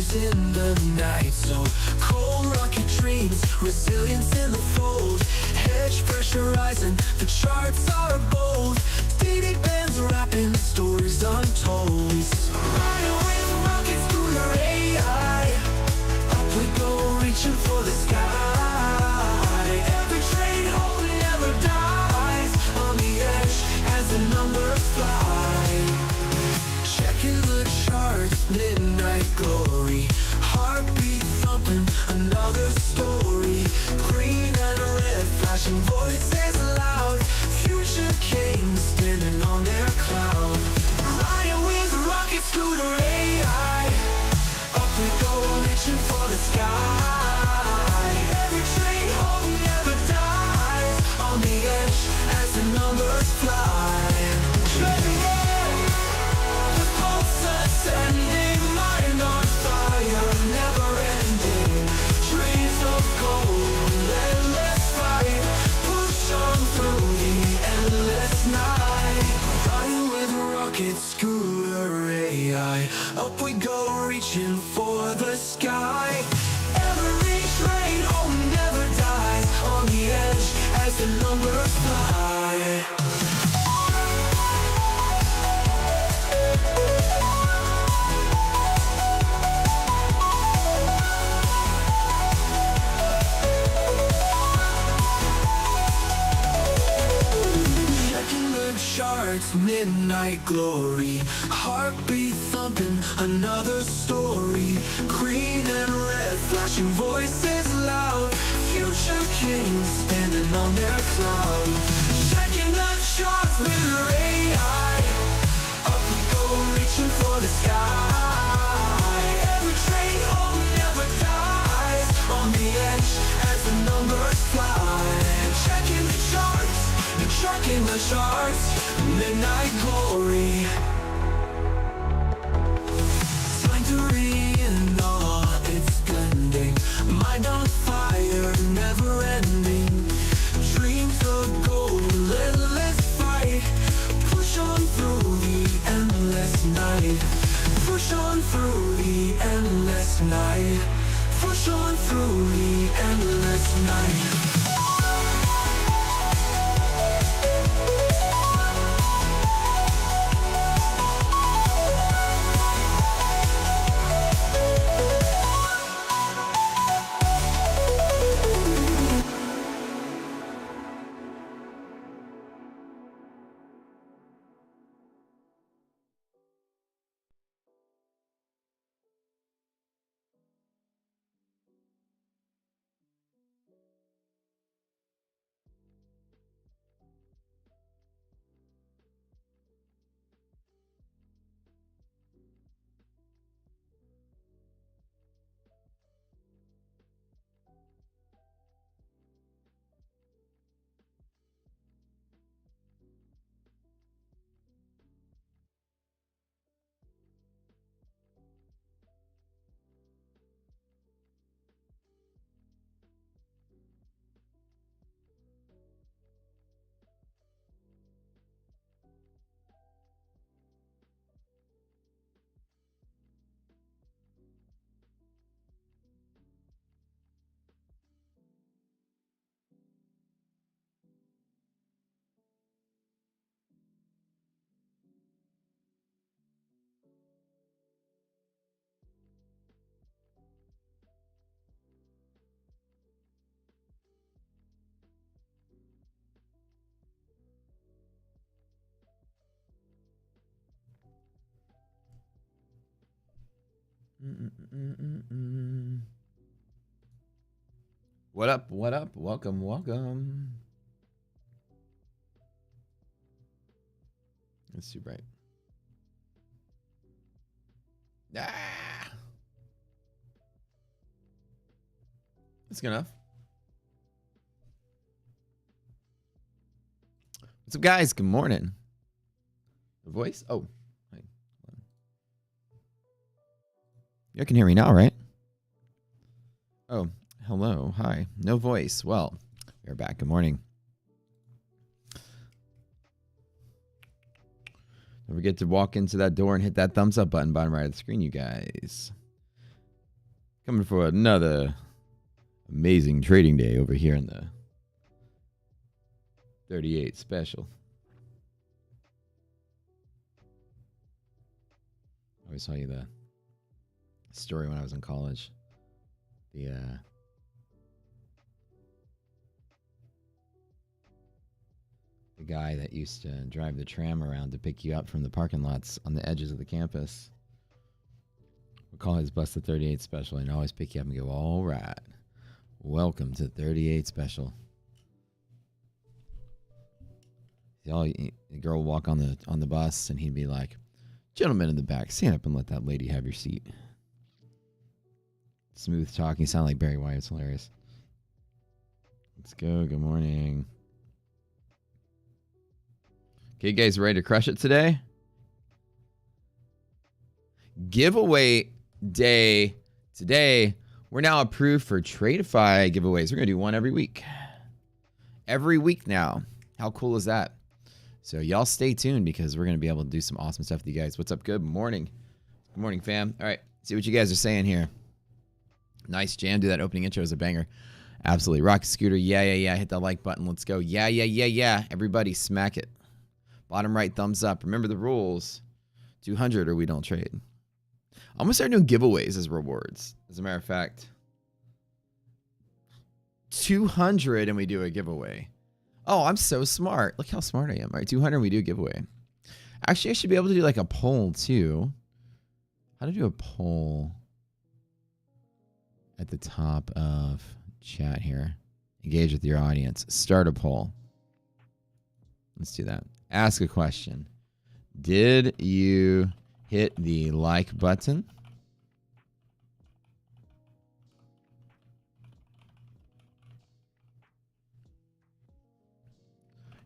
flames in the night. So cold rocket dreams, resilience in the fold. Hedge pressurizing, the charts are bold. Dated bands rapping, stories untold. Riding with rockets through your AI. Up we go, reaching for the sky. Every trade hold never dies. On the edge as the numbers fly. Checking the charts, midnight glory. Heartbeat thumping, another story. Green and red, flashing voices loud. Future kings standing on their cloud. Riding with a rocket scooter AI. Up we go, reaching for the sky. Every trade hold never dies. On the edge as the numbers fly. Treading roll, the pulse ascending, mind on fire, never ending. Dreams of gold, endless fight. Push on through the endless night. Riding with a rocket scooter AI. Up we go, reaching for the sky. Every trade home never dies. On the edge as the numbers fly. Checking the charts, midnight glory. Heartbeat thumping, another story. Green and red, flashing voices loud. Future kings standing on their cloud. Checking the charts with your AI. Up we go, reaching for the sky. Every trade home never dies. On the edge as the numbers fly. Checking the charts, checking the charts. Midnight glory. Sanctuary in all its blending. Mind on fire, never ending. Dreams of gold, endless fight. Push on through the endless night. Push on through the endless night. Push on through the endless night. What up? What up? Welcome, welcome. It's too bright. Ah! That's good enough. What's up, guys? Good morning. The voice? Oh. Hi. You can hear me now, right? Oh, hello. Hi. No voice. Well, we're back. Good morning. Don't forget to walk into that door and hit that thumbs up button bottom right of the screen, you guys. Coming for another amazing trading day over here in the 38 special. I always tell you the story when I was in college. The guy that used to drive the tram around to pick you up from the parking lots on the edges of the campus. We'll call his bus the 38 special and always pick you up and go, all right, welcome to 38 special. The girl would walk on the bus and he'd be like, gentlemen in the back, stand up and let that lady have your seat. Smooth talking, sound like Barry White. It's hilarious. Let's go. Good morning. Okay, you guys ready to crush it today? Giveaway day today. We're now approved for Tradeify giveaways. We're going to do one every week. Every week now. How cool is that? So y'all stay tuned because we're going to be able to do some awesome stuff with you guys. What's up? Good morning. Good morning, fam. All right. See what you guys are saying here. Nice jam. Do that opening intro as a banger. Absolutely. Rocket Scooter. Yeah. Hit that like button. Let's go. Yeah. Everybody smack it. Bottom right thumbs up. Remember the rules. 200 or we don't trade. I'm going to start doing giveaways as rewards. As a matter of fact, 200 and we do a giveaway. Oh, I'm so smart. Look how smart I am. All right, 200 we do a giveaway. Actually, I should be able to do like a poll too. How to do a poll at the top of chat here. Engage with your audience. Start a poll. Let's do that. Ask a question. Did you hit the like button?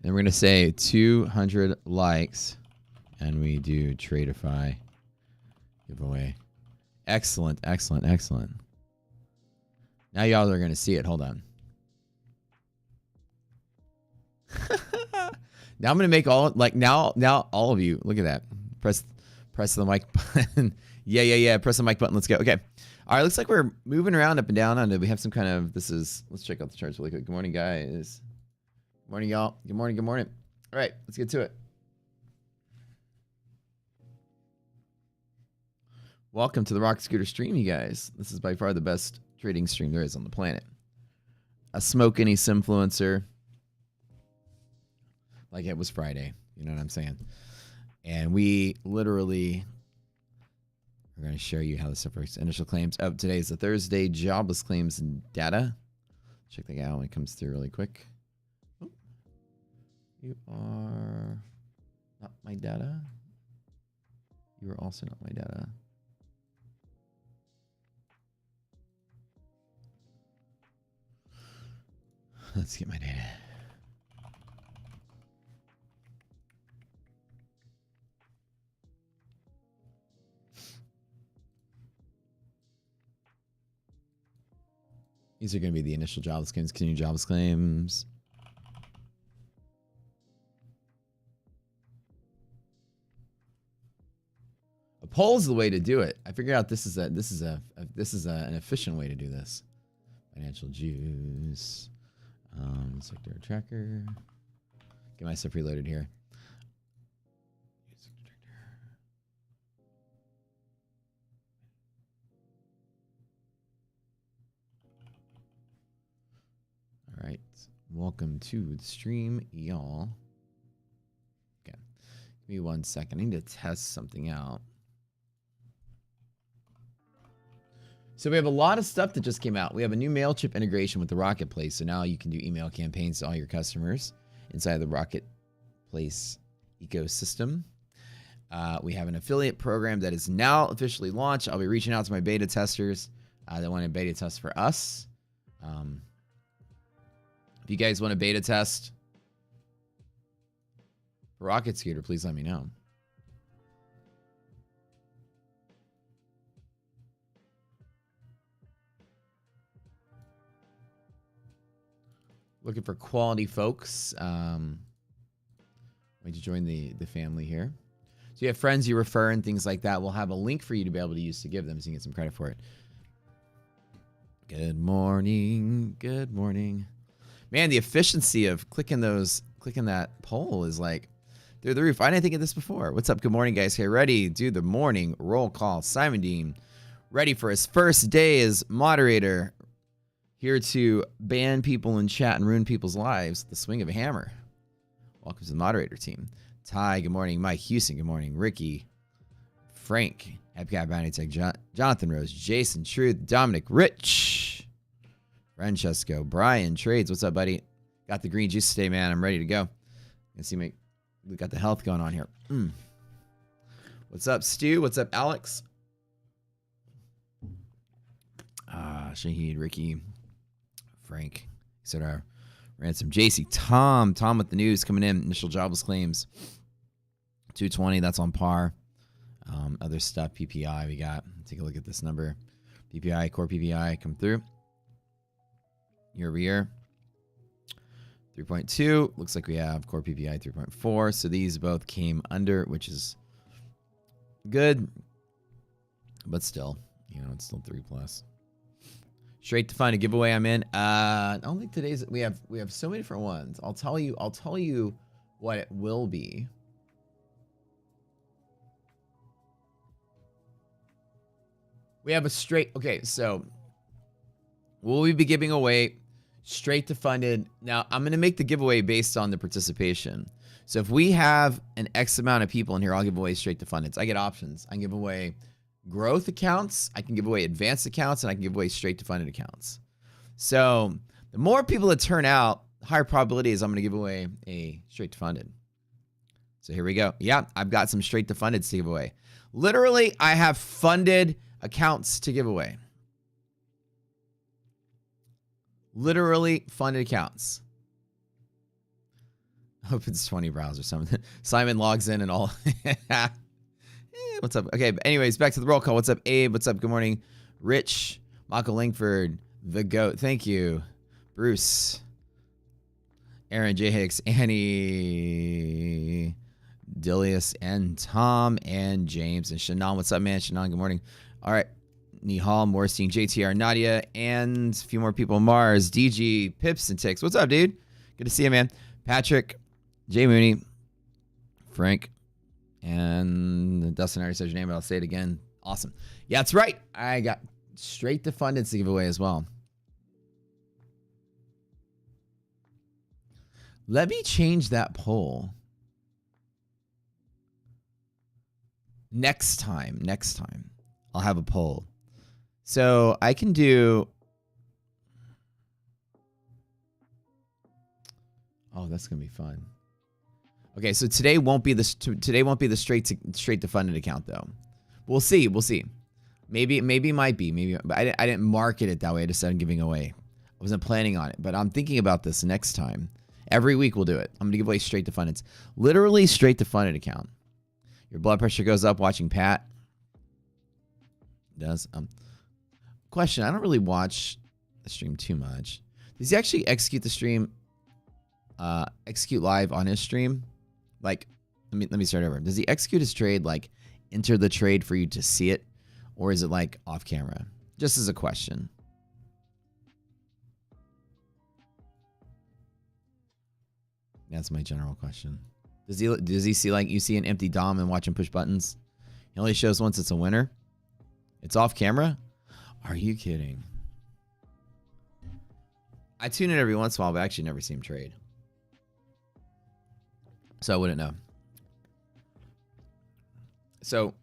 And we're going to say 200 likes and we do Tradeify giveaway. Excellent. Now y'all are going to see it. Hold on. Now I'm going to make all, like now all of you, look at that. Press the mic button. Yeah. Press the mic button. Let's go. Okay. All right. Looks like we're moving around up and down. On we have some kind of, let's check out the charts really quick. Good morning, guys. Good morning, y'all. Good morning. All right. Let's get to it. Welcome to the Rocket Scooter stream, you guys. This is by far the best trading stream there is on the planet. A smoke any influencer. Like it was Friday. You know what I'm saying? And we literally are going to show you how this stuff works. Initial claims. Oh, today is the Thursday jobless claims and data. Check that out when it comes through really quick. Oh, you are not my data. You are also not my data. Let's get my data. These are going to be the initial jobless claims, continued jobless claims. A poll is the way to do it. I figured out this is an efficient way to do this. Financial juice, sector tracker. Get my stuff reloaded here. All right, welcome to the stream, y'all. Okay, give me 1 second. I need to test something out. So we have a lot of stuff that just came out. We have a new MailChimp integration with the Rocketplace. So now you can do email campaigns to all your customers inside the Rocketplace ecosystem. We have an affiliate program that is now officially launched. I'll be reaching out to my beta testers that want to beta test for us. If you guys want to beta test for Rocket Scooter, please let me know. Looking for quality folks. Wait to join the family here. So you have friends you refer and things like that. We'll have a link for you to be able to use to give them so you can get some credit for it. Good morning. Good morning. Man, the efficiency of clicking that poll is like through the roof. I didn't think of this before. What's up? Good morning, guys. Here, ready? Do the morning roll call. Simon Dean, ready for his first day as moderator. Here to ban people in chat and ruin people's lives. The swing of a hammer. Welcome to the moderator team. Ty, good morning. Mike Houston, good morning. Ricky, Frank, Happy Cat Bounty Tech, Jonathan Rose, Jason, Truth, Dominic, Rich, Francesco, Brian, Trades. What's up, buddy? Got the green juice today, man. I'm ready to go. Let's see, we got the health going on here. What's up, Stu? What's up, Alex? Shahid, Ricky, Frank, etc. Ransom, JC, Tom with the news coming in. Initial jobless claims, 220. That's on par. Other stuff, PPI, we got. Take a look at this number. PPI, core PPI, come through. Year over year, 3.2. Looks like we have core PPI 3.4. So these both came under, which is good. But still, it's still 3+. Straight to find a giveaway I'm in. I don't think today's we have so many different ones. I'll tell you what it will be. We have a straight, okay, so will we be giving away straight to funded? Now, I'm going to make the giveaway based on the participation. So if we have an X amount of people in here, I'll give away straight to funded. So I get options. I can give away growth accounts, I can give away advanced accounts, and I can give away straight to funded accounts. So the more people that turn out, the higher probability is I'm going to give away a straight to funded. So here we go. Yeah, I've got some straight to funded to give away. Literally, I have funded accounts to give away. Literally funded accounts. I hope it's 20 browsers or something. Simon logs in and all. What's up? Okay, but anyways, back to the roll call. What's up, Abe? What's up? Good morning. Rich, Michael Langford, the GOAT. Thank you. Bruce, Aaron J. Hicks, Annie, Dilius, and Tom, and James, and Shannon. What's up, man? Shannon, good morning. All right. Nihal, Morstein, JTR, Nadia, and a few more people. Mars, DG, Pips, and Tix. What's up, dude? Good to see you, man. Patrick, Jay Mooney, Frank, and Dustin already said your name, but I'll say it again. Awesome. Yeah, that's right. I got straight to funded to give away as well. Let me change that poll. Next time. I'll have a poll. So I can do. Oh, that's gonna be fun. Okay, so today won't be the straight to funded account though. We'll see. Maybe it might be. Maybe, but I didn't market it that way. I just said I'm giving away. I wasn't planning on it, but I'm thinking about this next time. Every week we'll do it. I'm gonna give away straight to funded. It's literally straight to funded account. Your blood pressure goes up watching Pat. It does. Question, I don't really watch the stream too much. Does he actually execute the stream, execute live on his stream? Like, let me start over. Does he execute his trade, like, enter the trade for you to see it? Or is it, like, off camera? Just as a question. That's my general question. Does he see, like, you see an empty DOM and watch him push buttons? He only shows once it's a winner? It's off camera? Are you kidding? I tune in every once in a while, but I actually never see him trade. So I wouldn't know. So,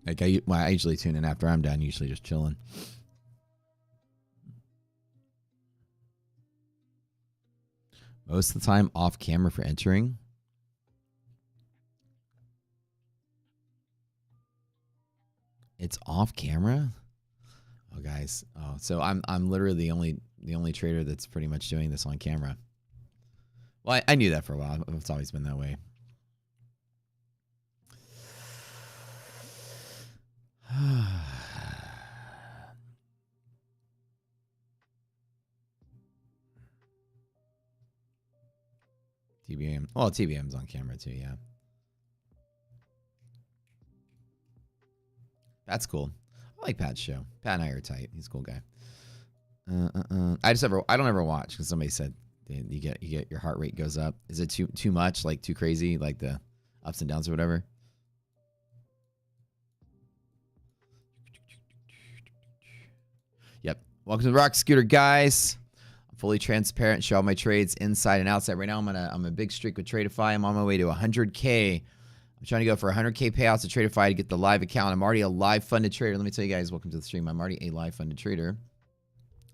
like, I usually tune in after I'm done, usually just chilling. Most of the time off camera for entering. It's off camera? Oh, guys. Oh, so I'm literally the only trader that's pretty much doing this on camera. Well, I knew that for a while. It's always been that way. TBM. Well, TBM's on camera too, yeah. That's cool. like Pat's show. Pat and I are tight. He's a cool guy. I don't ever watch because somebody said you get your heart rate goes up. Is it too much? Like too crazy? Like the ups and downs or whatever? Yep. Welcome to the Rock Scooter, guys. I'm fully transparent. Show all my trades inside and outside. Right now, I'm on a big streak with Tradeify. I'm on my way to 100K. I'm trying to go for 100K payouts to Tradeify to get the live account. I'm already a live funded trader. Let me tell you guys, welcome to the stream. I'm already a live funded trader.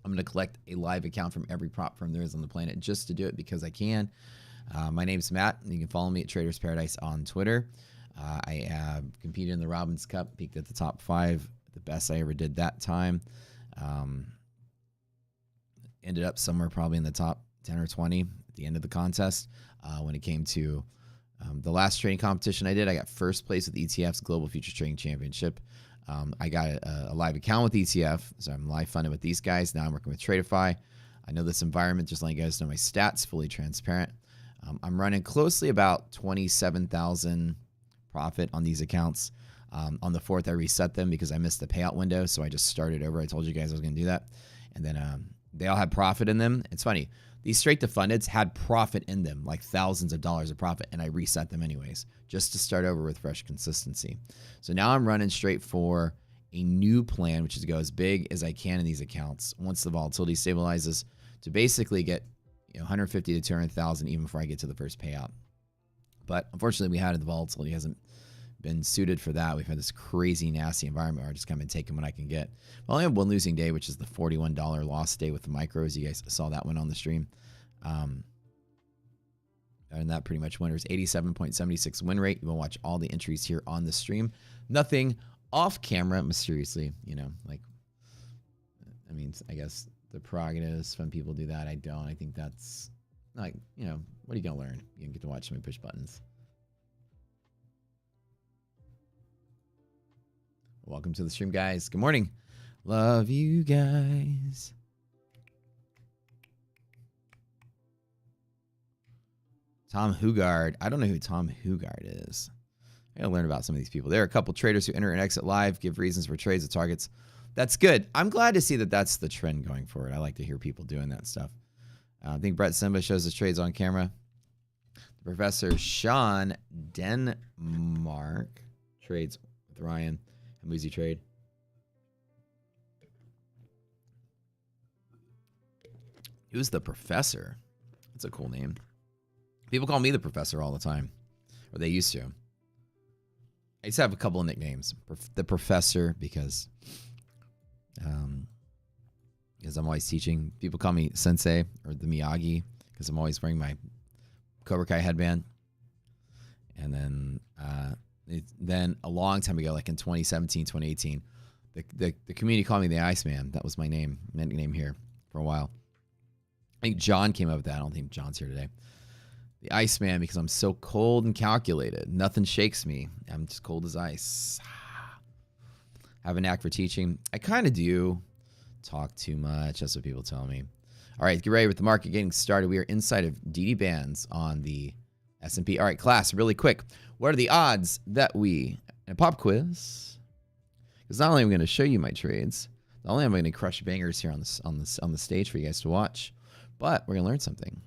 I'm going to collect a live account from every prop firm there is on the planet just to do it because I can. My name's Matt. You can follow me at Traders Paradise on Twitter. I have competed in the Robbins Cup, peaked at the top 5, the best I ever did that time. Ended up somewhere probably in the top 10 or 20 at the end of the contest. When it came to the last trading competition I did, I got first place with ETF's Global Futures Trading Championship. I got a live account with ETF, so I'm live funded with these guys. Now I'm working with Tradeify. I know this environment, just letting you guys know my stats, fully transparent. I'm running closely about 27,000 profit on these accounts. On the 4th, I reset them because I missed the payout window, so I just started over. I told you guys I was going to do that. And then they all had profit in them. It's funny. These straight to fundeds had profit in them, like thousands of dollars of profit, and I reset them anyways, just to start over with fresh consistency. So now I'm running straight for a new plan, which is to go as big as I can in these accounts once the volatility stabilizes to basically get 150 to 200,000 even before I get to the first payout. But unfortunately, the volatility hasn't been suited for that. We've had this crazy, nasty environment where I just kind of taking what I can get. Well, I only have one losing day, which is the $41 loss day with the micros. You guys saw that one on the stream. And that pretty much winners 87.76 win rate. You will watch all the entries here on the stream. Nothing off camera, mysteriously, I guess the prerogatives, when people do that, I don't. I think that's like, what are you going to learn? You get to watch somebody push buttons. Welcome to the stream, guys. Good morning. Love you guys. Tom Hugard. I don't know who Tom Hugard is. I gotta learn about some of these people. There are a couple traders who enter and exit live, give reasons for trades and targets. That's good. I'm glad to see that that's the trend going forward. I like to hear people doing that stuff. I think Brett Simba shows his trades on camera. Professor Sean Denmark trades with Ryan. Who's he trade? Who's the professor? That's a cool name. People call me the professor all the time, or they used to. I used to have a couple of nicknames. The professor because I'm always teaching. People call me sensei or the Miyagi because I'm always wearing my Cobra Kai headband. And then a long time ago, like in 2017, 2018, the community called me the Iceman. That was my nickname here for a while. I think John came up with that. I don't think John's here today. The Iceman, because I'm so cold and calculated. Nothing shakes me. I'm just cold as ice. I have a knack for teaching. I kind of do talk too much. That's what people tell me. All right, get ready with the market getting started. We are inside of DD bands on the S&P. All right, class, really quick. What are the odds that a pop quiz? Because not only am I going to show you my trades, not only am I going to crush bangers here on the stage for you guys to watch, but we're going to learn something.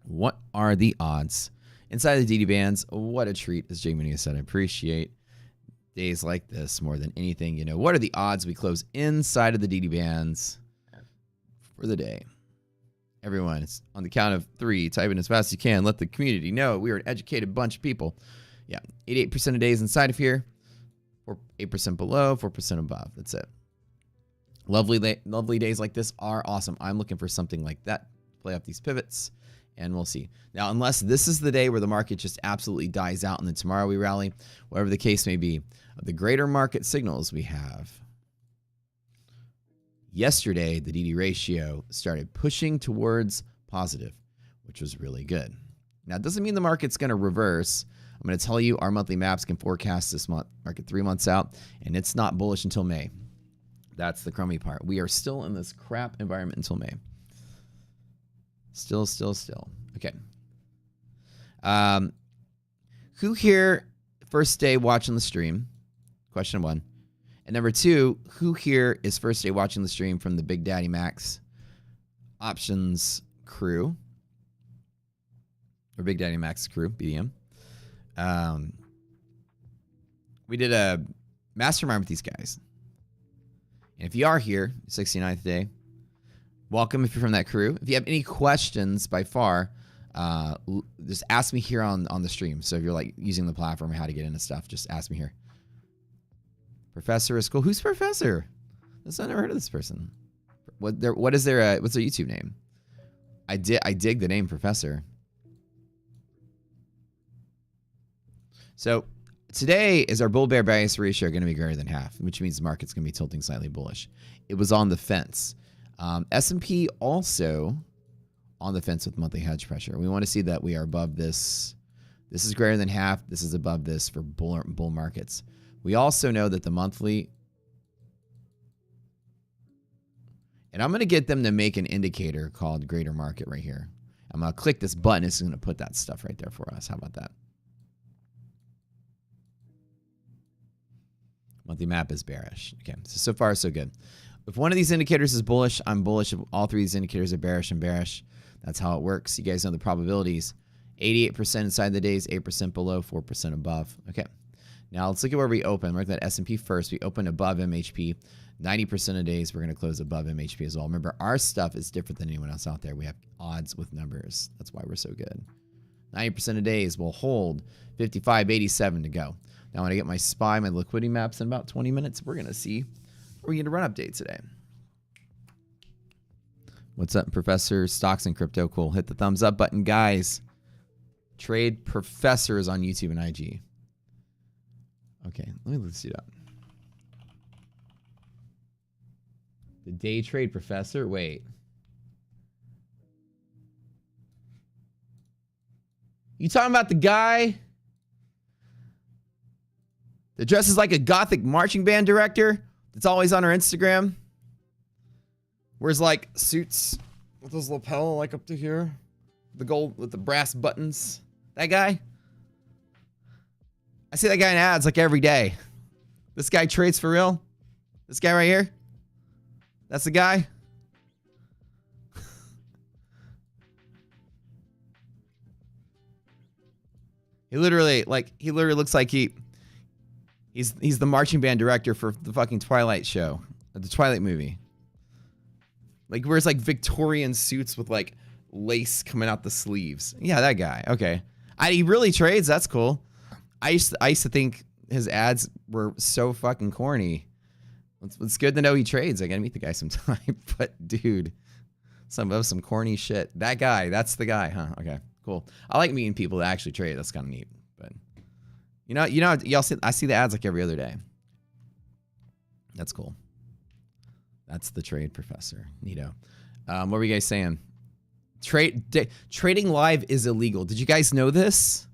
What are the odds inside the DD bands? What a treat, as Jay Munoz said. I appreciate days like this more than anything. What are the odds we close inside of the DD bands for the day? Everyone, it's on the count of 3. Type in as fast as you can. Let the community know we are an educated bunch of people. Yeah, 88% of days inside of here, 8% below, 4% above. That's it. Lovely days like this are awesome. I'm looking for something like that. Play up these pivots, and we'll see. Now, unless this is the day where the market just absolutely dies out and then tomorrow we rally, whatever the case may be, the greater market signals we have. Yesterday, the DD ratio started pushing towards positive, which was really good. Now, it doesn't mean the market's going to reverse. I'm going to tell you our monthly maps can forecast this market 3 months out, and it's not bullish until May. That's the crummy part. We are still in this crap environment until May. Still. Okay. Who here, first day watching the stream, question 1, And number two, who here is first day watching the stream from the Big Daddy Max options crew? Or Big Daddy Max crew, BDM. We did a mastermind with these guys. And if you are here, 69th day, welcome if you're from that crew. If you have any questions by far, just ask me here on the stream. So if you're like using the platform or how to get into stuff, just ask me here. Professor is cool. Who's Professor? I've never heard of this person. What's their YouTube name? I dig the name Professor. So today is our bull bear bias ratio going to be greater than half, which means the market's going to be tilting slightly bullish. It was on the fence. S&P also on the fence with monthly hedge pressure. We want to see that we are above this. This is greater than half. This is above this for bull markets. We also know that the monthly, and I'm going to get them to make an indicator called greater market right here. I'm going to click this button. It's going to put that stuff right there for us. How about that? Monthly map is bearish. Okay, so far so good. If one of these indicators is bullish, I'm bullish. If all three of these indicators are bearish, I'm bearish. That's how it works. You guys know the probabilities. 88% inside the days, 8% below, 4% above. Okay. Now let's look at where we open. We're at that S&P first. We open above MHP. 90% of days, we're going to close above MHP as well. Remember, our stuff is different than anyone else out there. We have odds with numbers. That's why we're so good. 90% of days will hold. 55, 87 to go. Now when I get my SPY, my liquidity maps in about 20 minutes, we're going to see where we get a run update today. What's up, Professor? Stocks and crypto. Cool. Hit the thumbs up button, guys. Trade Professor is on YouTube and IG. Okay, let's see that. The day trade professor? Wait. You talking about the guy that dresses like a gothic marching band director that's always on our Instagram? Wears like suits with his lapel like up to here. The gold with the brass buttons. That guy? I see that guy in ads like every day. This guy trades for real? This guy right here? That's the guy? He literally looks like he's the marching band director for the fucking Twilight show. The Twilight movie. Like wears like Victorian suits with like lace coming out the sleeves. Yeah, that guy. Okay. He really trades. That's cool. I used to think his ads were so fucking corny. It's good to know he trades. I gotta meet the guy sometime. But dude, some corny shit. That guy, that's the guy, huh? Okay, cool. I like meeting people that actually trade. That's kind of neat. But you know, y'all see, I see the ads like every other day. That's cool. That's the trade professor. Neato. What were you guys saying? Trading live is illegal. Did you guys know this?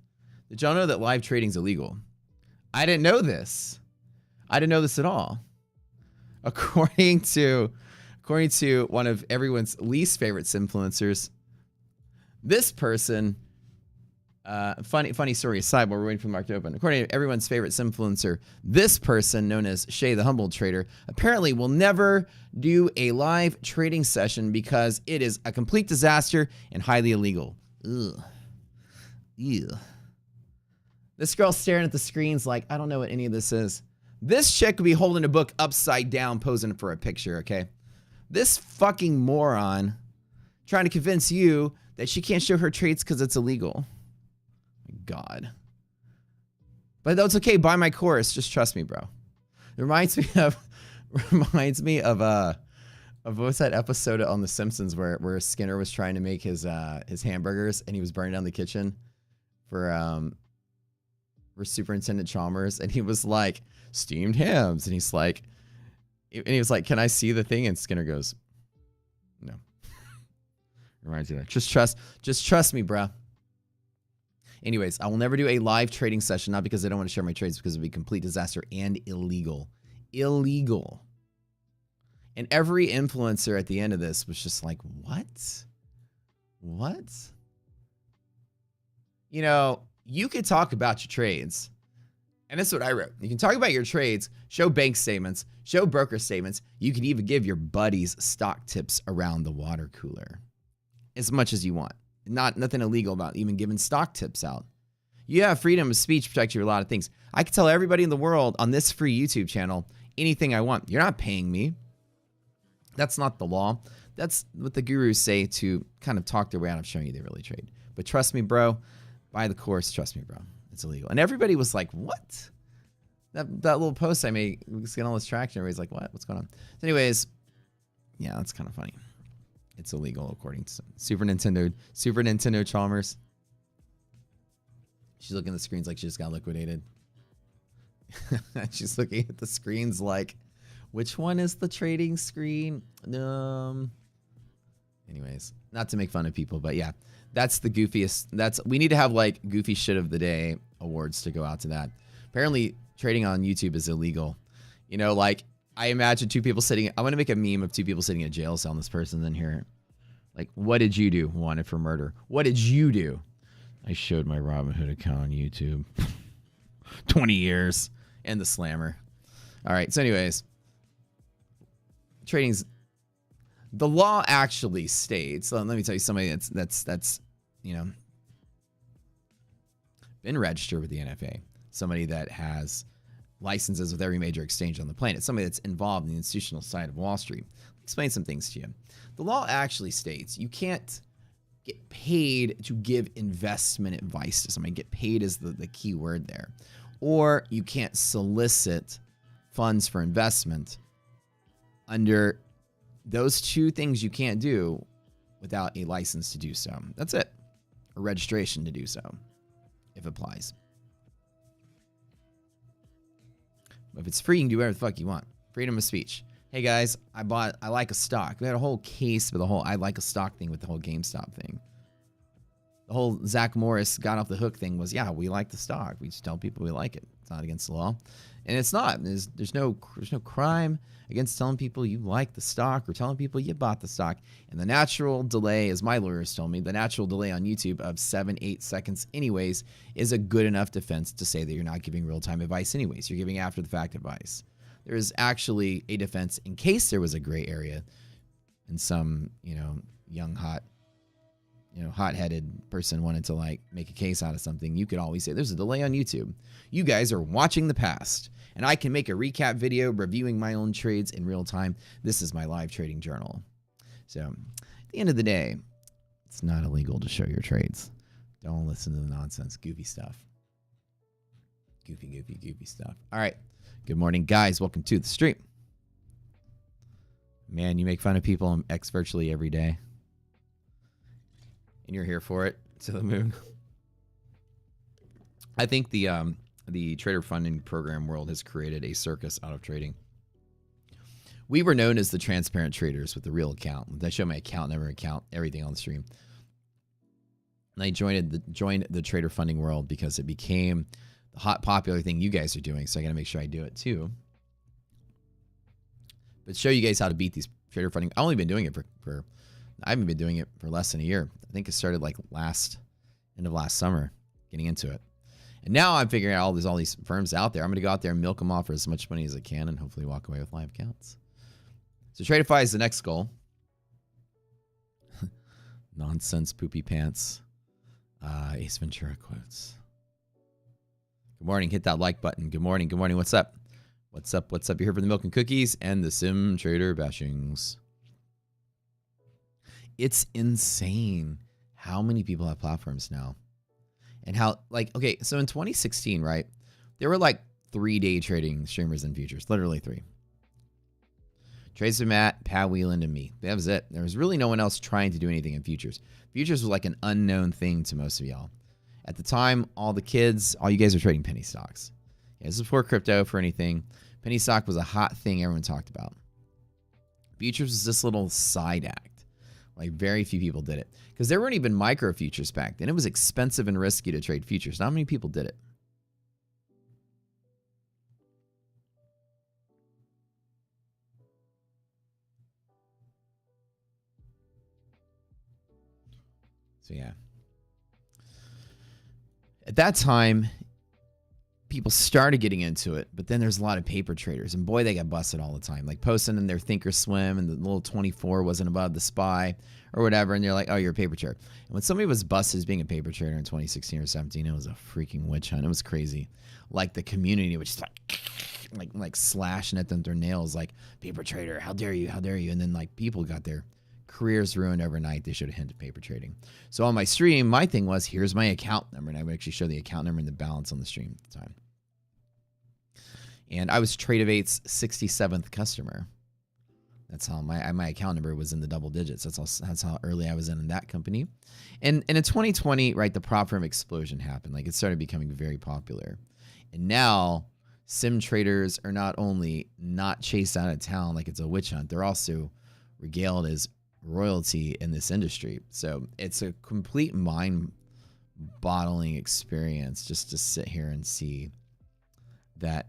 Did y'all know that live trading is illegal? I didn't know this. I didn't know this at all. According to one of everyone's least favorite influencers, this person, funny story aside while we're waiting for the market to open. According to everyone's favorite influencer, this person, known as Shay the Humble Trader, apparently will never do a live trading session because it is a complete disaster and highly illegal. Ugh. Ew. This girl's staring at the screens like, I don't know what any of this is. This chick could be holding a book upside down posing for a picture, okay? This fucking moron trying to convince you that she can't show her trades because it's illegal. My God. But that's okay. Buy my course. Just trust me, bro. It reminds me of what's that episode on The Simpsons where Skinner was trying to make his hamburgers and he was burning down the kitchen for Superintendent Chalmers, and he was like, steamed hams, and he was like, can I see the thing? And Skinner goes, no. Reminds you of that. Just trust me, bro. Anyways, I will never do a live trading session, not because I don't want to share my trades, because it would be a complete disaster and illegal. Illegal. And every influencer at the end of this was just like, what? What? You know, you could talk about your trades, And that's what I wrote. You can talk about your trades, show bank statements, show broker statements. You can even give your buddies stock tips around the water cooler as much as you want. Nothing illegal about even giving stock tips out. You have freedom of speech protects you a lot of things. I can tell everybody in the world on this free YouTube channel anything I want. You're not paying me. That's not the law. That's what the gurus say to kind of talk their way out of showing you they really trade. But trust me, bro. Buy the course. Trust me, bro. It's illegal. And everybody was like, what? That little post I made was getting all this traction. Everybody's like, what? What's going on? So anyways, yeah, that's kind of funny. It's illegal according to Super Nintendo Chalmers. She's looking at the screens like she just got liquidated. She's looking at the screens like, which one is the trading screen? Anyways, not to make fun of people, but yeah, that's the goofiest. We need to have like goofy shit of the day awards to go out to that. Apparently trading on YouTube is illegal. You know, like I imagine two people sitting. I want to make a meme of two people sitting in a jail cell and this person in here. Like, what did you do? Wanted for murder. What did you do? I showed my Robinhood account on YouTube. 20 years. And the slammer. All right. So anyways, trading's the law actually states. Let me tell you somebody that's you know been registered with the NFA. Somebody that has licenses with every major exchange on the planet. Somebody that's involved in the institutional side of Wall Street. I'll explain some things to you. The law actually states you can't get paid to give investment advice to somebody. Get paid is the key word there. Or you can't solicit funds for investment. Under those two things you can't do without a license to do so. That's it. A registration to do so, if it applies. But if it's free, you can do whatever the fuck you want. Freedom of speech. Hey guys, I like a stock. We had a whole case for the whole I like a stock thing with the whole GameStop thing. The whole Zach Morris got off the hook thing was, yeah, we like the stock. We just tell people we like it. It's not against the law. And it's not. There's no crime against telling people you like the stock or telling people you bought the stock. And the natural delay, as my lawyers told me, the natural delay on YouTube of 7-8 seconds anyways is a good enough defense to say that you're not giving real-time advice anyways. You're giving after-the-fact advice. There is actually a defense in case there was a gray area and some, young, hot-headed person wanted to like make a case out of something. You could always say there's a delay on YouTube. You guys are watching the past and I can make a recap video reviewing my own trades in real time. This is my live trading journal. So at the end of the day, it's not illegal to show your trades. Don't listen to the nonsense, goofy stuff. Goofy stuff. All right. Good morning, guys. Welcome to the stream. Man, you make fun of people on X virtually every day. And you're here for it, to the moon. I think the trader funding program world has created a circus out of trading. We were known as the transparent traders with the real account. I show my account, never account, everything on the stream. And I joined the trader funding world because it became the hot popular thing you guys are doing. So I got to make sure I do it too. But show you guys how to beat these trader funding. I've only been doing it for I haven't been doing it for less than a year. I think it started like end of last summer, getting into it. And now I'm figuring out there's all these firms out there. I'm going to go out there and milk them off for as much money as I can and hopefully walk away with live accounts. So Tradeify is the next goal. Nonsense poopy pants. Ace Ventura quotes. Good morning. Hit that like button. Good morning. What's up? What's up? You're here for the milk and cookies and the sim trader bashings. It's insane how many people have platforms now. And how, okay, so in 2016, right, there were like 3 day trading streamers in futures, literally 3. Tracer Matt, Pat Wheeland, and me. That was it. There was really no one else trying to do anything in futures. Futures was like an unknown thing to most of y'all. At the time, all you guys are trading penny stocks. Yeah, this is before crypto, for anything. Penny stock was a hot thing everyone talked about. Futures was this little side act. Like very few people did it because there weren't even micro futures back then. It was expensive and risky to trade futures. Not many people did it. So yeah. At that time, people started getting into it, but then there's a lot of paper traders, and boy, they got busted all the time. Like posting in their Thinkorswim, and the little 24 wasn't above the SPY or whatever, and they're like, "Oh, you're a paper trader." And when somebody was busted as being a paper trader in 2016 or 17, it was a freaking witch hunt. It was crazy. Like the community was just like slashing at them with their nails, like, "Paper trader, how dare you? How dare you?" And then like people got their careers ruined overnight. They should have hinted paper trading. So on my stream, my thing was, here's my account number, and I would actually show the account number and the balance on the stream at the time. And I was Tradeify's 67th customer. That's how my account number was in the double digits. That's how early I was in that company. And in 2020, right, the prop firm explosion happened. Like, it started becoming very popular. And now sim traders are not only not chased out of town like it's a witch hunt, they're also regaled as royalty in this industry. So it's a complete mind-boggling experience just to sit here and see that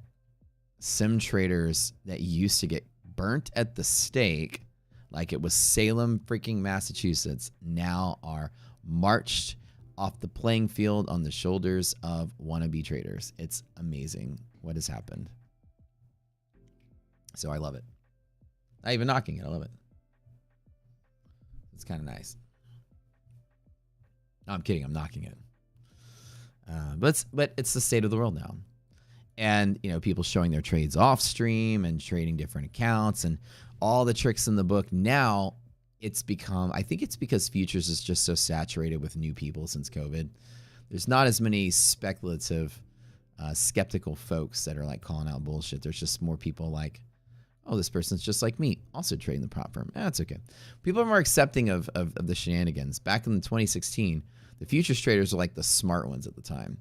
sim traders that used to get burnt at the stake like it was Salem freaking Massachusetts now are marched off the playing field on the shoulders of wannabe traders. It's amazing what has happened. So I love it. Not even knocking it. I love it. It's kind of nice. No, I'm kidding. I'm knocking it. But it's the state of the world now. And, you know, people showing their trades off stream and trading different accounts and all the tricks in the book. Now it's become, I think it's because futures is just so saturated with new people since COVID. There's not as many speculative, skeptical folks that are like calling out bullshit. There's just more people like, oh, this person's just like me, also trading the prop firm. That's okay. People are more accepting of the shenanigans. Back in 2016, the futures traders were like the smart ones at the time.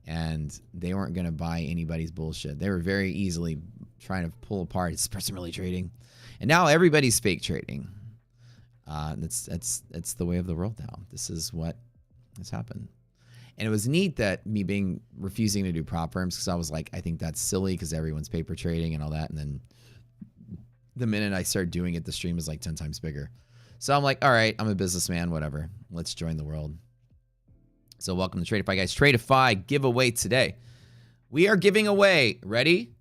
And they weren't going to buy anybody's bullshit. They were very easily trying to pull apart, is this person really trading? And now everybody's fake trading. That's the way of the world now. This is what has happened. And it was neat that me refusing to do prop firms, because I was like, I think that's silly because everyone's paper trading and all that. And then the minute I started doing it, the stream is like 10 times bigger. So I'm like, all right, I'm a businessman, whatever. Let's join the world. So welcome to Tradeify, guys. Tradeify giveaway today. We are giving away, ready?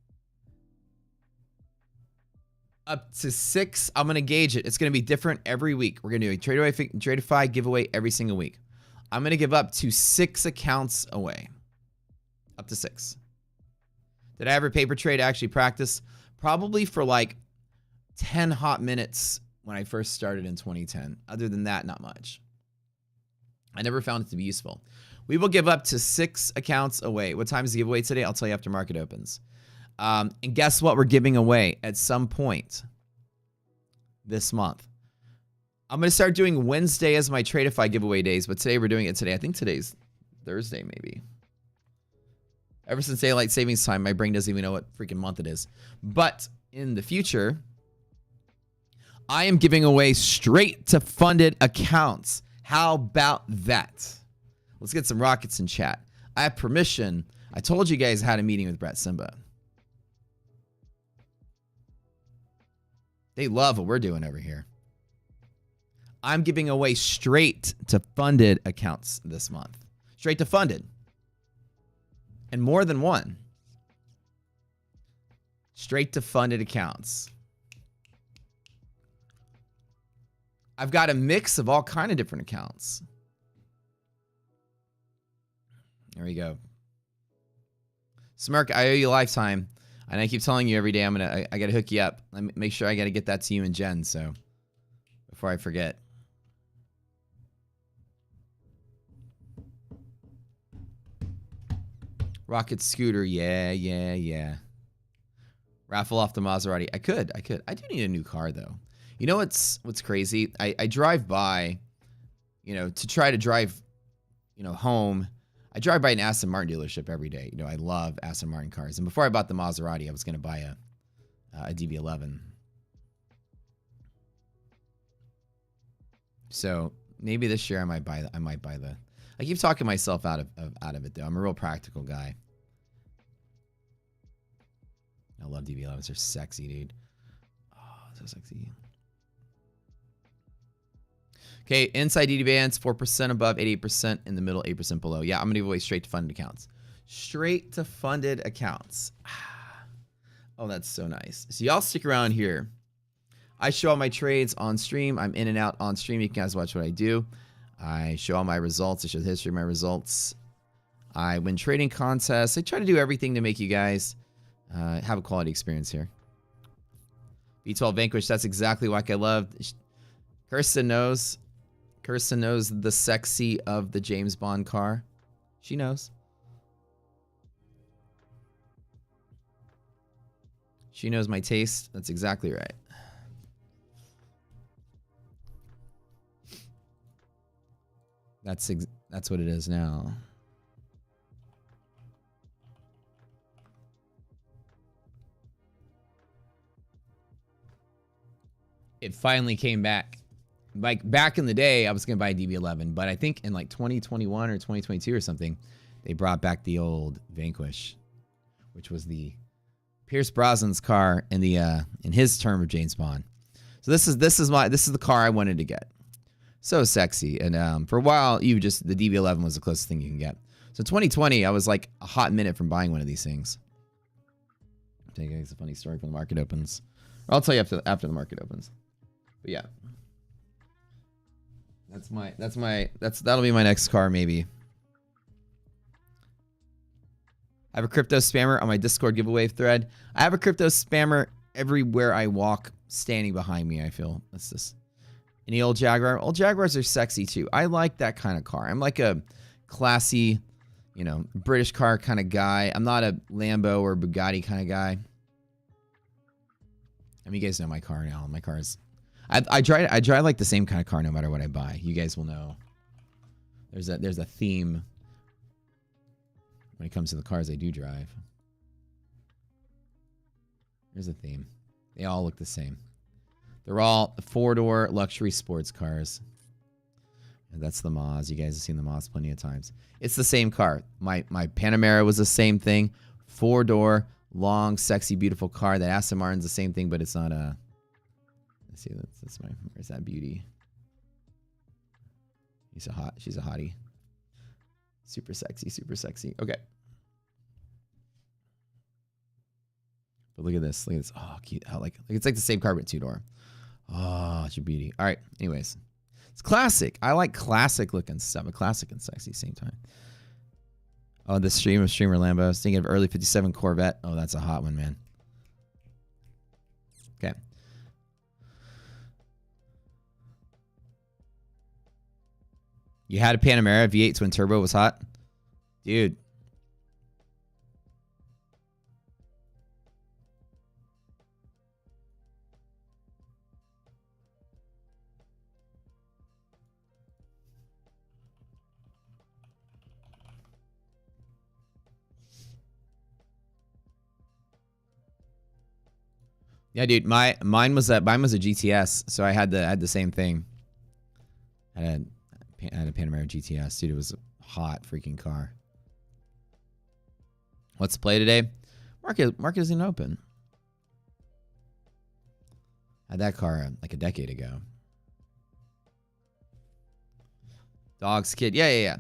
Up to 6. I'm going to gauge it. It's going to be different every week. We're going to do a Tradeify giveaway every single week. I'm going to give up to 6 accounts away. Up to 6. Did I ever paper trade actually practice? Probably for like 10 hot minutes when I first started in 2010. Other than that, not much. I never found it to be useful. We will give up to 6 accounts away. What time is the giveaway today? I'll tell you after market opens. And guess what we're giving away at some point this month? I'm going to start doing Wednesday as my Tradeify giveaway days, but today we're doing it today. I think today's Thursday, maybe. Ever since daylight savings time, my brain doesn't even know what freaking month it is. But in the future, I am giving away straight to funded accounts. How about that? Let's get some rockets in chat. I have permission. I told you guys I had a meeting with Brett Simba. They love what we're doing over here. I'm giving away straight to funded accounts this month. Straight to funded. And more than one. Straight to funded accounts. I've got a mix of all kind of different accounts. There we go. Smirk, I owe you a lifetime. And I keep telling you every day I gotta hook you up. Let me make sure I gotta get that to you and Jen, so before I forget. Rocket scooter, yeah. Raffle off the Maserati. I could. I do need a new car though. You know what's crazy? I drive by, you know, to try to drive, you know, home. I drive by an Aston Martin dealership every day. You know, I love Aston Martin cars. And before I bought the Maserati, I was going to buy a DB11. So maybe this year I might buy the. I keep talking myself out of it though. I'm a real practical guy. I love DB11s. They're sexy, dude. Oh, so sexy. Okay, inside DD bands, 4% above, 88% in the middle, 8% below. Yeah, I'm going to give away straight to funded accounts. straight to funded accounts. Oh, that's so nice. So y'all stick around here. I show all my trades on stream. I'm in and out on stream. You guys watch what I do. I show all my results. I show the history of my results. I win trading contests. I try to do everything to make you guys have a quality experience here. V12 Vanquish, that's exactly what I love. Kirsten knows. Kirsten knows the sexy of the James Bond car. She knows. She knows my taste. That's exactly right. That's what it is now. It finally came back. Like back in the day, I was going to buy a DB11, but I think in like 2021 or 2022 or something, they brought back the old Vanquish, which was the Pierce Brosnan's car in the in his term of James Bond. So this is the car I wanted to get. So sexy, and for a while, the DB11 was the closest thing you can get. So 2020, I was like a hot minute from buying one of these things. I'll tell you guys a funny story from the market opens. Or I'll tell you after the market opens. But yeah, that'll be my next car maybe. I have a crypto spammer on my Discord giveaway thread. I have a crypto spammer everywhere I walk, standing behind me. I feel that's just. Any old Jaguar? Old Jaguars are sexy too. I like that kind of car. I'm like a classy, British car kind of guy. I'm not a Lambo or Bugatti kind of guy. I mean, you guys know my car now. My car's. I drive like the same kind of car no matter what I buy. You guys will know. There's a theme when it comes to the cars I do drive. There's a theme. They all look the same. They're all 4-door luxury sports cars. And that's the Maz. You guys have seen the Maz plenty of times. It's the same car. My Panamera was the same thing. 4-door, long, sexy, beautiful car. That Aston Martin's the same thing, but it's not a... Let's see. Where's that beauty? She's a hottie. Super sexy, super sexy. Okay. But look at this. Look at this. Oh, cute. It's like the same car, but 2-door. Oh, it's your beauty. All right. Anyways, it's classic. I like classic looking stuff, but classic and sexy at the same time. Oh, the streamer Lambo. I was thinking of early 57 Corvette. Oh, that's a hot one, man. Okay. You had a Panamera V8 twin turbo was hot, dude. Yeah, dude, mine was a GTS, so I had the same thing. I had a Panamera GTS, dude. It was a hot freaking car. What's the play today? Market isn't open. I had that car like a decade ago. Dogs kid, yeah.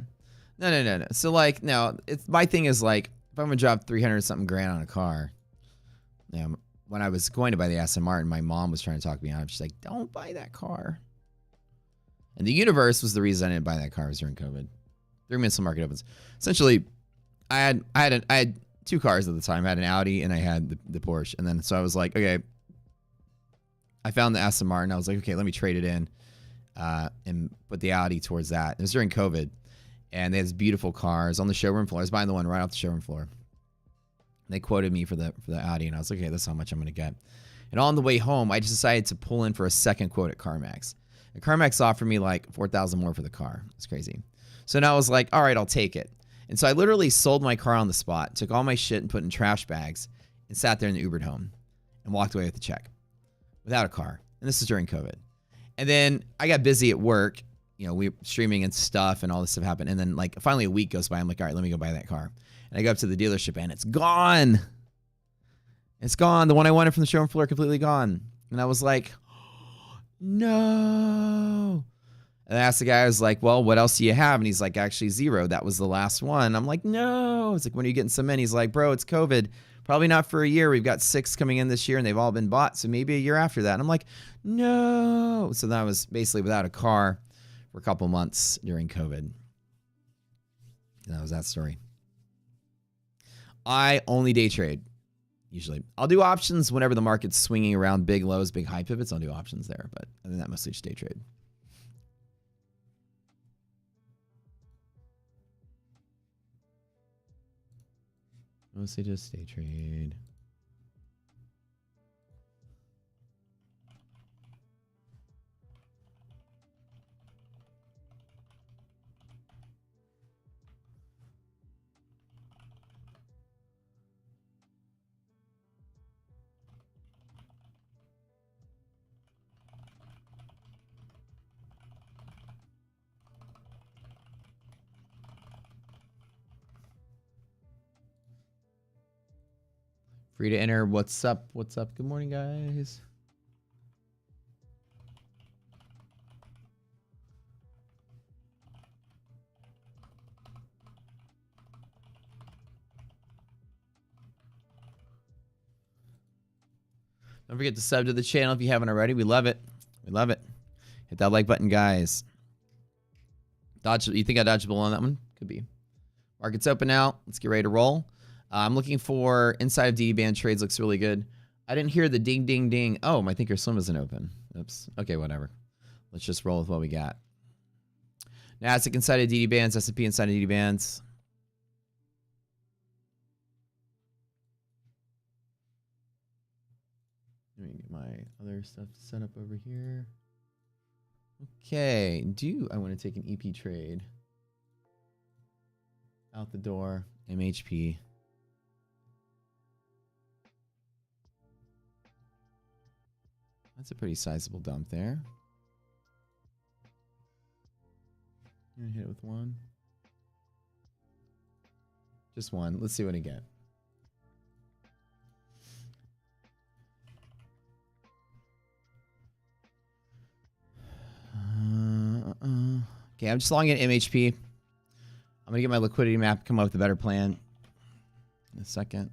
No. So like, no, my thing is like, if I'm gonna drop 300 something grand on a car, when I was going to buy the Aston Martin, my mom was trying to talk me out. She's like, don't buy that car. And the universe was the reason I didn't buy that car. It was during COVID. 3 minutes till market opens. Essentially, I had 2 cars at the time. I had an Audi and I had the Porsche. And then so I was like, okay. I found the Aston Martin. I was like, okay, let me trade it in and put the Audi towards that. It was during COVID. And they had these beautiful cars on the showroom floor. I was buying the one right off the showroom floor. They quoted me for the Audi, and I was like, okay, that's how much I'm going to get. And on the way home, I just decided to pull in for a second quote at CarMax. And CarMax offered me like $4,000 more for the car. It's crazy. So now I was like, all right, I'll take it. And so I literally sold my car on the spot, took all my shit and put in trash bags, and sat there in the Ubered home and walked away with the check without a car. And this is during COVID. And then I got busy at work. We were streaming and stuff, and all this stuff happened. And then like finally a week goes by. I'm like, all right, let me go buy that car. And I go up to the dealership, and it's gone. It's gone. The one I wanted from the showroom floor, completely gone. And I was like, no. And I asked the guy, I was like, well, what else do you have? And he's like, actually 0. That was the last one. I'm like, no. It's like, when are you getting so many? He's like, bro, it's COVID. Probably not for a year. We've got 6 coming in this year and they've all been bought. So maybe a year after that. And I'm like, no. So that was basically without a car for a couple months during COVID. That was that story. I only day trade. Usually. I'll do options whenever the market's swinging around big lows, big high pivots. I'll do options there. But other than that, mostly just day trade. Mostly just day trade. Free to enter. What's up? What's up? Good morning, guys. Don't forget to sub to the channel if you haven't already. We love it. We love it. Hit that like button, guys. Dodge. You think I dodged a bullet on that one? Could be. Market's open now. Let's get ready to roll. I'm looking for inside of DD band trades. Looks really good. I didn't hear the ding, ding, ding. Oh, my thinker swim isn't open. Oops. Okay, whatever. Let's just roll with what we got. NASDAQ inside of DD bands. S&P inside of DD bands. Let me get my other stuff set up over here. Okay. Do I want to take an EP trade? Out the door. MHP. That's a pretty sizable dump there. I'm gonna hit it with one. Just one. Let's see what I get. Okay, I'm just longing at MHP. I'm gonna get my liquidity map, come up with a better plan in a second.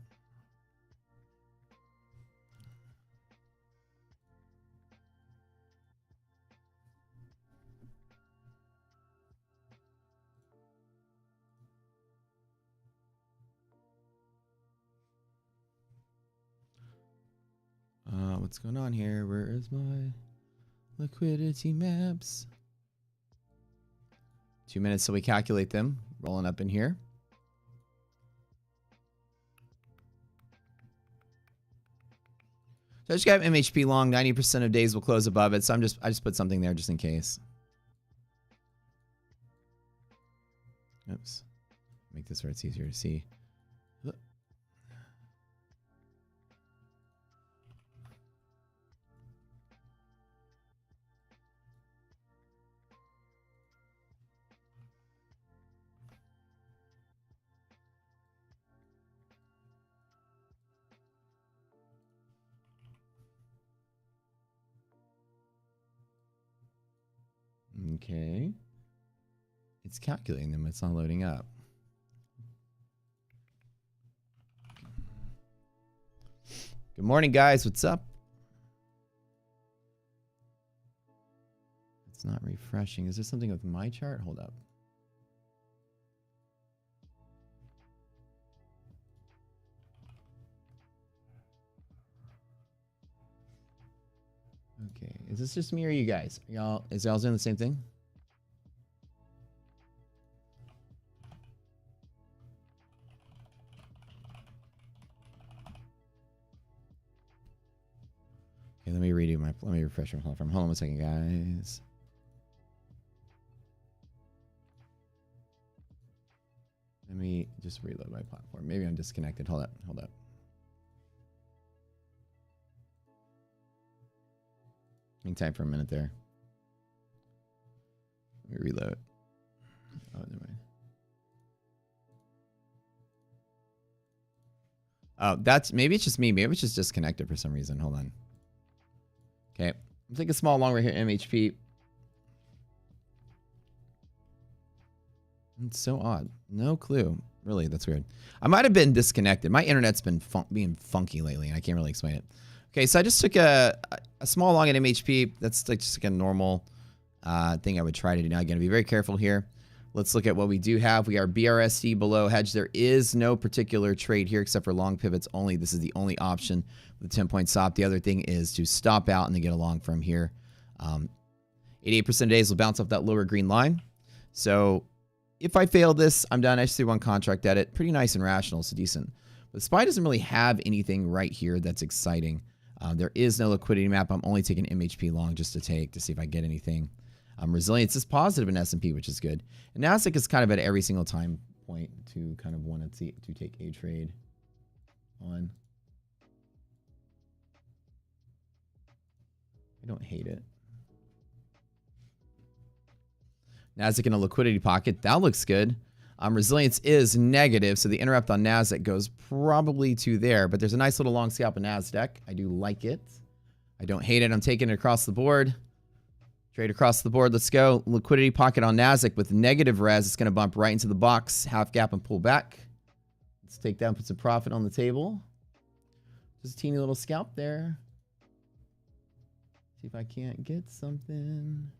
What's going on here? Where is my liquidity maps? 2 minutes till we calculate them. Rolling up in here. So I just got MHP long. 90% of days will close above it. So I just put something there just in case. Oops. Make this where it's easier to see. Okay. It's calculating them. It's not loading up. Good morning, guys. What's up? It's not refreshing. Is there something with my chart? Hold up. Okay. Is this just me or you guys? Is y'all doing the same thing? Okay, let me refresh my platform. Hold on 1 second, guys. Let me just reload my platform. Maybe I'm disconnected. Hold up. Hang tight for a minute there. Let me reload. Oh, never mind. Oh, maybe it's just me. Maybe it's just disconnected for some reason. Hold on. Okay. I'm taking a small long right here, MHP. It's so odd. No clue. Really, that's weird. I might have been disconnected. My internet's been being funky lately, and I can't really explain it. Okay, so I just took a small long at MHP. That's like just like a normal thing I would try to do. Now, again, be very careful here. Let's look at what we do have. We are BRSD below hedge. There is no particular trade here except for long pivots only. This is the only option with a 10-point stop. The other thing is to stop out and then get along from here. 88% of days will bounce off that lower green line. So if I fail this, I'm done. I just do one contract edit. Pretty nice and rational, so decent. But SPY doesn't really have anything right here that's exciting. There is no liquidity map. I'm only taking MHP long just to see if I get anything. Resilience is positive in S&P, which is good. And Nasdaq is kind of at every single time point to kind of want to take a trade on. I don't hate it. Nasdaq in a liquidity pocket. That looks good. Resilience is negative, so the interrupt on Nasdaq goes probably to there. But there's a nice little long scalp in Nasdaq. I do like it. I don't hate it. I'm taking it across the board. Trade across the board. Let's go. Liquidity pocket on Nasdaq with negative res. It's going to bump right into the box. Half gap and pull back. Let's take that and put some profit on the table. Just a teeny little scalp there. See if I can't get something.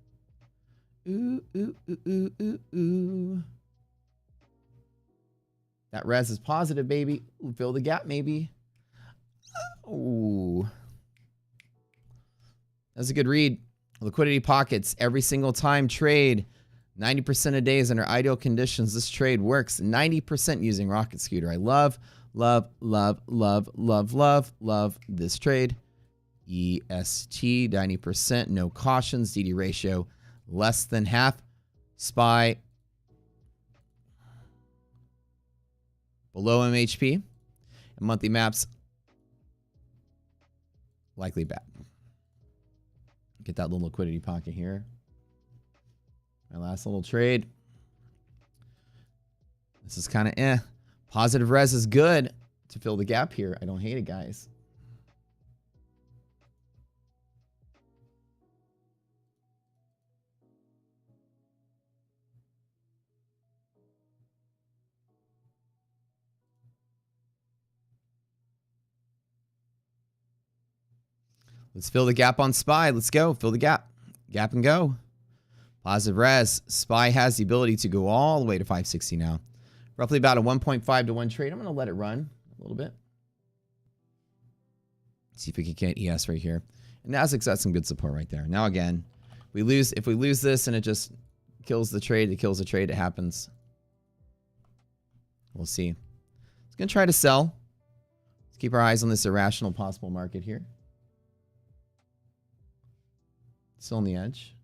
Ooh, ooh, ooh, ooh, ooh, ooh. That res is positive, baby. Ooh, fill the gap, maybe. Ooh. That's a good read. Liquidity pockets every single time trade. 90% of days under ideal conditions, this trade works. 90% using Rocket Scooter. I love, love, love, love, love, love, love this trade. EST, 90%, no cautions. DD ratio less than half. SPY below MHP. And monthly maps likely bad. Get that little liquidity pocket here. My last little trade. This is kind of eh. Positive res is good to fill the gap here. I don't hate it, guys. Let's fill the gap on SPY. Let's go. Fill the gap. Gap and go. Positive res. SPY has the ability to go all the way to 560 now. Roughly about a 1.5 to 1 trade. I'm going to let it run a little bit. See if we can get ES right here. And Nasdaq's got some good support right there. Now again, if we lose this and it just kills the trade, it kills the trade. It happens. We'll see. It's going to try to sell. Let's keep our eyes on this irrational possible market here. Still on the edge.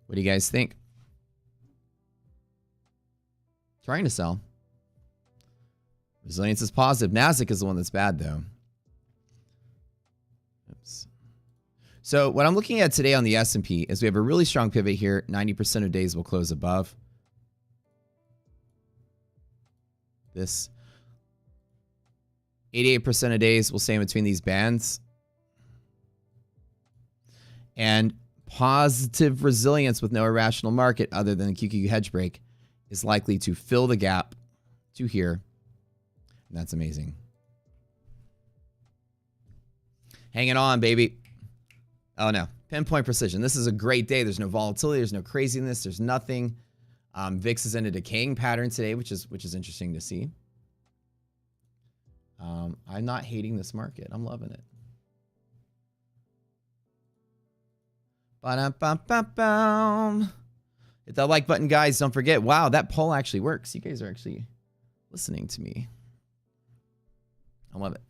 What do you guys think? Trying to sell. Resilience is positive. Nasdaq is the one that's bad, though. Oops. So what I'm looking at today on the S&P is we have a really strong pivot here. 90% of days will close above this. 88% of days will stay in between these bands. And positive resilience with no irrational market other than the QQQ hedge break is likely to fill the gap to here. And that's amazing. Hanging on, baby. Oh, no. Pinpoint precision. This is a great day. There's no volatility. There's no craziness. There's nothing. VIX is in a decaying pattern today, which is interesting to see. I'm not hating this market. I'm loving it. Ba-dum-bum-bum-bum. Hit that like button, guys. Don't forget. Wow, that poll actually works. You guys are actually listening to me. I love it.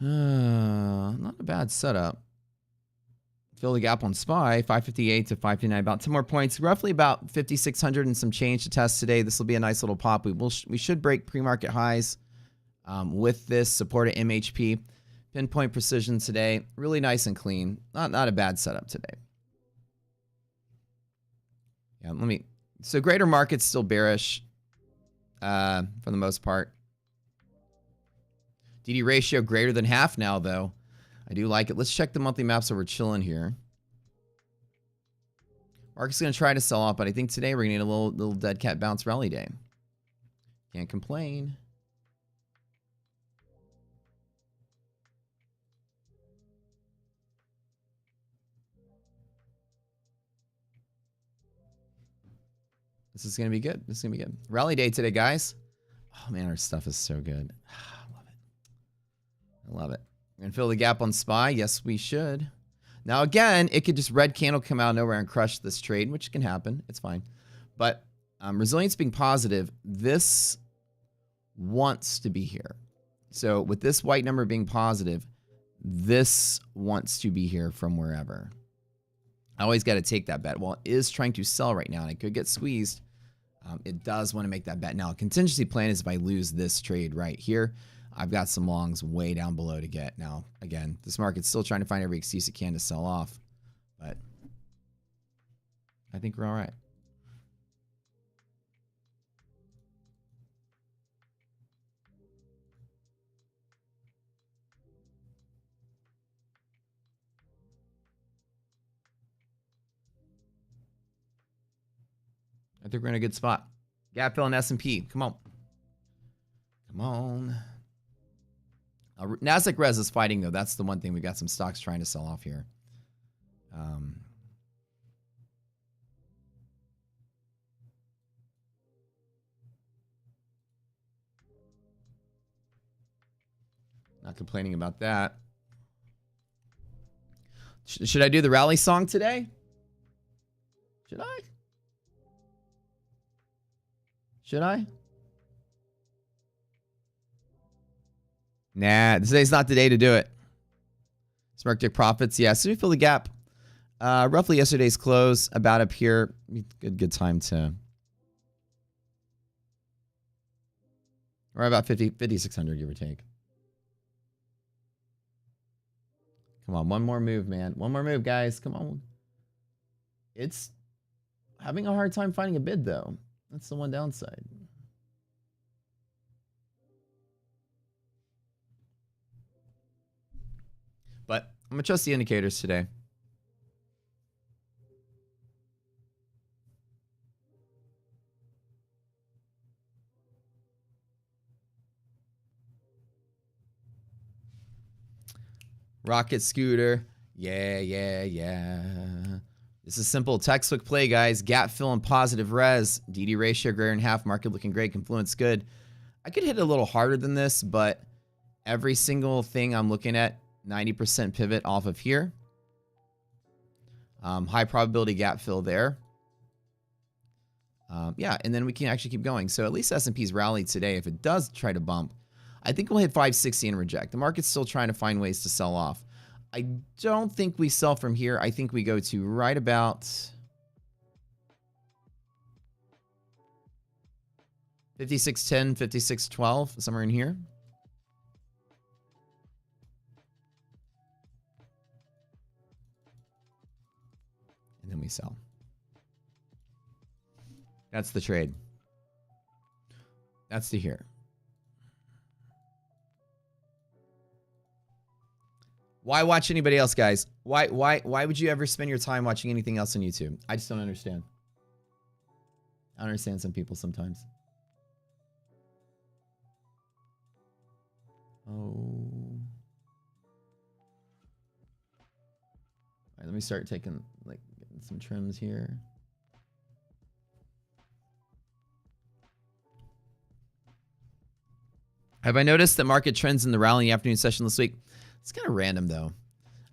Not a bad setup. Fill the gap on SPY, 558 to 559, about 10 more points, roughly about 5,600 and some change to test today. This will be a nice little pop. We should break pre-market highs with this support at MHP. Pinpoint precision today, really nice and clean. Not a bad setup today. Yeah, so greater market's still bearish for the most part. DD ratio greater than half now, though. I do like it. Let's check the monthly map so we're chilling here. Market's going to try to sell off, but I think today we're going to need a little dead cat bounce rally day. Can't complain. This is going to be good. This is going to be good. Rally day today, guys. Oh, man, our stuff is so good. I love it. I love it. We're going to fill the gap on SPY. Yes, we should. Now, again, it could just red candle come out of nowhere and crush this trade, which can happen. It's fine. But resilience being positive, this wants to be here. So with this white number being positive, this wants to be here from wherever. I always got to take that bet. Well, it is trying to sell right now, and it could get squeezed. It does want to make that bet. Now, a contingency plan is if I lose this trade right here, I've got some longs way down below to get. Now, again, this market's still trying to find every excuse it can to sell off, but I think we're all right. I think we're in a good spot. Gap fill in S&P. Come on. Come on. Nasdaq Res is fighting, though. That's the one thing. We've got some stocks trying to sell off here. Not complaining about that. Should I do the rally song today? Should I? Should I? Nah, today's not the day to do it. Smart Dick Profits. Yeah, so we fill the gap. Roughly yesterday's close, about up here. Good time to. Or about 5,600, give or take. Come on, one more move, man. One more move, guys. Come on. It's having a hard time finding a bid, though. That's the one downside. But I'm going to trust the indicators today. Rocket Scooter. Yeah. This is simple textbook play, guys. Gap fill and positive res. DD ratio greater than half. Market looking great. Confluence good. I could hit it a little harder than this, but every single thing I'm looking at, 90% pivot off of here. High probability gap fill there. Yeah, and then we can actually keep going. So at least S&P's rallied today. If it does try to bump, I think we'll hit 560 and reject. The market's still trying to find ways to sell off. I don't think we sell from here. I think we go to right about 56.10, 56.12, somewhere in here. And then we sell. That's the trade. That's to here. Why watch anybody else, guys? Why would you ever spend your time watching anything else on YouTube? I just don't understand. I don't understand some people sometimes. Oh. All right, let me start taking like some trims here. Have I noticed that market trends in the rally afternoon session this week? It's kind of random though.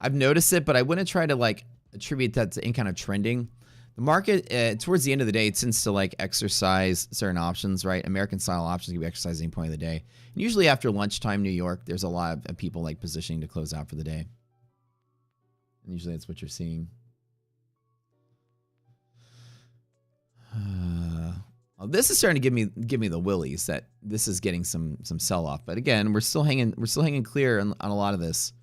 I've noticed it, but I wouldn't try to like attribute that to any kind of trending. The market, towards the end of the day, it tends to like exercise certain options, right? American style options can be exercised at any point of the day. And usually after lunchtime, New York, there's a lot of people like positioning to close out for the day. And usually that's what you're seeing. This is starting to give me the willies that this is getting some sell off. But again, we're still hanging clear on a lot of this.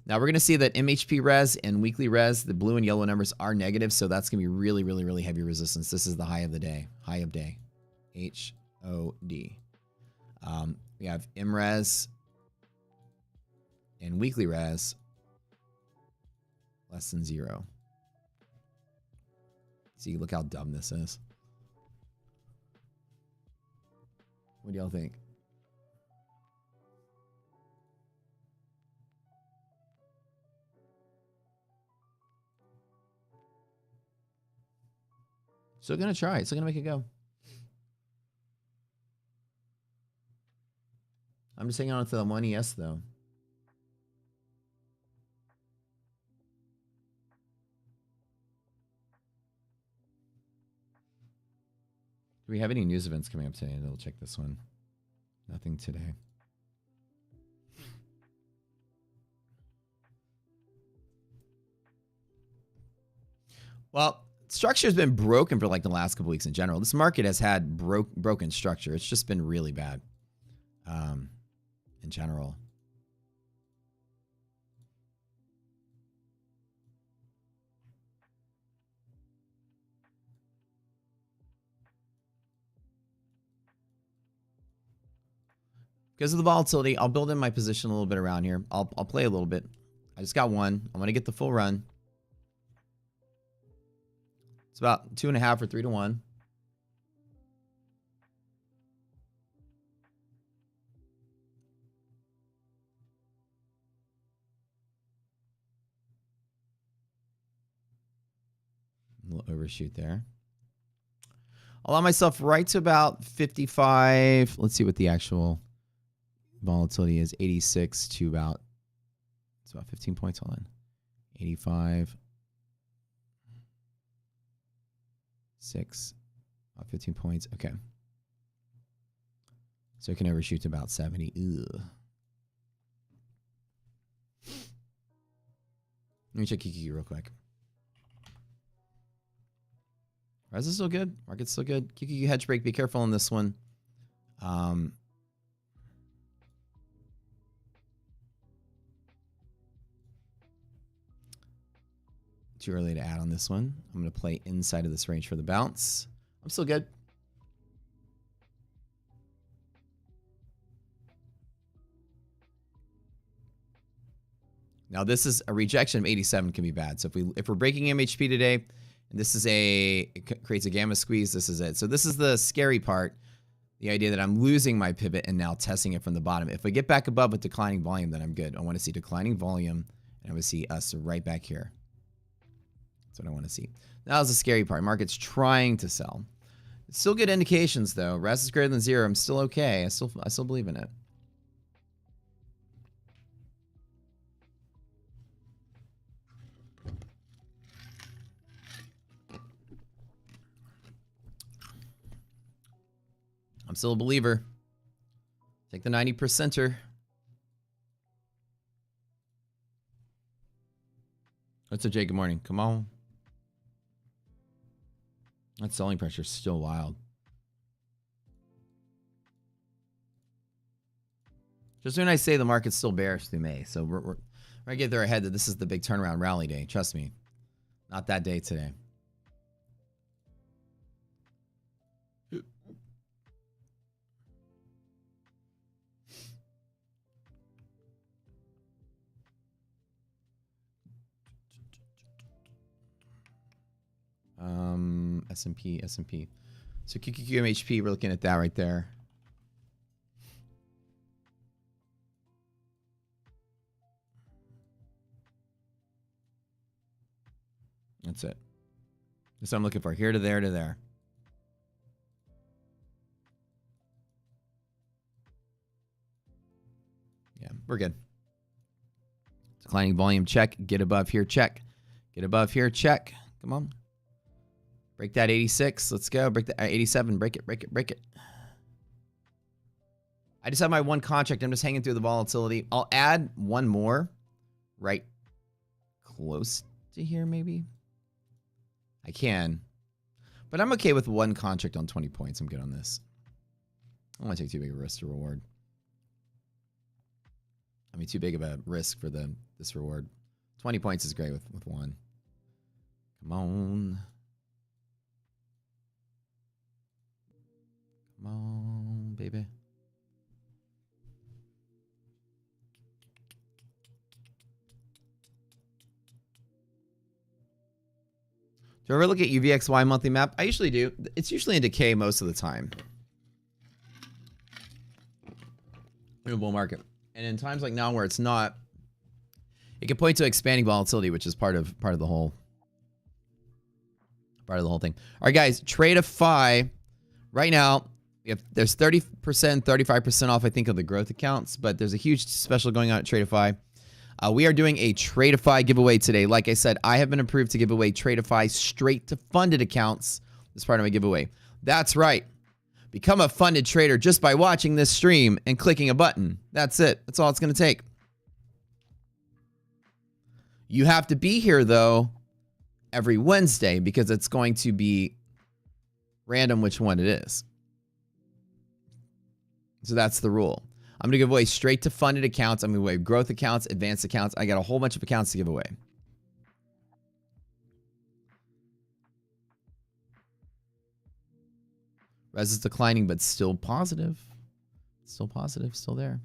Now we're gonna see that MHP res and weekly res, the blue and yellow numbers are negative, so that's gonna be really, really, really heavy resistance. This is the high of the day, HOD. We have MRes and weekly res less than 0. See, look how dumb this is. What do y'all think? Still gonna try it. Still gonna make it go. I'm just hanging on to the 1ES though. Do we have any news events coming up today? I'll check this one. Nothing today. Well, structure has been broken for like the last couple weeks in general. This market has had broken structure. It's just been really bad in general. Because of the volatility, I'll build in my position a little bit around here. I'll play a little bit. I just got one. I'm going to get the full run. It's about 2.5 or 3 to 1. A little overshoot there. I'll allow myself right to about 55. Let's see what the actual volatility is. 86 to about, it's about 15 points. Hold on. 85. 6. About 15 points. Okay. So it can overshoot to about 70. Ugh. Let me check QQQ real quick. Res is still good. Market's still good. QQQ hedge break. Be careful on this one. Too early to add on this one. I'm going to play inside of this range for the bounce. I'm still good. Now this is a rejection of 87 can be bad. So if we're breaking MHP today, and this is it creates a gamma squeeze, this is it. So this is the scary part. The idea that I'm losing my pivot and now testing it from the bottom. If we get back above with declining volume, then I'm good. I want to see declining volume, and I want to see us right back here. That's what I want to see. That was the scary part. Market's trying to sell. It's still good indications though. Res is greater than 0. I'm still okay. I still believe in it. I'm still a believer. Take the 90%er. What's up, Jay? Good morning. Come on. That selling pressure is still wild. Just when I say the market's still bearish through May. So we're going to get there ahead that this is the big turnaround rally day. Trust me. Not that day today. S&P. So QQQ MHP, we're looking at that right there. That's it. That's what I'm looking for. Here to there to there. Yeah, we're good. Declining volume, check. Get above here, check. Get above here, check. Come on. Break that 86. Let's go. Break that 87. Break it. I just have my one contract. I'm just hanging through the volatility. I'll add one more right close to here, maybe. I can. But I'm okay with one contract on 20 points. I'm good on this. I don't want to take too big a risk to reward. I mean, too big of a risk for this reward. 20 points is great with one. Come on. Come on, baby. Do you ever look at UVXY monthly map? I usually do. It's usually in decay most of the time. In a bull market. And in times like now where it's not, it can point to expanding volatility, which is part of the whole thing. All right, guys, Tradeify right now, if there's 30%, 35% off, I think, of the growth accounts, but there's a huge special going on at Tradeify. We are doing a Tradeify giveaway today. Like I said, I have been approved to give away Tradeify straight to funded accounts as part of my giveaway. That's right. Become a funded trader just by watching this stream and clicking a button. That's it. That's all it's going to take. You have to be here, though, every Wednesday because it's going to be random which one it is. So that's the rule. I'm going to give away straight to funded accounts. I'm going to give away growth accounts, advanced accounts. I got a whole bunch of accounts to give away. Res is declining, but still positive. Still positive, still there.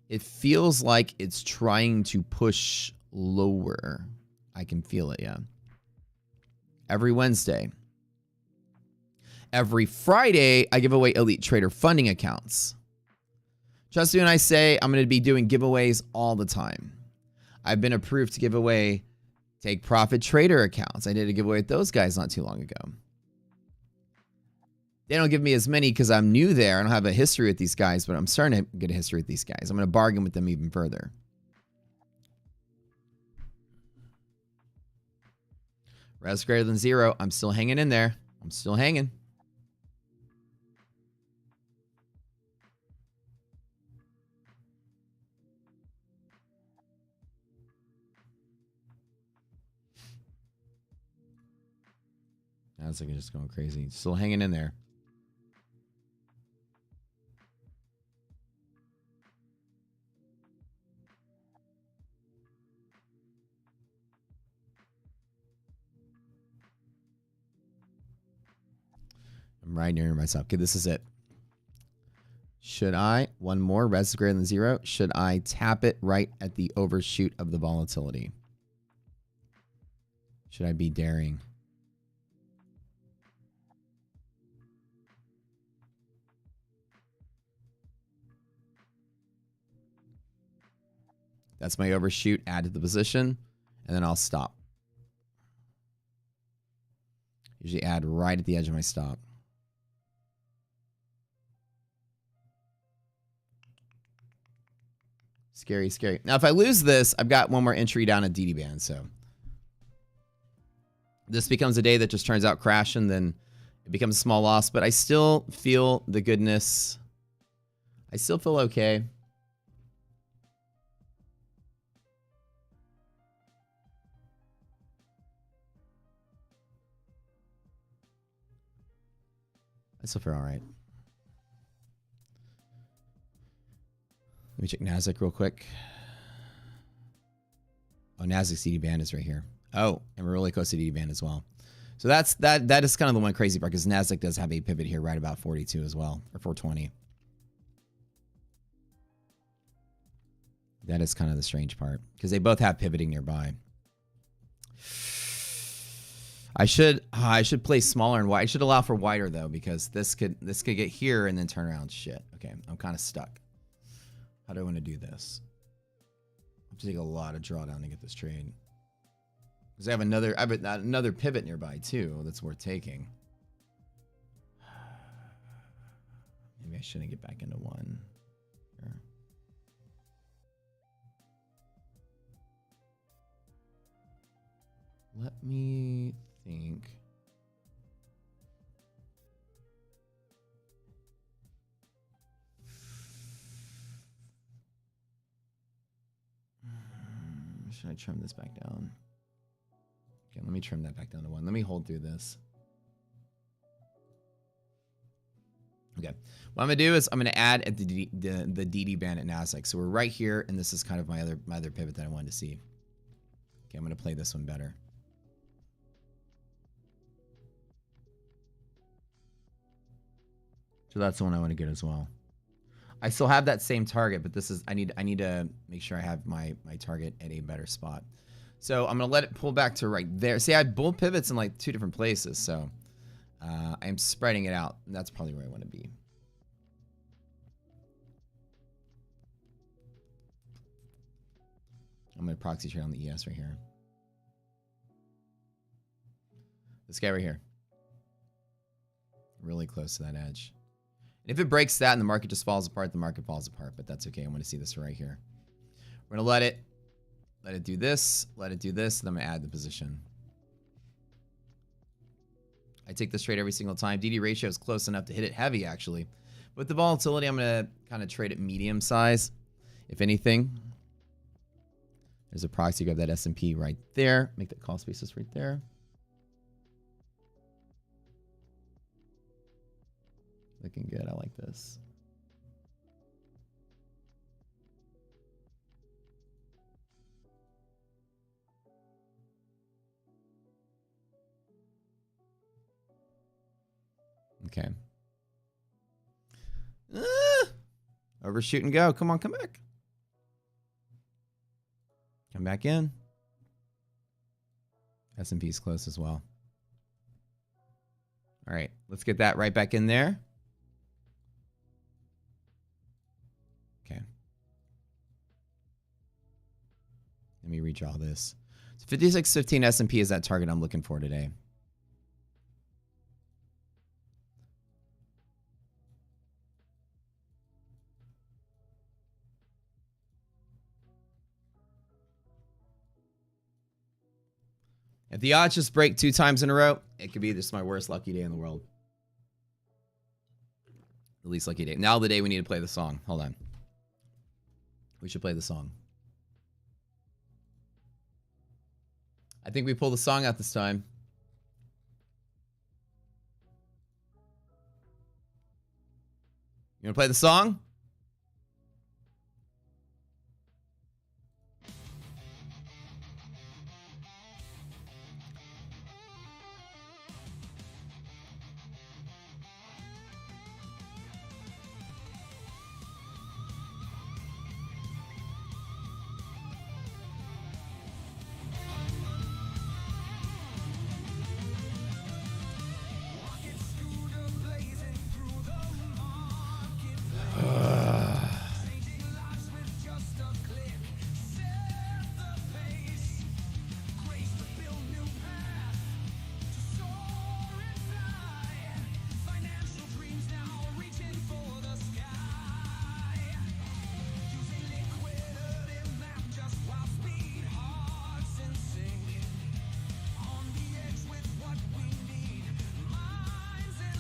It feels like it's trying to push lower. I can feel it, yeah. Every Wednesday. Every Friday, I give away Elite Trader funding accounts. Trust me when I say I'm going to be doing giveaways all the time. I've been approved to give away Take Profit Trader accounts. I did a giveaway with those guys not too long ago. They don't give me as many because I'm new there. I don't have a history with these guys, but I'm starting to get a history with these guys. I'm going to bargain with them even further. Res greater than 0. I'm still hanging in there. I'm still hanging. That's like just going crazy. Still hanging in there. I'm right near myself. Okay, this is it. Should I, one more, res greater than 0, should I tap it right at the overshoot of the volatility? Should I be daring? That's my overshoot, add to the position, and then I'll stop. Usually add right at the edge of my stop. Scary, scary. Now, if I lose this, I've got one more entry down at DD band, so. This becomes a day that just turns out crashing, then it becomes a small loss, but I still feel the goodness. I still feel okay. I still feel all right. Let me check NASDAQ real quick. Oh, NASDAQ CD band is right here. Oh, and we're really close to DD band as well. So that is kind of the one crazy part because NASDAQ does have a pivot here right about 42 as well, or 420. That is kind of the strange part because they both have pivoting nearby. I should play smaller and wide. I should allow for wider though because this could get here and then turn around. Shit. Okay, I'm kind of stuck. How do I want to do this? I have to take a lot of drawdown to get this trade. Because I have another pivot nearby too that's worth taking. Maybe I shouldn't get back into one. Sure. Let me think. Should I trim this back down? Okay, let me trim that back down to 1. Let me hold through this. Okay, what I'm gonna do is I'm gonna add at the DD band at NASDAQ. So we're right here, and this is kind of my other pivot that I wanted to see. Okay, I'm gonna play this one better. So that's the one I want to get as well. I still have that same target, but this is I need to make sure I have my target at a better spot. So I'm going to let it pull back to right there. See, I have bull pivots in like 2 different places. So I'm spreading it out. And that's probably where I want to be. I'm going to proxy trade on the ES right here. This guy right here. Really close to that edge. And if it breaks that and the market just falls apart, the market falls apart. But that's okay. I want to see this right here. We're going to let it do this, let it do this, and then I'm going to add the position. I take this trade every single time. DD ratio is close enough to hit it heavy, actually. With the volatility, I'm going to kind of trade it medium size, if anything. There's a proxy. Grab that S&P right there. Make that call spaces right there. Looking good. I like this. Okay. Overshoot and go. Come on, come back. Come back in. S&P is close as well. All right, let's get that right back in there. Okay. Let me redraw this. So 56.15 S&P is that target I'm looking for today. If the odds just break 2 times in a row, it could be just my worst lucky day in the world. The least lucky day. Now the day we need to play the song. Hold on. We should play the song. I think we pull the song out this time. You want to play the song?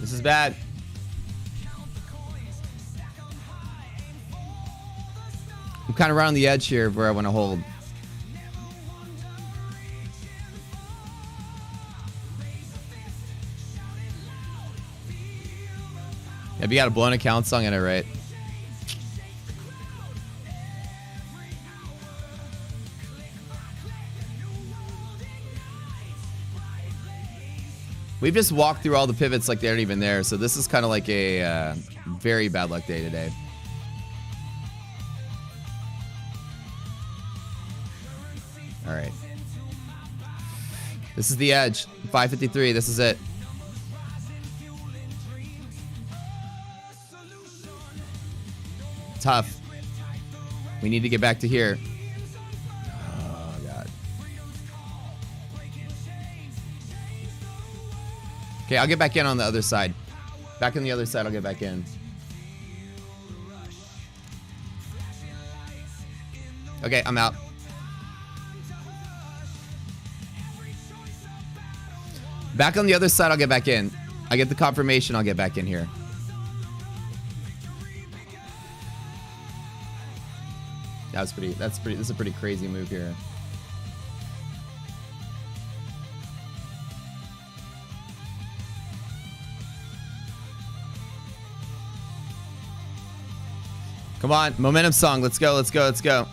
This is bad. I'm kind of right on the edge here of where I want to hold. Have you got a blown account song in it, right? We've just walked through all the pivots like they aren't even there. So this is kind of like a very bad luck day today. All right. This is the edge. 553. This is it. Tough. We need to get back to here. Oh, God. Okay, I'll get back in on the other side. Back on the other side, I'll get back in. Okay, I'm out. Back on the other side, I'll get back in. I get the confirmation, I'll get back in here. This is a pretty crazy move here. Come on, momentum song. Let's go, let's go, let's go.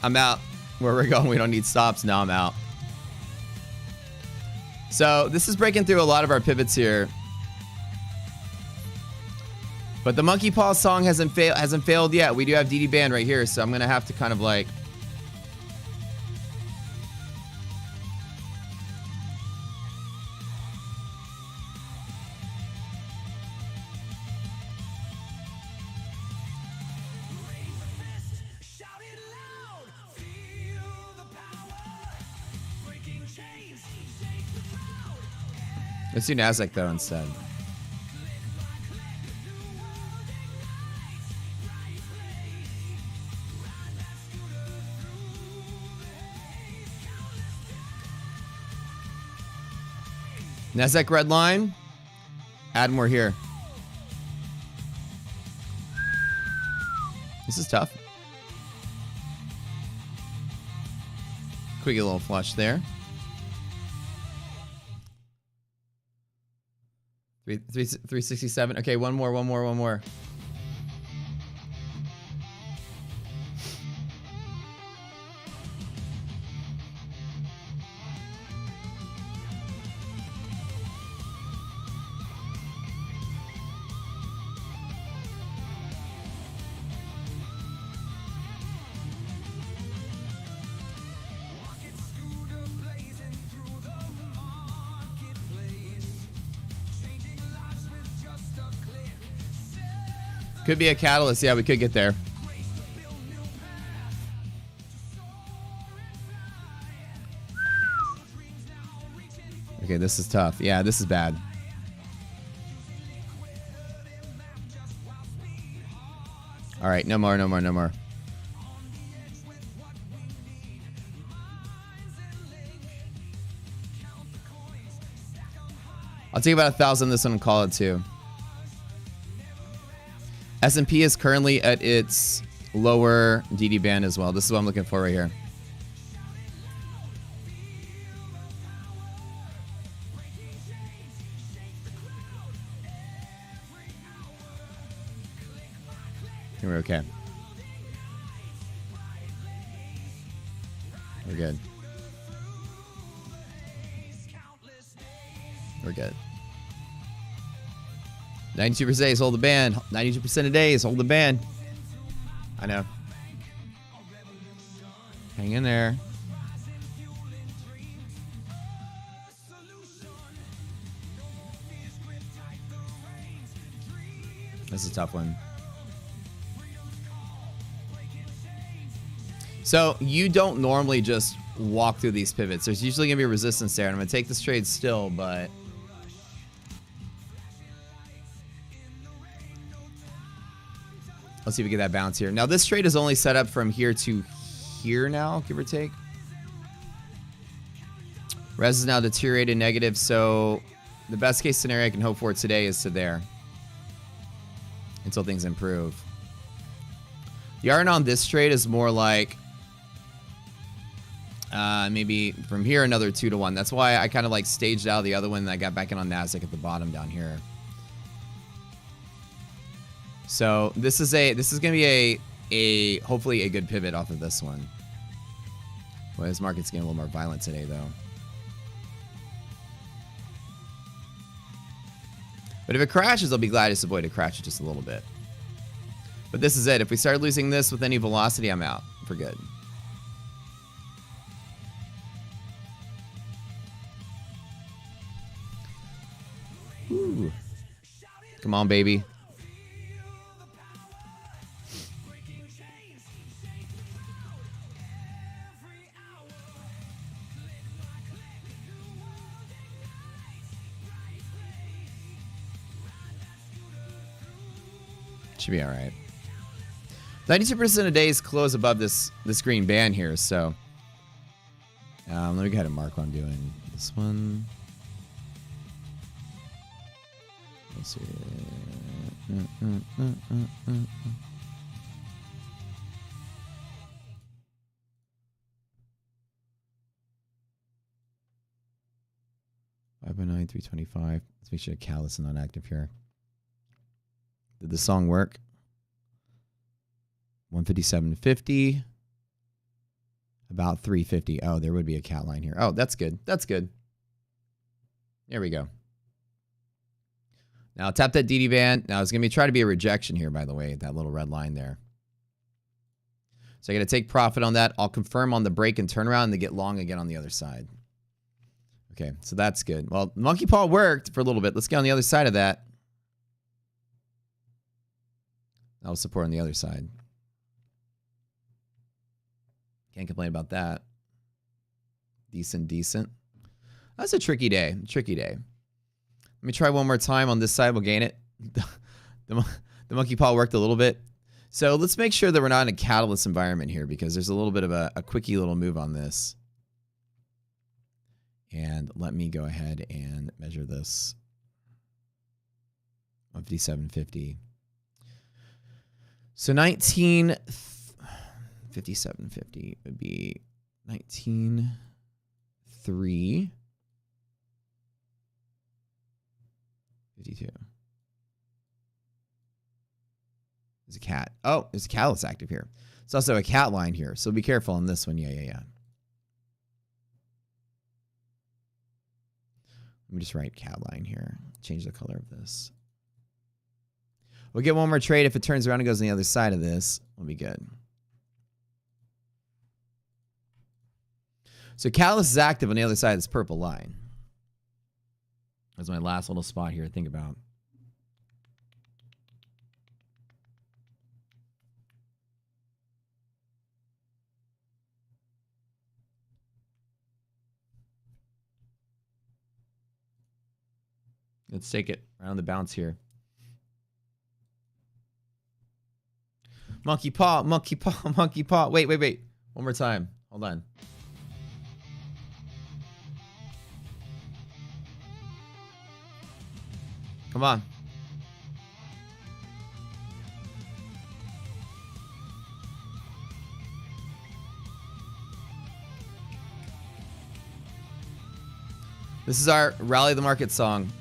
I'm out. Where we're going, we don't need stops. Now I'm out. So this is breaking through a lot of our pivots here. But the monkey paw song hasn't failed yet. We do have DD band right here, so I'm gonna have to kind of like Let's do Nasdaq though instead. Nasdaq red line. Add more here. This is tough. Quick little flush there. 367. Okay, one more. Could be a catalyst. Yeah, we could get there. Okay, this is tough. Yeah, this is bad. All right, no more. I'll take about 1,000 this one and call it 2. S&P is currently at its lower DD band as well. This is what I'm looking for right here. We're okay. We're good. We're good. 92% days, hold the band. 92% of days, hold the band. I know. Hang in there. This is a tough one. So you don't normally just walk through these pivots. There's usually going to be a resistance there. And I'm going to take this trade still, but... let's see if we get that bounce here. Now, this trade is only set up from here to here now, give or take. Res is now deteriorated negative, so the best case scenario I can hope for today is to there. Until things improve. The art on this trade is more like... maybe from here another 2 to 1. That's why I kind of like staged out the other one and I got back in on Nasdaq at the bottom down here. So this is gonna be a hopefully a good pivot off of this one. Well, this market's getting a little more violent today though. But if it crashes, I'll be glad it's avoided crashing just a little bit. But this is it. If we start losing this with any velocity, I'm out for good. Ooh. Come on, baby. Should be all right. 92% of days close above this green band here, so let me go ahead and mark what I'm doing. This one. Let's see. 509, 325. Let's make sure Callus is not active here. Did the song work? 157.50. About 350. Oh, there would be a cat line here. Oh, that's good. That's good. There we go. Now tap that DD band. Now it's going to try to be a rejection here, by the way, that little red line there. So I got to take profit on that. I'll confirm on the break and turnaround and then get long again on the other side. Okay, so that's good. Well, monkey paw worked for a little bit. Let's get on the other side of that. I'll support on the other side. Can't complain about that. Decent. That's a tricky day. Tricky day. Let me try one more time on this side. We'll gain it. The monkey paw worked a little bit. So let's make sure that we're not in a catalyst environment here because there's a little bit of a quickie little move on this. And let me go ahead and measure this. 157.50. So 57.50 would be 19.3. 52. There's a cat. Oh, there's a catalyst active here. It's also a cat line here, so be careful on this one. Yeah. Let me just write cat line here. Change the color of this. We'll get one more trade. If it turns around and goes on the other side of this, we'll be good. So catalyst is active on the other side of this purple line. That's my last little spot here to think about. Let's take it around the bounce here. Monkey paw, monkey paw, monkey paw. Wait. One more time. Hold on. Come on. This is our Rally the Market song.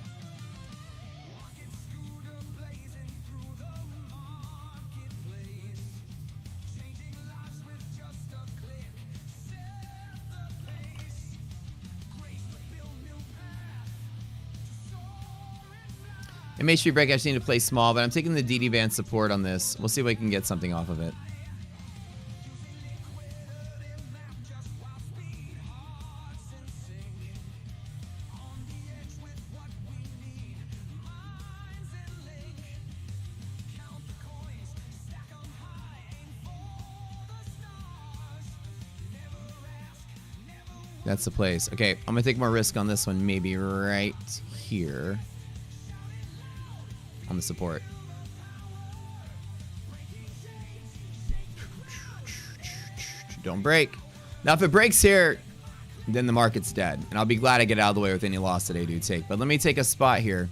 It may street break. I just need to play small, but I'm taking the DD Van support on this. We'll see if we can get something off of it. That's the place. Okay, I'm gonna take more risk on this one, maybe right here. On the support. Don't break. Now, if it breaks here, then the market's dead. And I'll be glad I get out of the way with any loss that I do take. But let me take a spot here.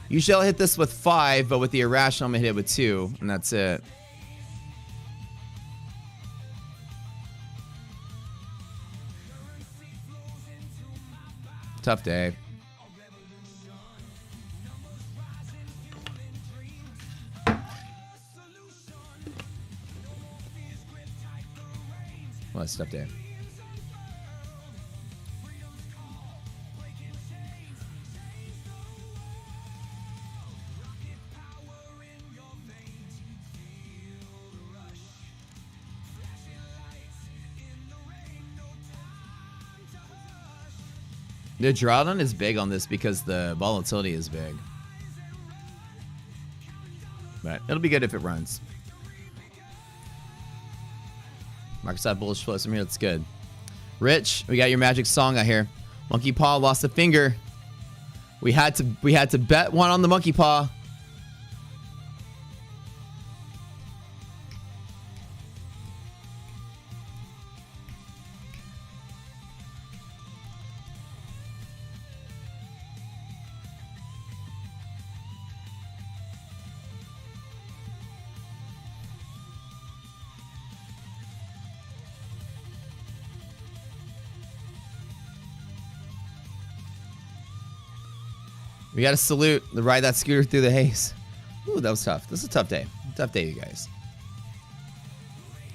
Usually I'll hit this with 5, but with the Irrational, I'm going to hit it with 2. And that's it. Tough day. Well, that's tough day. The drawdown is big on this because the volatility is big. But it'll be good if it runs. Microsoft bullish flows from here. That's good. Rich, we got your magic song out here. Monkey paw lost a finger. We had to bet one on the monkey paw. We got to salute the ride that scooter through the haze. Ooh, that was tough. This is a tough day. Tough day, you guys.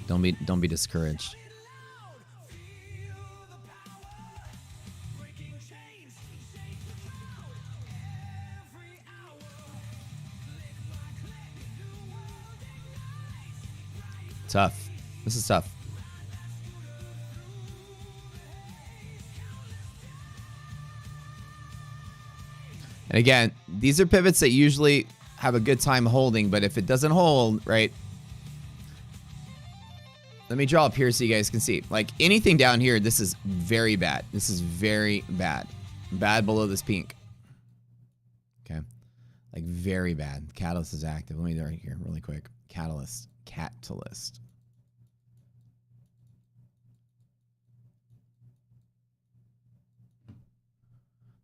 Don't be discouraged. Tough. This is tough. And again, these are pivots that usually have a good time holding, but if it doesn't hold, right? Let me draw up here so you guys can see. Like anything down here, this is very bad. This is very bad. Bad below this pink. Okay. Like very bad. Catalyst is active. Let me do it here really quick. Catalyst.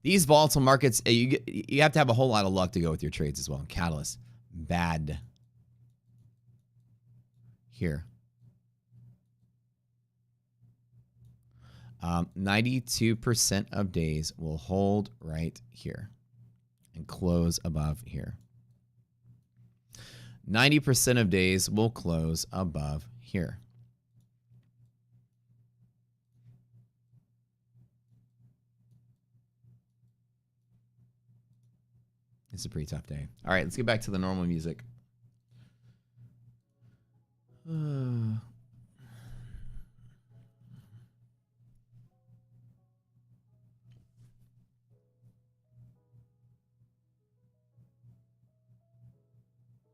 These volatile markets, you have to have a whole lot of luck to go with your trades as well. Catalyst, bad. Here. 92% of days will hold right here and close above here. 90% of days will close above here. It's a pretty tough day. All right, let's get back to the normal music.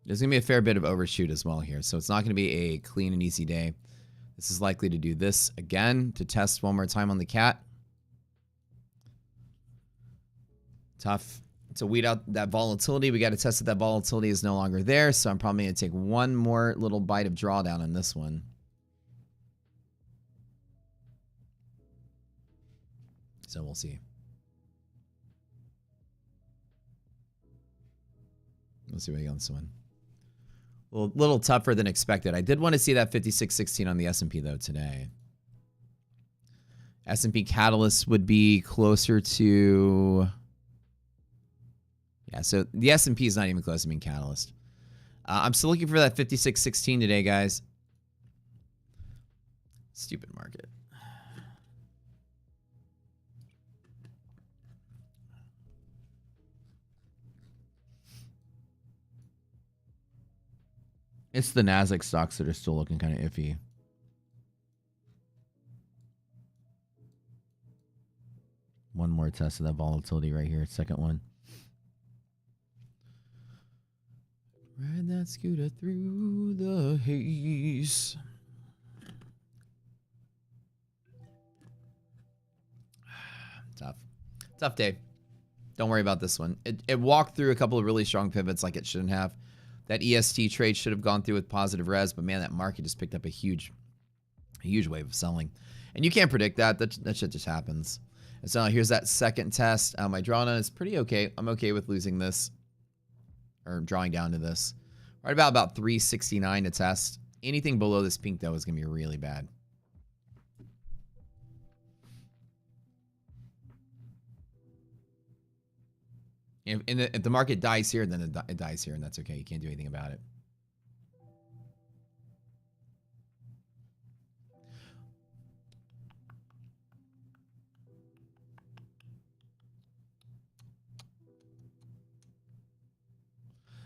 There's going to be a fair bit of overshoot as well here, so it's not going to be a clean and easy day. This is likely to do this again to test one more time on the cat. Tough to weed out that volatility. We got to test that that volatility is no longer there, so I'm probably going to take one more little bite of drawdown on this one. So we'll see. Let's see what we got on this one. A little tougher than expected. I did want to see that 56.16 on the S&P though today. S&P catalyst would be closer to... Yeah, so the S&P is not even close to being catalyst. I'm still looking for that 56.16 today, guys. Stupid market. It's the Nasdaq stocks that are still looking kind of iffy. One more test of that volatility right here. Second one. Ride that scooter through the haze. Tough day. Don't worry about this one. It walked through a couple of really strong pivots like it shouldn't have. That EST trade should have gone through with positive res, but man, that market just picked up a huge wave of selling. And you can't predict that. That shit just happens. And so here's that second test. My drawdown is pretty okay. I'm okay with losing this or drawing down to this. Right about 369 to test. Anything below this pink though is going to be really bad. If the market dies here, then it dies here, and that's okay. You can't do anything about it.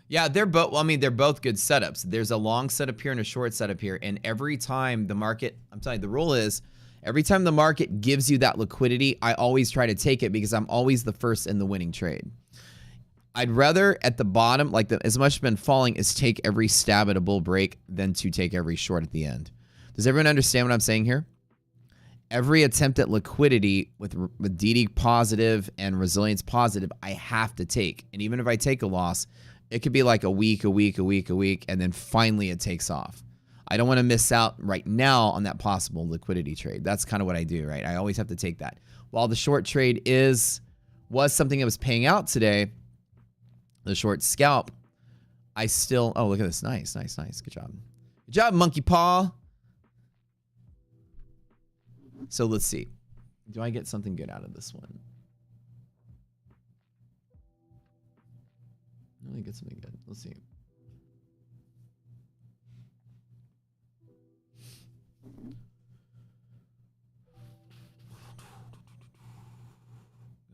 Yeah, they're both. Well, I mean, they're both good setups. There's a long setup here and a short setup here, and every time the market, I'm telling you, the rule is every time the market gives you that liquidity, I always try to take it because I'm always the first in the winning trade. I'd rather at the bottom, like as much as been falling, is take every stab at a bull break than to take every short at the end. Does everyone understand what I'm saying here? Every attempt at liquidity with DD positive and resilience positive, I have to take. And even if I take a loss, it could be like a week, and then finally it takes off. I don't want to miss out right now on that possible liquidity trade. That's kind of what I do, right? I always have to take that. While the short trade was something that was paying out today, the short scalp, I still... Oh, look at this. Nice. Good job. Good job, monkey paw. So let's see. Do I get something good out of this one? Let me get something good. Let's see.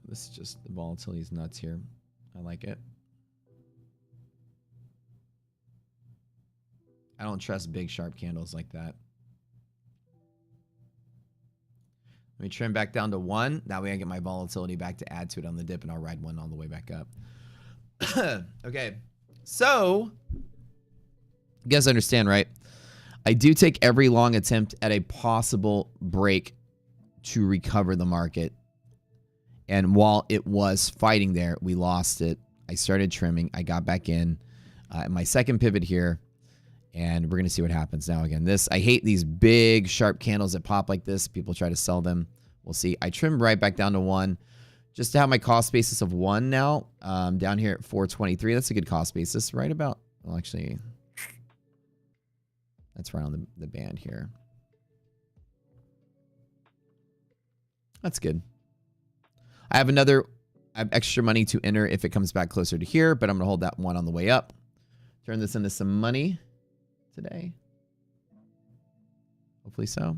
This is just... The volatility is nuts here. I like it. I don't trust big sharp candles like that. Let me trim back down to 1. That way I get my volatility back to add to it on the dip, and I'll ride 1 all the way back up. Okay. So, you guys understand, right? I do take every long attempt at a possible break to recover the market. And while it was fighting there, we lost it. I started trimming. I got back in my second pivot here, and we're going to see what happens now. Again, I hate these big, sharp candles that pop like this. People try to sell them. We'll see. I trimmed right back down to 1. Just to have my cost basis of 1 now, down here at 423. That's a good cost basis. Right about, well, actually, that's right on the band here. That's good. I have extra money to enter if it comes back closer to here, but I'm going to hold that 1 on the way up. Turn this into some money today. Hopefully so.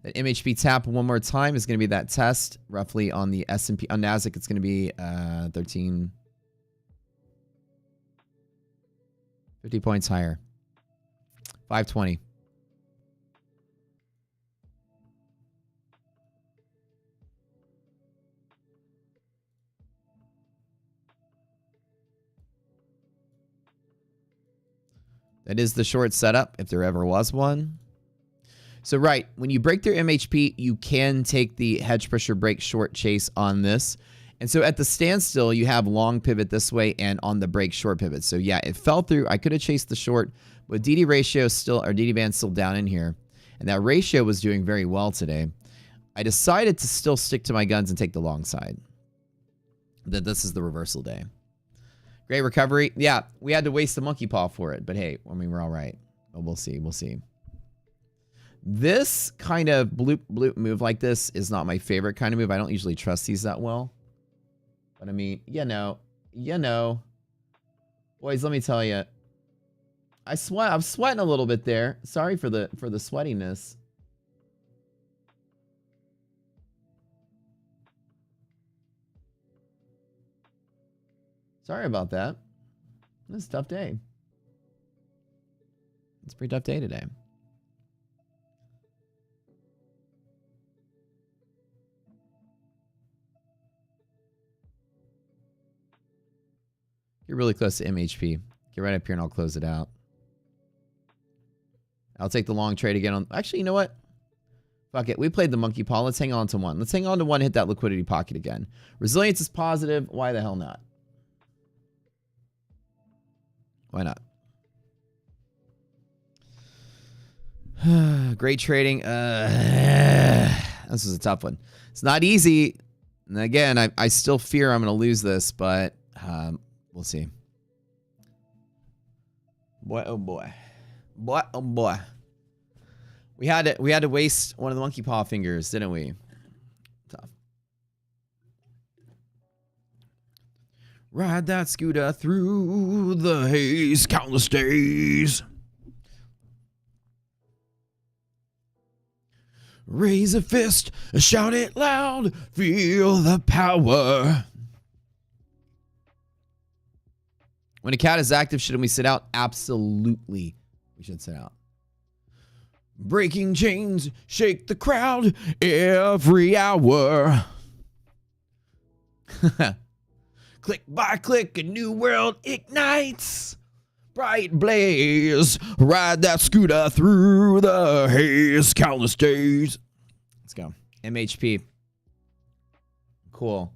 That MHP tap one more time is going to be that test roughly on the S&P. On NASDAQ, it's going to be 50 points higher. 520. That is the short setup, if there ever was one. So, right, when you break through MHP, you can take the hedge pressure break short chase on this. And so at the standstill, you have long pivot this way and on the break short pivot. So, yeah, it fell through. I could have chased the short, but DD ratio still, or DD band still down in here. And that ratio was doing very well today. I decided to still stick to my guns and take the long side. That this is the reversal day. Great recovery. Yeah, we had to waste the monkey paw for it. But hey, I mean, we're all right. But we'll see. We'll see. This kind of bloop bloop move like this is not my favorite kind of move. I don't usually trust these that well. But I mean, you know. Boys, let me tell you. I'm sweating a little bit there. Sorry for the sweatiness. Sorry about that. This is a tough day. It's a pretty tough day today. You're really close to MHP. Get right up here and I'll close it out. I'll take the long trade again on... Actually, you know what? Fuck it. We played the monkey paw. Let's hang on to 1. Let's hang on to 1 and hit that liquidity pocket again. Resilience is positive. Why the hell not? Why not? Great trading. This is a tough one. It's not easy. And again, I still fear I'm going to lose this, but we'll see. Boy, oh boy. Boy, oh boy. We had to waste one of the monkey paw fingers, didn't we? Tough. Ride that scooter through the haze, countless days. Raise a fist, shout it loud, feel the power. When a cat is active, shouldn't we sit out? Absolutely, we should sit out. Breaking chains, shake the crowd every hour. Click by click, a new world ignites. Bright blaze, ride that scooter through the haze, countless days. Let's go. MHP. Cool.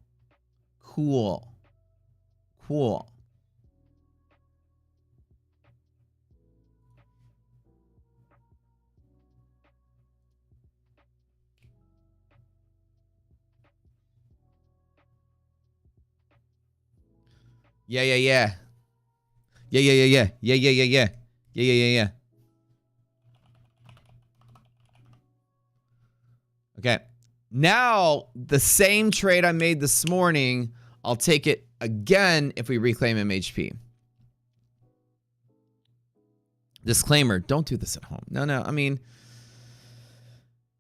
Cool. Cool. Yeah. Yeah. Okay. Now, the same trade I made this morning, I'll take it again if we reclaim MHP. Disclaimer, don't do this at home. No. I mean,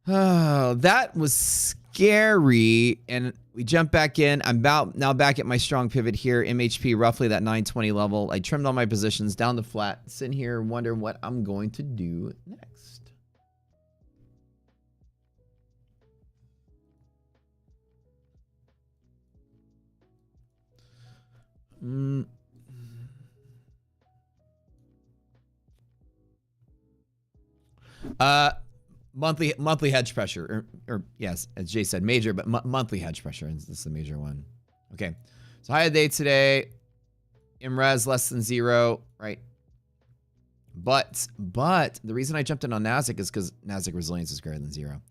oh, that was scary. And we jump back in. I'm now back at my strong pivot here. MHP roughly that 920 level. I trimmed all my positions down to flat. Sitting here wondering what I'm going to do next. monthly hedge pressure, or yes, as Jay said, major, but monthly hedge pressure. This is the major one. Okay, so high of the day today, MRES less than 0, right? But the reason I jumped in on Nasdaq is because Nasdaq resilience is greater than 0.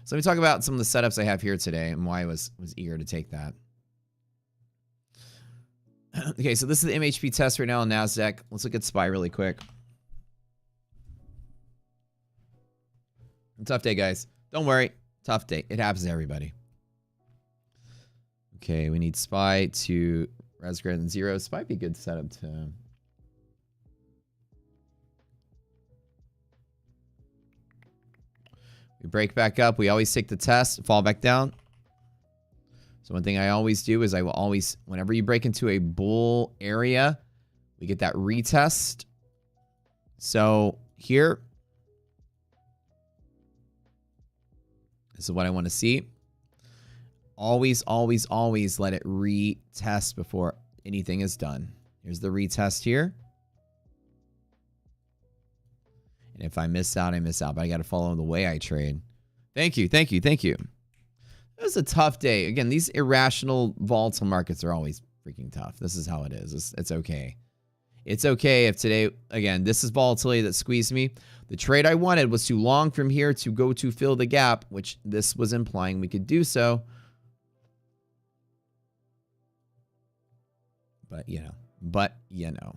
So let me talk about some of the setups I have here today and why I was eager to take that. Okay, so this is the MHP test right now on Nasdaq. Let's look at SPY really quick. Tough day, guys. Don't worry. Tough day. It happens to everybody. Okay, we need SPY to res greater than 0. SPY be a good setup to... We break back up. We always take the test, fall back down. So one thing I always do is I will always, whenever you break into a bull area, we get that retest. So here, this is what I want to see. Always, always, always let it retest before anything is done. Here's the retest here. And if I miss out, I miss out. But I got to follow the way I trade. Thank you, thank you, thank you. It was a tough day. Again, these irrational, volatile markets are always freaking tough. This is how it is. It's okay. It's okay if today, again, this is volatility that squeezed me. The trade I wanted was to long from here to go to fill the gap, which this was implying we could do so. But, you know.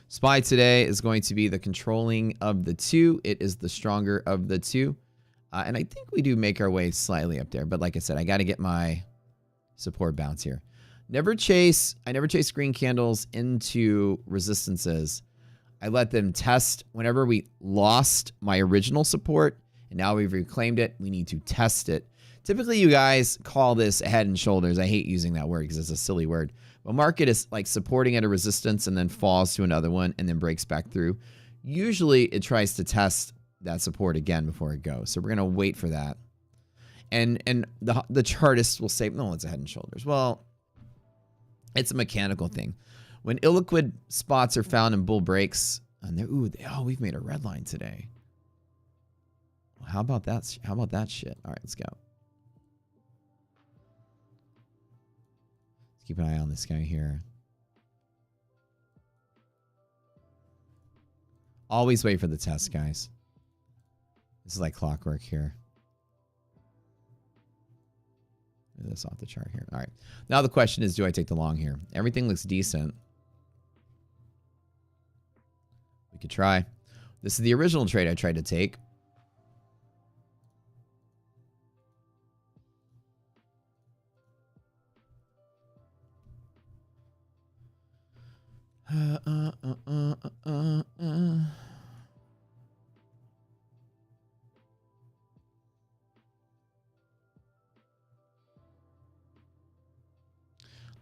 SPY today is going to be the controlling of the two. It is the stronger of the two. And I think we do make our way slightly up there. But like I said, I got to get my support bounce here. I never chase green candles into resistances. I let them test whenever we lost my original support. And now we've reclaimed it. We need to test it. Typically, you guys call this head and shoulders. I hate using that word because it's a silly word. But market is like supporting at a resistance and then falls to another one and then breaks back through. Usually, it tries to test that support again before it goes. So we're going to wait for that. And the chartist will say, no, it's a head and shoulders. Well, it's a mechanical thing. When illiquid spots are found in bull breaks, and we've made a red line today. Well, how about that? How about that shit? All right, let's go. Keep an eye on this guy here. Always wait for the test, guys. This is like clockwork here. Get this off the chart here. All right. Now the question is, do I take the long here? Everything looks decent. We could try. This is the original trade I tried to take.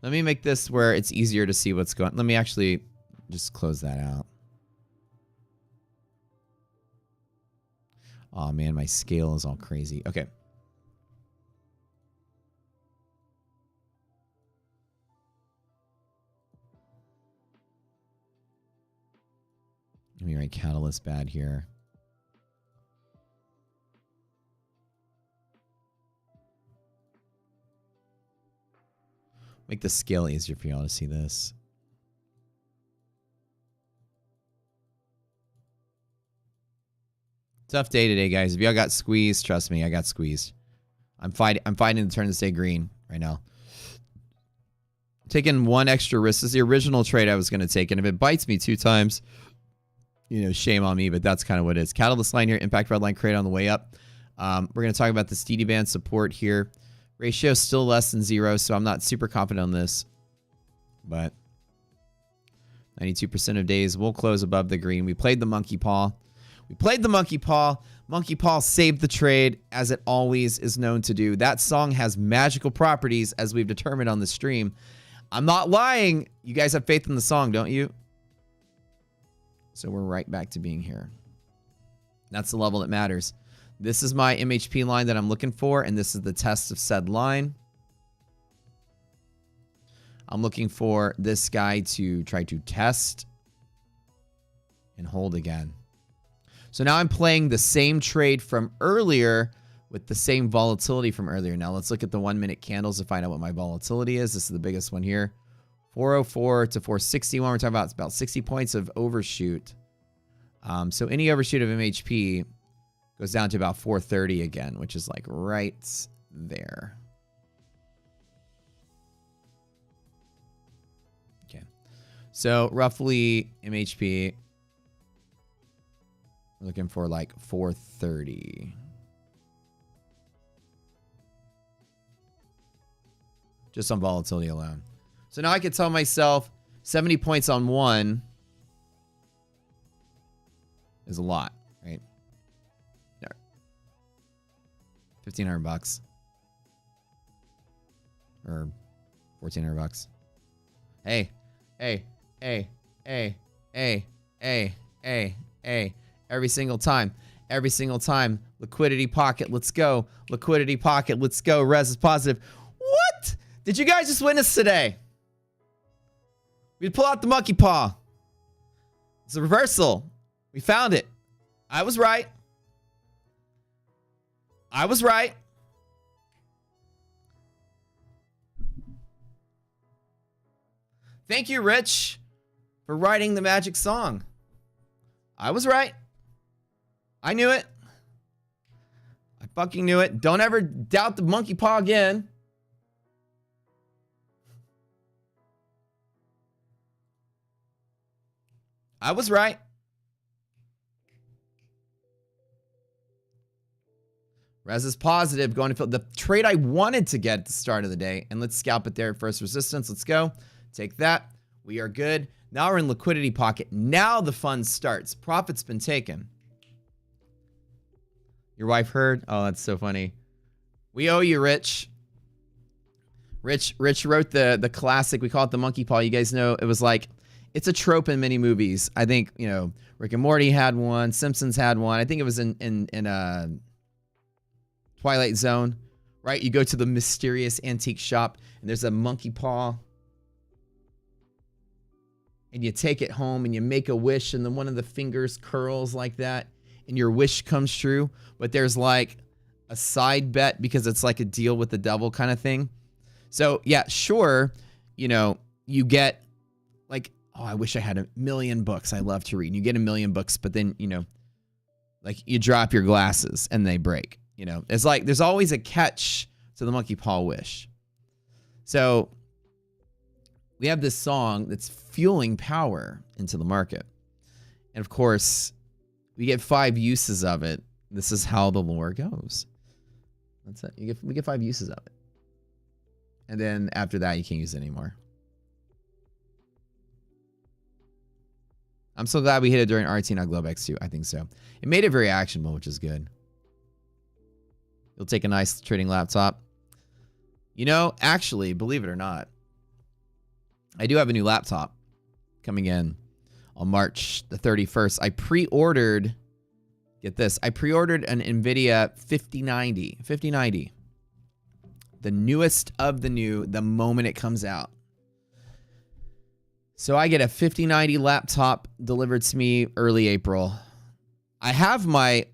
Let me make this where it's easier to see what's going on. Let me actually just close that out. Oh man, my scale is all crazy. Okay. Let me write catalyst bad here. Make the scale easier for y'all to see this. Tough day today, guys. If y'all got squeezed, trust me, I got squeezed. I'm fighting to turn this day green right now. Taking one extra risk. This is the original trade I was going to take, and if it bites me 2 times, you know, shame on me, but that's kind of what it is. Catalyst line here, impact red line created on the way up. We're going to talk about the steady band support here. Ratio is still less than 0, so I'm not super confident on this. But 92% of days will close above the green. We played the monkey paw. Monkey paw saved the trade, as it always is known to do. That song has magical properties, as we've determined on the stream. I'm not lying. You guys have faith in the song, don't you? So we're right back to being here. That's the level that matters. This is my MHP line that I'm looking for, and this is the test of said line. I'm looking for this guy to try to test and hold again. So now I'm playing the same trade from earlier with the same volatility from earlier. Now let's look at the 1 minute candles to find out what my volatility is. This is the biggest one here. 404 to 461. We're talking about 60 points of overshoot. So any overshoot of MHP goes down to about 430 again, which is like right there. Okay. So roughly MHP, we're looking for like 430. Just on volatility alone. So now I could tell myself 70 points on one is a lot, right? There. 1,500 bucks. Or 1,400 bucks. Hey. Every single time. Every single time. Liquidity pocket, let's go. Liquidity pocket, let's go. Res is positive. What? Did you guys just witness today? We pull out the monkey paw. It's a reversal. We found it. I was right. I was right. Thank you, Rich, for writing the magic song. I was right. I knew it. I fucking knew it. Don't ever doubt the monkey paw again. I was right. Res is positive, going to fill the trade I wanted to get at the start of the day. And let's scalp it there. First resistance. Let's go. Take that. We are good. Now we're in liquidity pocket. Now the fun starts. Profit's been taken. Your wife heard? Oh, that's so funny. We owe you, Rich. Rich wrote the classic. We call it the monkey paw. You guys know it was like, it's a trope in many movies. I think, you know, Rick and Morty had one. Simpsons had one. I think it was in Twilight Zone, right? You go to the mysterious antique shop and there's a monkey paw. And you take it home and you make a wish and then one of the fingers curls like that and your wish comes true. But there's like a side bet because it's like a deal with the devil kind of thing. So yeah, sure, you know, you get like, oh, I wish I had 1 million books. I love to read. And you get 1 million books, but then, you know, like you drop your glasses and they break. You know, it's like there's always a catch to the monkey paw wish. So we have this song that's fueling power into the market. And of course, we get 5 uses of it. This is how the lore goes. That's it. We get 5 uses of it. And then after that, you can't use it anymore. I'm so glad we hit it during RT, not Globex too. I think so. It made it very actionable, which is good. You'll take a nice trading laptop. You know, actually, believe it or not, I do have a new laptop coming in on March the 31st. I pre-ordered, get this, I pre-ordered an NVIDIA 5090. The newest of the new, the moment it comes out. So I get a 5090 laptop delivered to me early April. I have my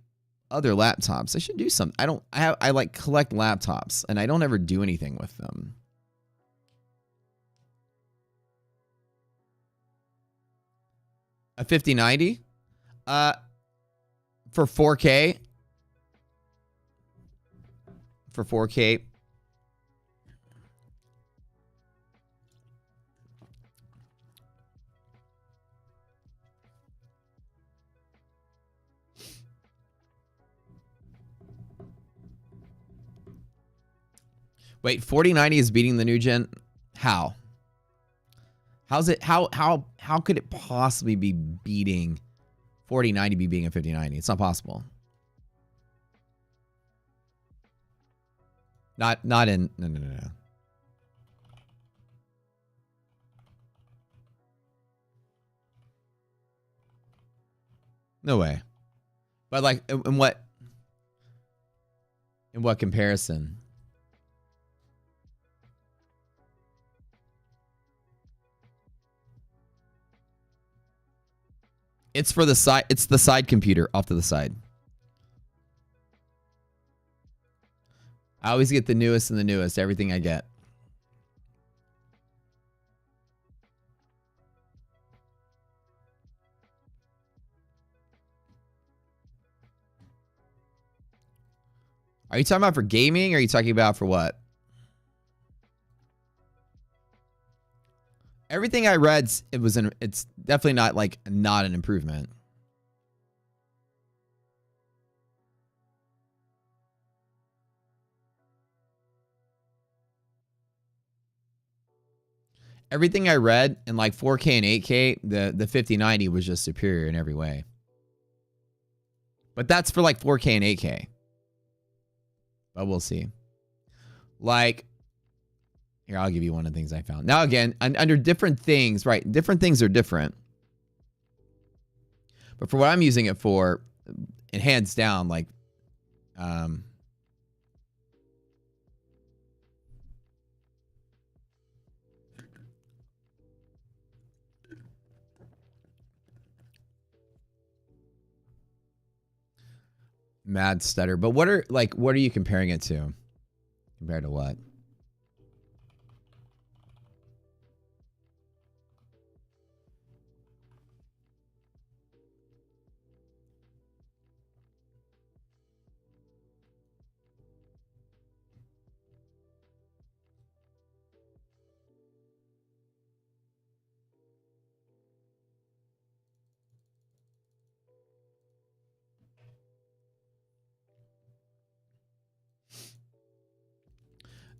other laptops. I should do something. I like collect laptops and I don't ever do anything with them. A 5090? For 4K. For 4K. Wait, 4090 is beating the new gen? How? How's it? How could it possibly be beating 4090 be being a 5090? It's not possible. Not in no. No way. But like in what comparison? It's for the side. It's the side computer off to the side. I always get the newest and the newest. Everything I get. Are you talking about for gaming or are you talking about for what? Everything I read, it's definitely not an improvement. Everything I read in like 4K and 8K, the 5090 was just superior in every way. But that's for like 4K and 8K. But we'll see. Like, here, I'll give you one of the things I found. Now, again, under different things, right? Different things are different. But for what I'm using it for, it hands down, like, mad stutter. But what are you comparing it to? Compared to what?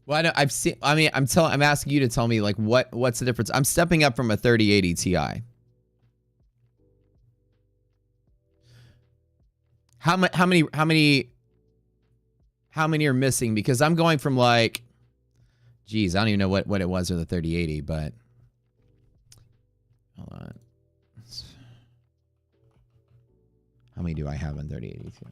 Well, I've seen. I mean, I'm asking you to tell me like what's the difference. I'm stepping up from a 3080 Ti. How many are missing? Because I'm going from like, geez, I don't even know what it was with the 3080, but hold on. How many do I have on 3080 Ti?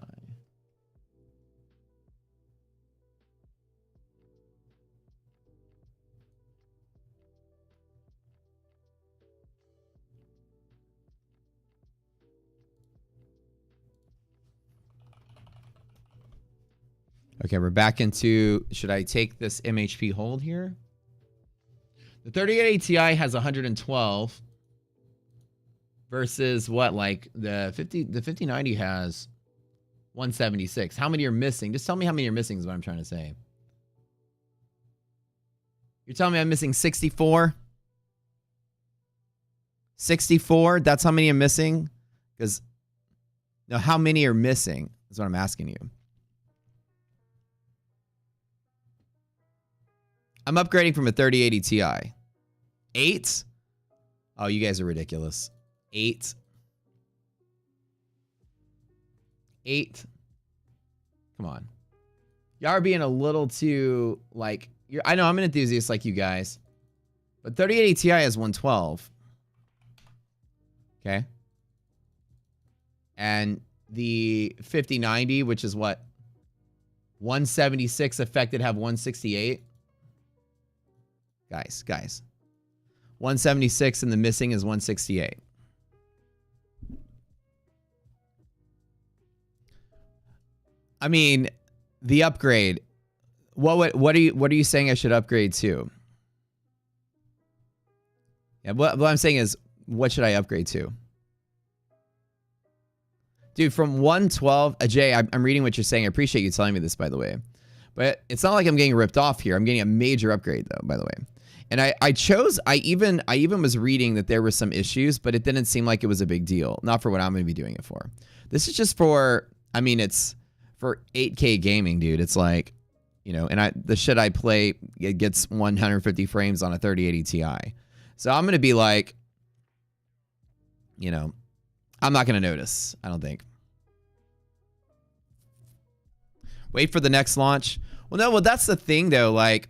Okay, we're back into, should I take this MHP hold here? The 3080 Ti has 112 versus what, like the 5090 has 176. How many are missing? Just tell me how many are missing is what I'm trying to say. You're telling me I'm missing 64? 64? That's how many I'm missing? Because, no, how many are missing is what I'm asking you. I'm upgrading from a 3080 Ti. 8? Oh, you guys are ridiculous. 8. 8. Come on. Y'all are being a little too, like, I know I'm an enthusiast like you guys. But 3080 Ti is 112. Okay. And the 5090, which is what? 176 affected have 168. Guys. 176 and the missing is 168. I mean, the upgrade. What are you saying I should upgrade to? Yeah, what I'm saying is, what should I upgrade to? Dude, from 112, Jay, I'm reading what you're saying. I appreciate you telling me this, by the way. But it's not like I'm getting ripped off here. I'm getting a major upgrade, though, by the way. And I even was reading that there were some issues, but it didn't seem like it was a big deal. Not for what I'm going to be doing it for. This is just for, I mean, it's for 8K gaming, dude. It's like, you know, and the shit I play, it gets 150 frames on a 3080 Ti. So I'm going to be like, you know, I'm not going to notice, I don't think. Wait for the next launch. Well, that's the thing, though. Like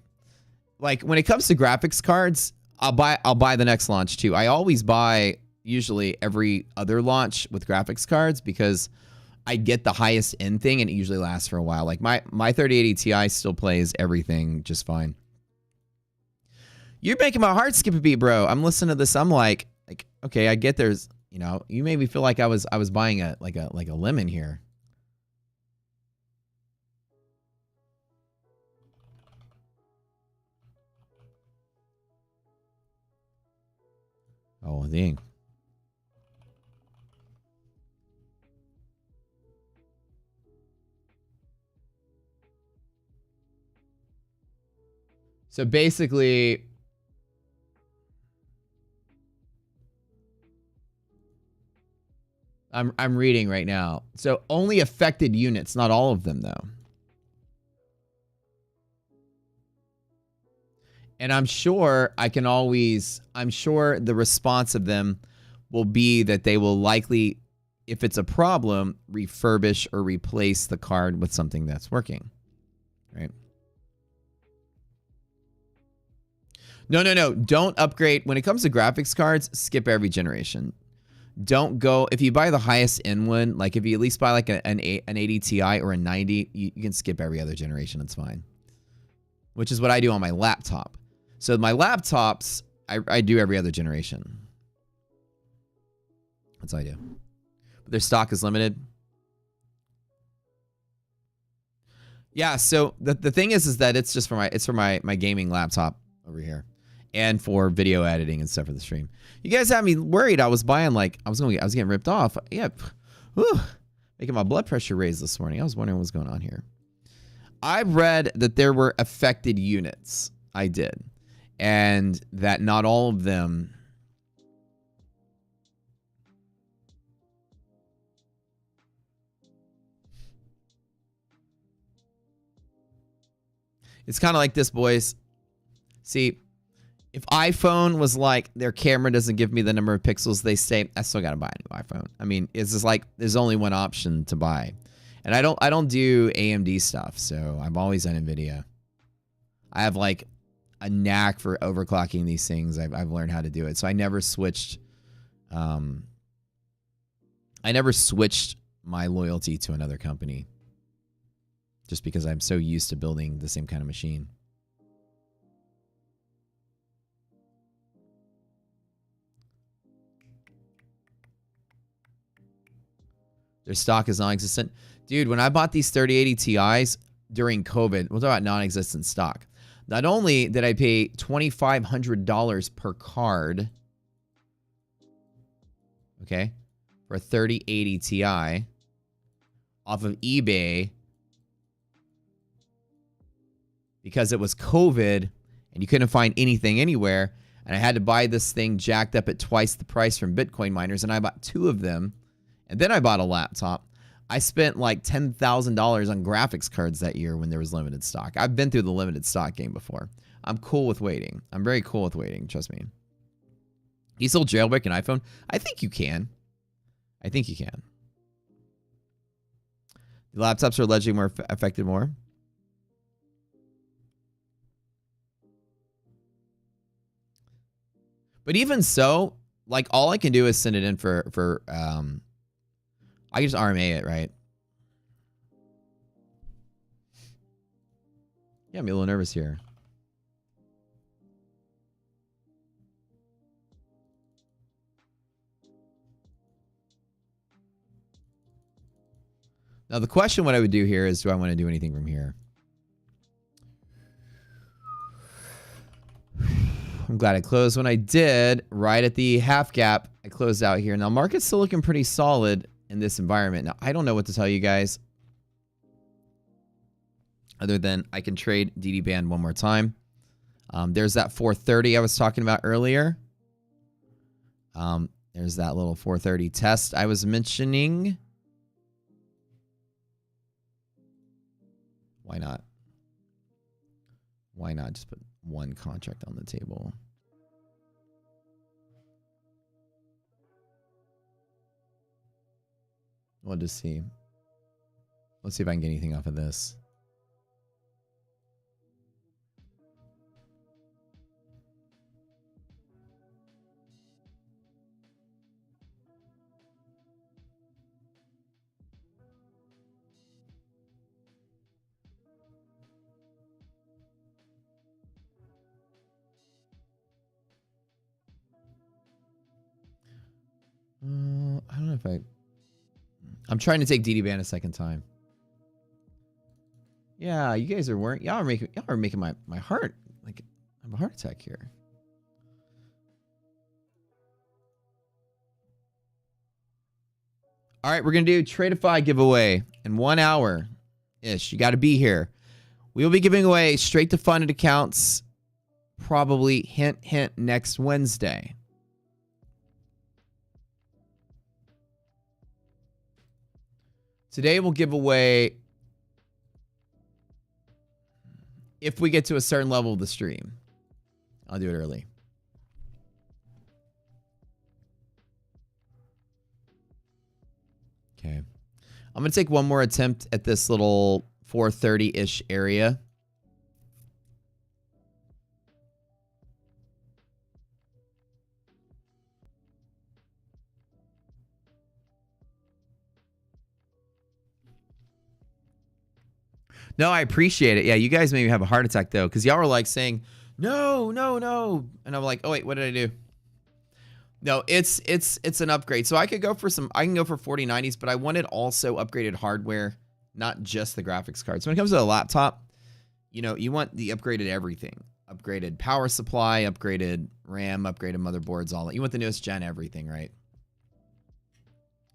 when it comes to graphics cards, I'll buy the next launch too. I always buy usually every other launch with graphics cards because I get the highest end thing and it usually lasts for a while. Like my 3080 Ti still plays everything just fine. You're making my heart skip a beat, bro. I'm listening to this. I'm like, okay, I get there's You know, you made me feel like I was buying a lemon here. Oh, dang. So basically, I'm reading right now. So only affected units, not all of them though. And I'm sure the response of them will be that they will likely, if it's a problem, refurbish or replace the card with something that's working. Right? No. Don't upgrade. When it comes to graphics cards, skip every generation. Don't go, if you buy the highest end one, like if you at least buy like an 80 Ti or a 90, you can skip every other generation. It's fine. Which is what I do on my laptop. So my laptops, I do every other generation. That's what I do. But their stock is limited. Yeah, so the thing is that it's just for my gaming laptop over here. And for video editing and stuff for the stream. You guys had me worried. I was buying I was getting ripped off. Yeah. Whew, making my blood pressure raise this morning. I was wondering what's going on here. I read that there were affected units. I did. And that not all of them it's kind of like this, boys. See, if iPhone was like their camera doesn't give me the number of pixels they say, I still got to buy a new iPhone. I mean, it's just like there's only one option to buy. And I don't do AMD stuff, so I'm always on Nvidia. I have like a knack for overclocking these things. I've learned how to do it. So I never switched my loyalty to another company just because I'm so used to building the same kind of machine. Their stock is non-existent. Dude, when I bought these 3080 Ti's during COVID, we'll talk about non-existent stock. Not only did I pay $2,500 per card, okay, for a 3080 Ti off of eBay because it was COVID and you couldn't find anything anywhere, and I had to buy this thing jacked up at twice the price from Bitcoin miners, and I bought 2 of them. And then I bought a laptop. I spent like $10,000 on graphics cards that year when there was limited stock. I've been through the limited stock game before. I'm cool with waiting. I'm very cool with waiting. Trust me. Can you still jailbreak an iPhone? I think you can. I think you can. The laptops are allegedly more affected more. But even so, like all I can do is send it in for I can just RMA it, right? Yeah, I'm a little nervous here. Now, the question what I would do here is, do I want to do anything from here? I'm glad I closed when I did. Right at the half gap, I closed out here. Now, market's still looking pretty solid in this environment. Now, I don't know what to tell you guys other than I can trade DD band one more time. There's that 430 I was talking about earlier. There's that little 430 test I was mentioning. Why not? Why not just put one contract on the table? We'll just see. Let's see if I can get anything off of this. if I'm trying to take DD ban a second time. Yeah, you guys are weren't. Y'all are making my heart like I have a heart attack here. All right, we're gonna do Tradeify giveaway in 1 hour ish. You got to be here. We will be giving away straight to funded accounts, probably hint next Wednesday. Today we'll give away if we get to a certain level of the stream. I'll do it early. Okay. I'm going to take one more attempt at this little 430-ish area. No, I appreciate it. Yeah, you guys made me have a heart attack, though, because y'all were like saying, no. And I'm like, oh, wait, what did I do? No, it's an upgrade. So I can go for 4090s, but I wanted also upgraded hardware, not just the graphics card. So when it comes to a laptop, you know, you want the upgraded everything. Upgraded power supply, upgraded RAM, upgraded motherboards, all that. You want the newest gen everything, right?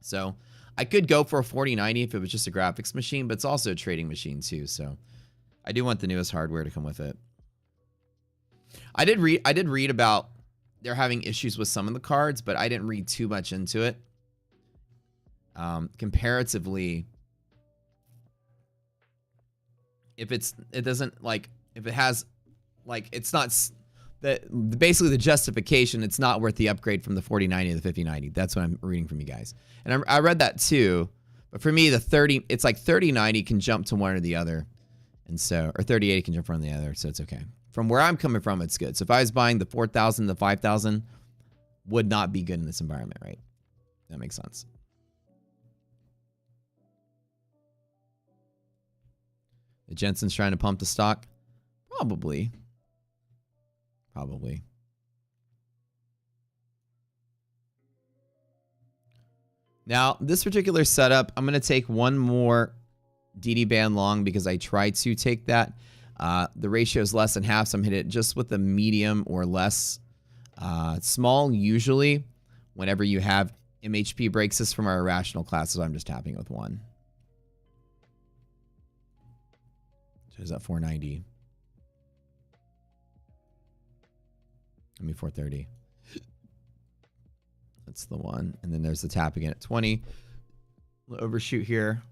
So I could go for a 4090 if it was just a graphics machine, but it's also a trading machine too. So I do want the newest hardware to come with it. I did read about they're having issues with some of the cards, but I didn't read too much into it. Comparatively, if it has, like, it's not basically the justification, it's not worth the upgrade from the 4090 to the 5090. That's what I'm reading from you guys. And I read that too, but for me, it's like 3090 can jump to one or the other. And so, or 3080 can jump from the other. So it's okay. From where I'm coming from, it's good. So if I was buying the 4000, the 5000 would not be good in this environment, right? That makes sense. The Jensen's trying to pump the stock? Probably. Now, this particular setup, I'm going to take one more DD band long because I tried to take that. The ratio is less than half, so I'm hitting it just with a medium or less. Small, usually, whenever you have MHP breaks. This from our Irrational classes, I'm just tapping it with one. So is that 490? I mean 430. That's the one. And then there's the tap again at 20. We'll overshoot here.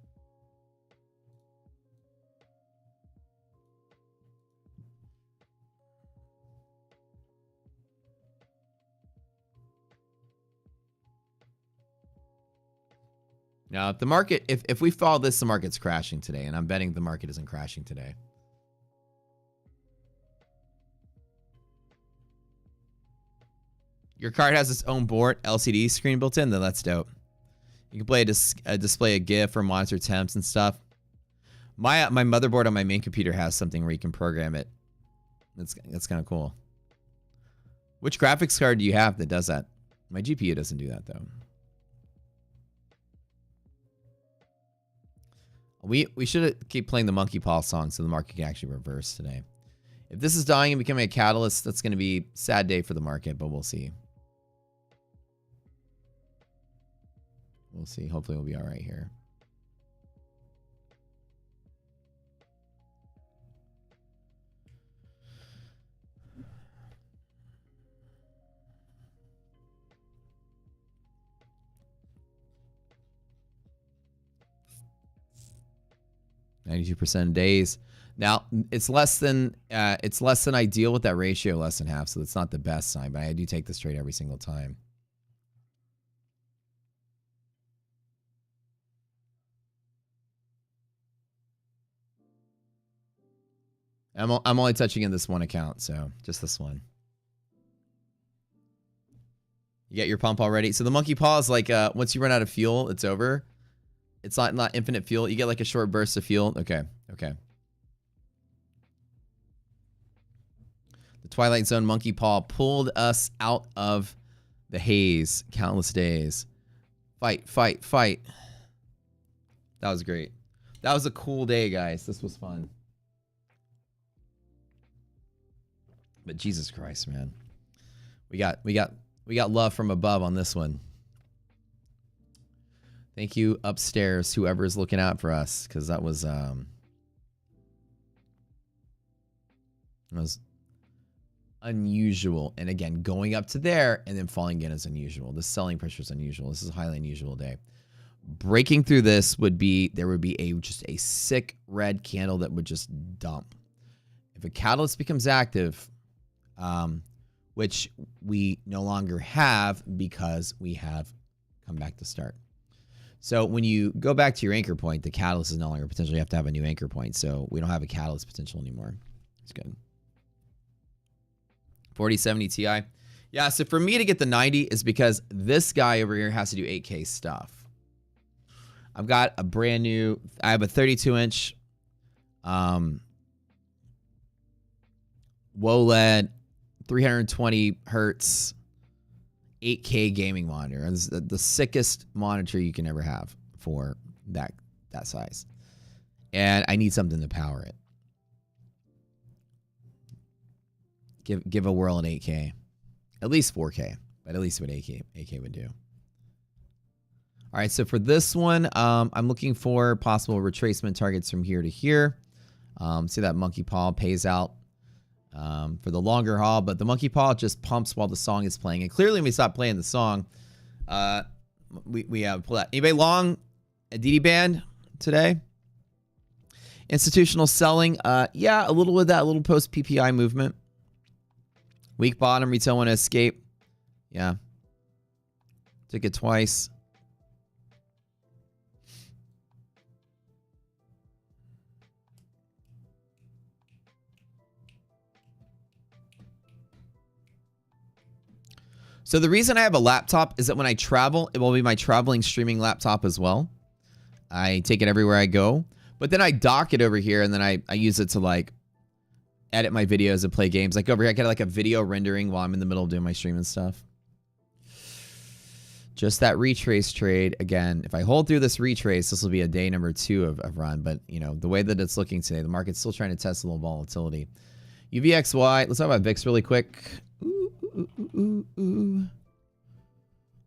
Now, if the market, if we follow this, the market's crashing today, and I'm betting the market isn't crashing today. Your card has its own board LCD screen built in, then that's dope. You can play display a GIF or monitor temps and stuff. My motherboard on my main computer has something where you can program it. That's kind of cool. Which graphics card do you have that does that? My GPU doesn't do that though. We should keep playing the Monkey Paw song so the market can actually reverse today. If this is dying and becoming a catalyst, that's going to be a sad day for the market, but we'll see. We'll see. Hopefully we'll be all right here. %, days. Now it's less than ideal with that ratio, less than half, so it's not the best sign, but I do take this trade every single time. I'm only touching in this one account, so just this one. You get your pump already. So the Monkey Paw is like once you run out of fuel, it's over. It's not infinite fuel. You get like a short burst of fuel. Okay. The Twilight Zone Monkey Paw pulled us out of the haze countless days. Fight, fight, fight. That was great. That was a cool day, guys. This was fun. But Jesus Christ, man. We got love from above on this one. Thank you upstairs, whoever's looking out for us, because that was unusual. And again, going up to there and then falling again is unusual. The selling pressure is unusual. This is a highly unusual day. Breaking through this would be, there would be just a sick red candle that would just dump. If a catalyst becomes active, which we no longer have because we have come back to start. So when you go back to your anchor point, the catalyst is no longer potential. You have to have a new anchor point. So we don't have a catalyst potential anymore. It's good. 4070 Ti. Yeah, so for me to get the 90 is because this guy over here has to do 8K stuff. I've got a brand new, I have a 32-inch WOLED 320 hertz 8K gaming monitor. It's the sickest monitor you can ever have for that size. And I need something to power it. Give a whirl in 8K. At least 4K, but at least what 8K would do. All right, so for this one, I'm looking for possible retracement targets from here to here. See that monkey paw pays out for the longer haul, but the monkey paw just pumps while the song is playing. And clearly when we stop playing the song, we have pull out. Anybody long a DD band today? Institutional selling, yeah, a little of that, a little post PPI movement. Weak bottom, retail want to escape. Yeah. Took it twice. So the reason I have a laptop is that when I travel, it will be my traveling streaming laptop as well. I take it everywhere I go. But then I dock it over here and then I use it to like edit my videos and play games. Like over here, I get like a video rendering while I'm in the middle of doing my stream and stuff. Just that retrace trade. Again, if I hold through this retrace, this will be a day number 2 of run. But, you know, the way that it's looking today, the market's still trying to test a little volatility. UVXY. Let's talk about VIX really quick. Ooh.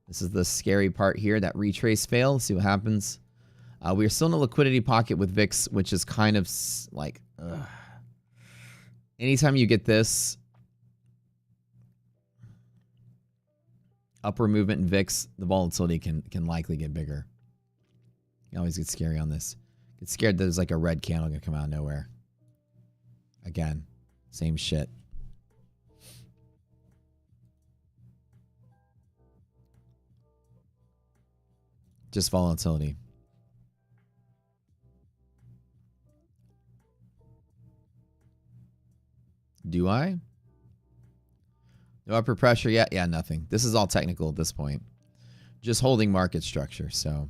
This is the scary part here. That retrace fail. Let's see what happens. We're still in a liquidity pocket with VIX, which is kind of like... Anytime you get this upper movement in VIX, the volatility can likely get bigger. You always get scary on this. Get scared that there's like a red candle gonna come out of nowhere. Again, same shit. Just volatility. Do I? No upper pressure yet? Yeah, nothing. This is all technical at this point. Just holding market structure. So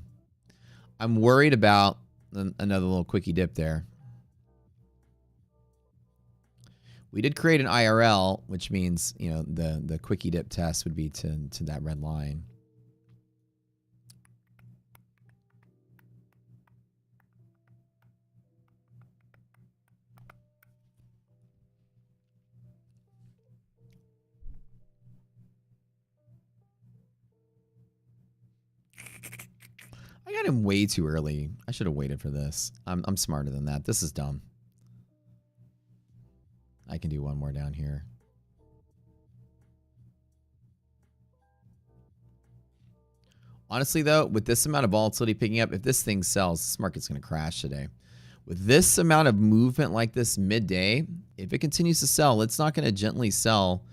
I'm worried about another little quickie dip there. We did create an IRL, which means, you know, the quickie dip test would be to that red line. I got him way too early. I should have waited for this. I'm smarter than that. This is dumb. I can do one more down here. Honestly, though, with this amount of volatility picking up, if this thing sells, this market's going to crash today. With this amount of movement like this midday, if it continues to sell, it's not going to gently sell.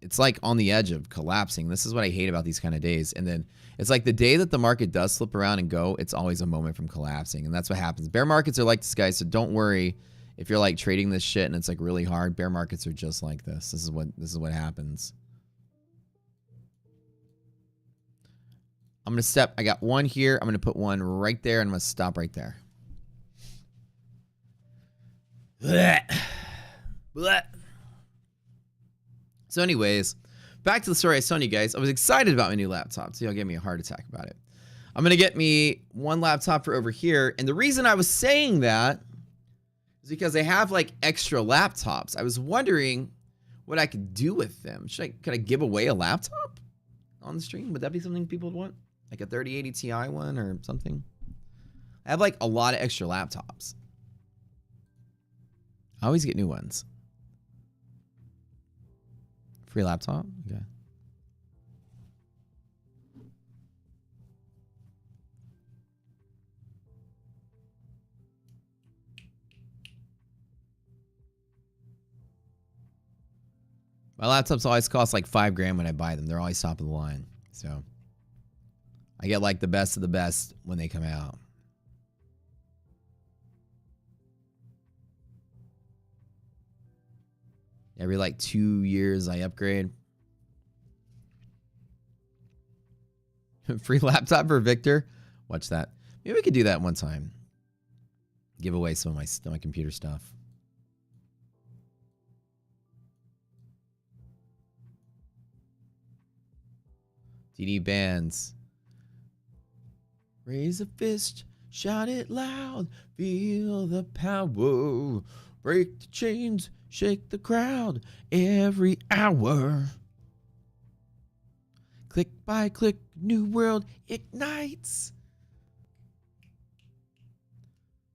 It's like on the edge of collapsing. This is what I hate about these kind of days. And then it's like the day that the market does slip around and go, it's always a moment from collapsing. And that's what happens. Bear markets are like this, guys. So don't worry if you're like trading this shit and it's like really hard. Bear markets are just like this. This is what happens. I'm going to step. I got one here. I'm going to put one right there and I'm going to stop right there. Blech. Blech. So anyways, back to the story I was telling you guys. I was excited about my new laptop, so y'all gave me a heart attack about it. I'm gonna get me one laptop for over here, and the reason I was saying that is because they have like extra laptops. I was wondering what I could do with them. Could I give away a laptop on the stream? Would that be something people would want? Like a 3080 Ti one or something? I have like a lot of extra laptops. I always get new ones. Free laptop? Okay. My laptops always cost like $5,000 when I buy them. They're always top of the line. So I get like the best of the best when they come out. Every like 2 years I upgrade. Free laptop for Victor. Watch that. Maybe we could do that one time. Give away some of my computer stuff. DD bands. Raise a fist, shout it loud, feel the power. Break the chains, shake the crowd every hour. Click by click, new world ignites.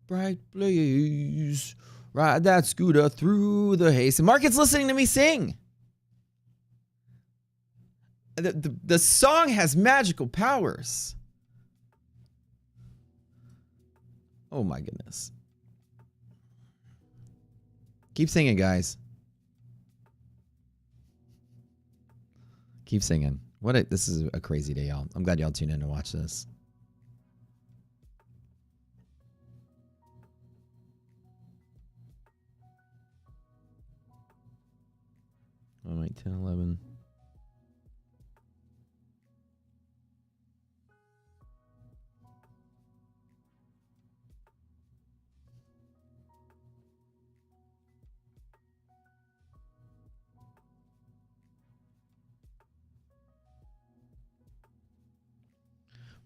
Bright blaze, ride that scooter through the haze. And Market's listening to me sing. The song has magical powers. Oh my goodness. Keep singing, guys. Keep singing. This is a crazy day, y'all. I'm glad y'all tuned in to watch this. Oh, wait, 10, 11.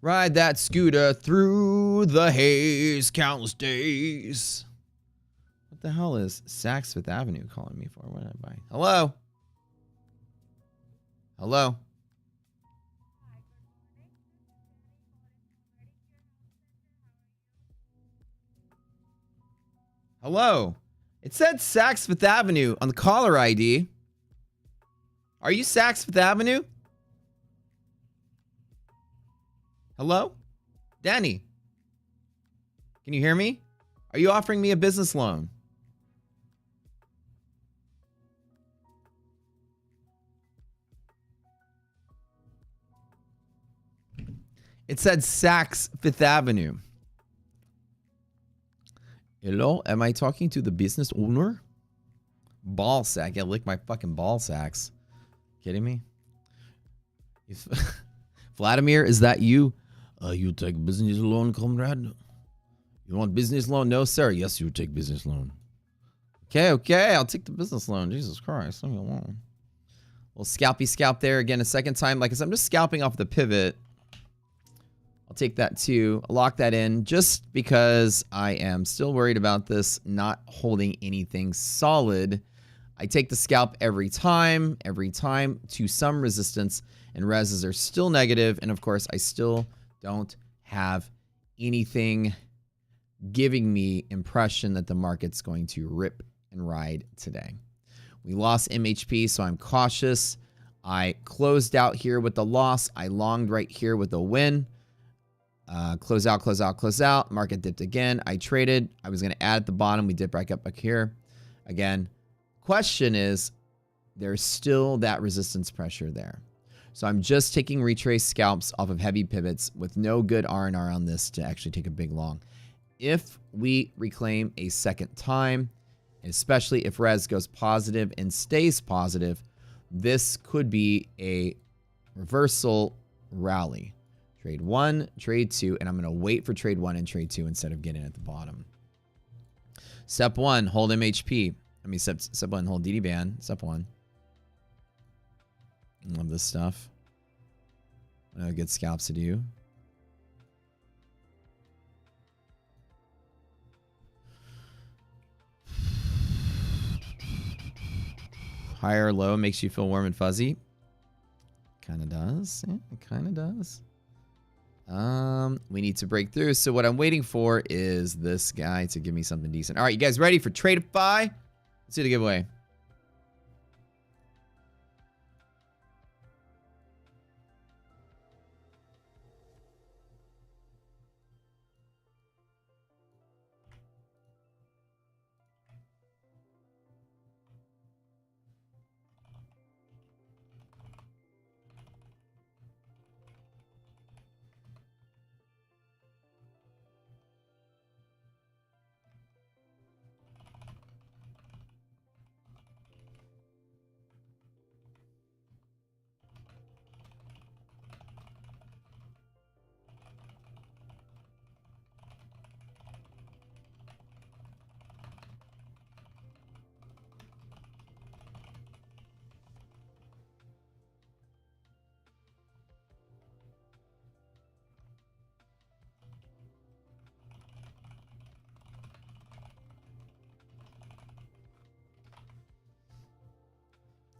Ride that scooter through the haze, countless days. What the hell is Saks Fifth Avenue calling me for? What did I buy? Hello? Hello? Hello? It said Saks Fifth Avenue on the caller ID. Are you Saks Fifth Avenue? Hello? Danny? Can you hear me? Are you offering me a business loan? It said Saks Fifth Avenue. Hello? Am I talking to the business owner? Ball sack. Yeah, lick my fucking ball sacks. Kidding me? Vladimir, is that you? You take business loan, comrade? You want business loan? No, sir. Yes, you take business loan. Okay. I'll take the business loan. Jesus Christ. Leave me alone. Little scalpy scalp there again a second time. Like I said, I'm just scalping off the pivot. I'll take that too. I'll lock that in just because I am still worried about this not holding anything solid. I take the scalp every time to some resistance, and reses are still negative. And of course, I still don't have anything giving me impression that the market's going to rip and ride today. We lost MHP, so I'm cautious. I closed out here with the loss. I longed right here with a win. Close out. Market dipped again. I traded. I was going to add at the bottom. We dip back up here. Again, question is, there's still that resistance pressure there. So I'm just taking retrace scalps off of heavy pivots with no good R&R on this to actually take a big long. If we reclaim a second time, especially if res goes positive and stays positive, this could be a reversal rally. Trade 1, trade 2, and I'm going to wait for trade 1 and trade 2 instead of getting at the bottom. Step 1, hold MHP. Step 1, hold DD band. Step 1. Love this stuff. Good scalps to do. Higher or low makes you feel warm and fuzzy. Kind of does. Yeah, it kind of does. We need to break through. So what I'm waiting for is this guy to give me something decent. All right, you guys ready for Tradeify? Let's do the giveaway.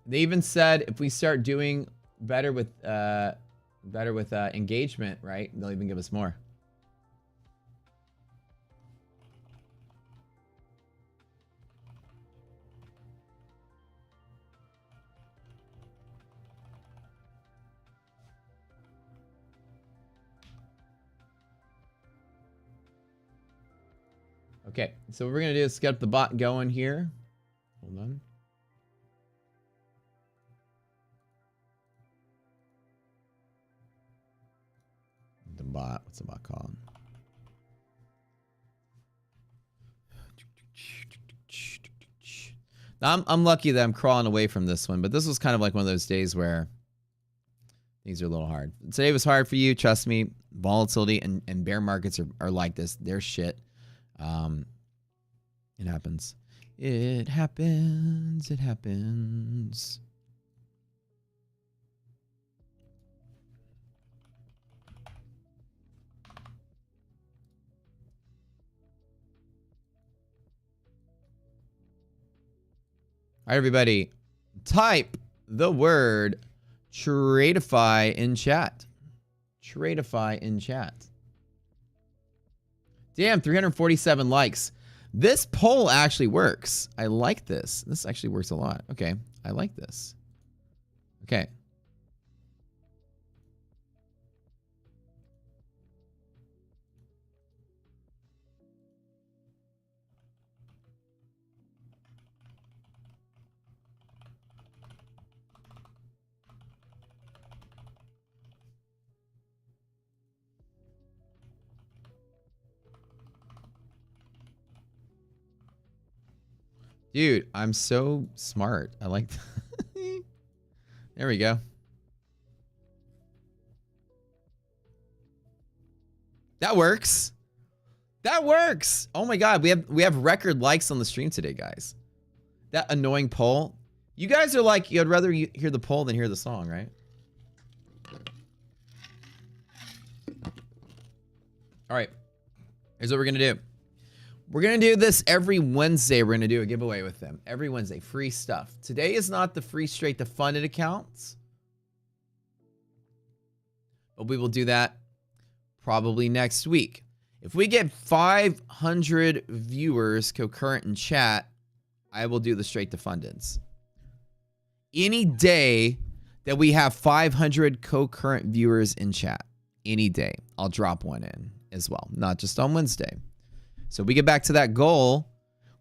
They even said if we start doing better with engagement, right? They'll even give us more. Okay, so what we're gonna do is get the bot going here. Hold on. The bot, what's the bot called? I'm lucky that I'm crawling away from this one, but this was kind of like one of those days where things are a little hard. Today was hard for you, trust me. Volatility and bear markets are like this. They're shit. It happens. It happens. It happens. All right, everybody, type the word Tradeify in chat. Tradeify in chat. Damn, 347 likes. This poll actually works. I like this. This actually works a lot. Okay, I like this. Okay. Dude, I'm so smart. I like that. There we go. That works. That works. Oh my god, we have record likes on the stream today, guys. That annoying poll. You guys are like, you'd rather hear the poll than hear the song, right? All right. Here's what we're going to do. We're going to do this every Wednesday. We're going to do a giveaway with them. Every Wednesday. Free stuff. Today is not the free straight to funded accounts. But we will do that probably next week. If we get 500 viewers concurrent in chat, I will do the straight to fundeds. Any day that we have 500 concurrent viewers in chat, any day, I'll drop one in as well. Not just on Wednesday. So we get back to that goal.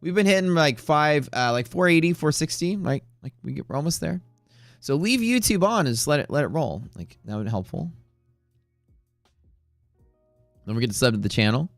We've been hitting like 480, 460, right? Like we're almost there. So leave YouTube on and just let it roll. Like that would be helpful. Don't forget to sub to the channel.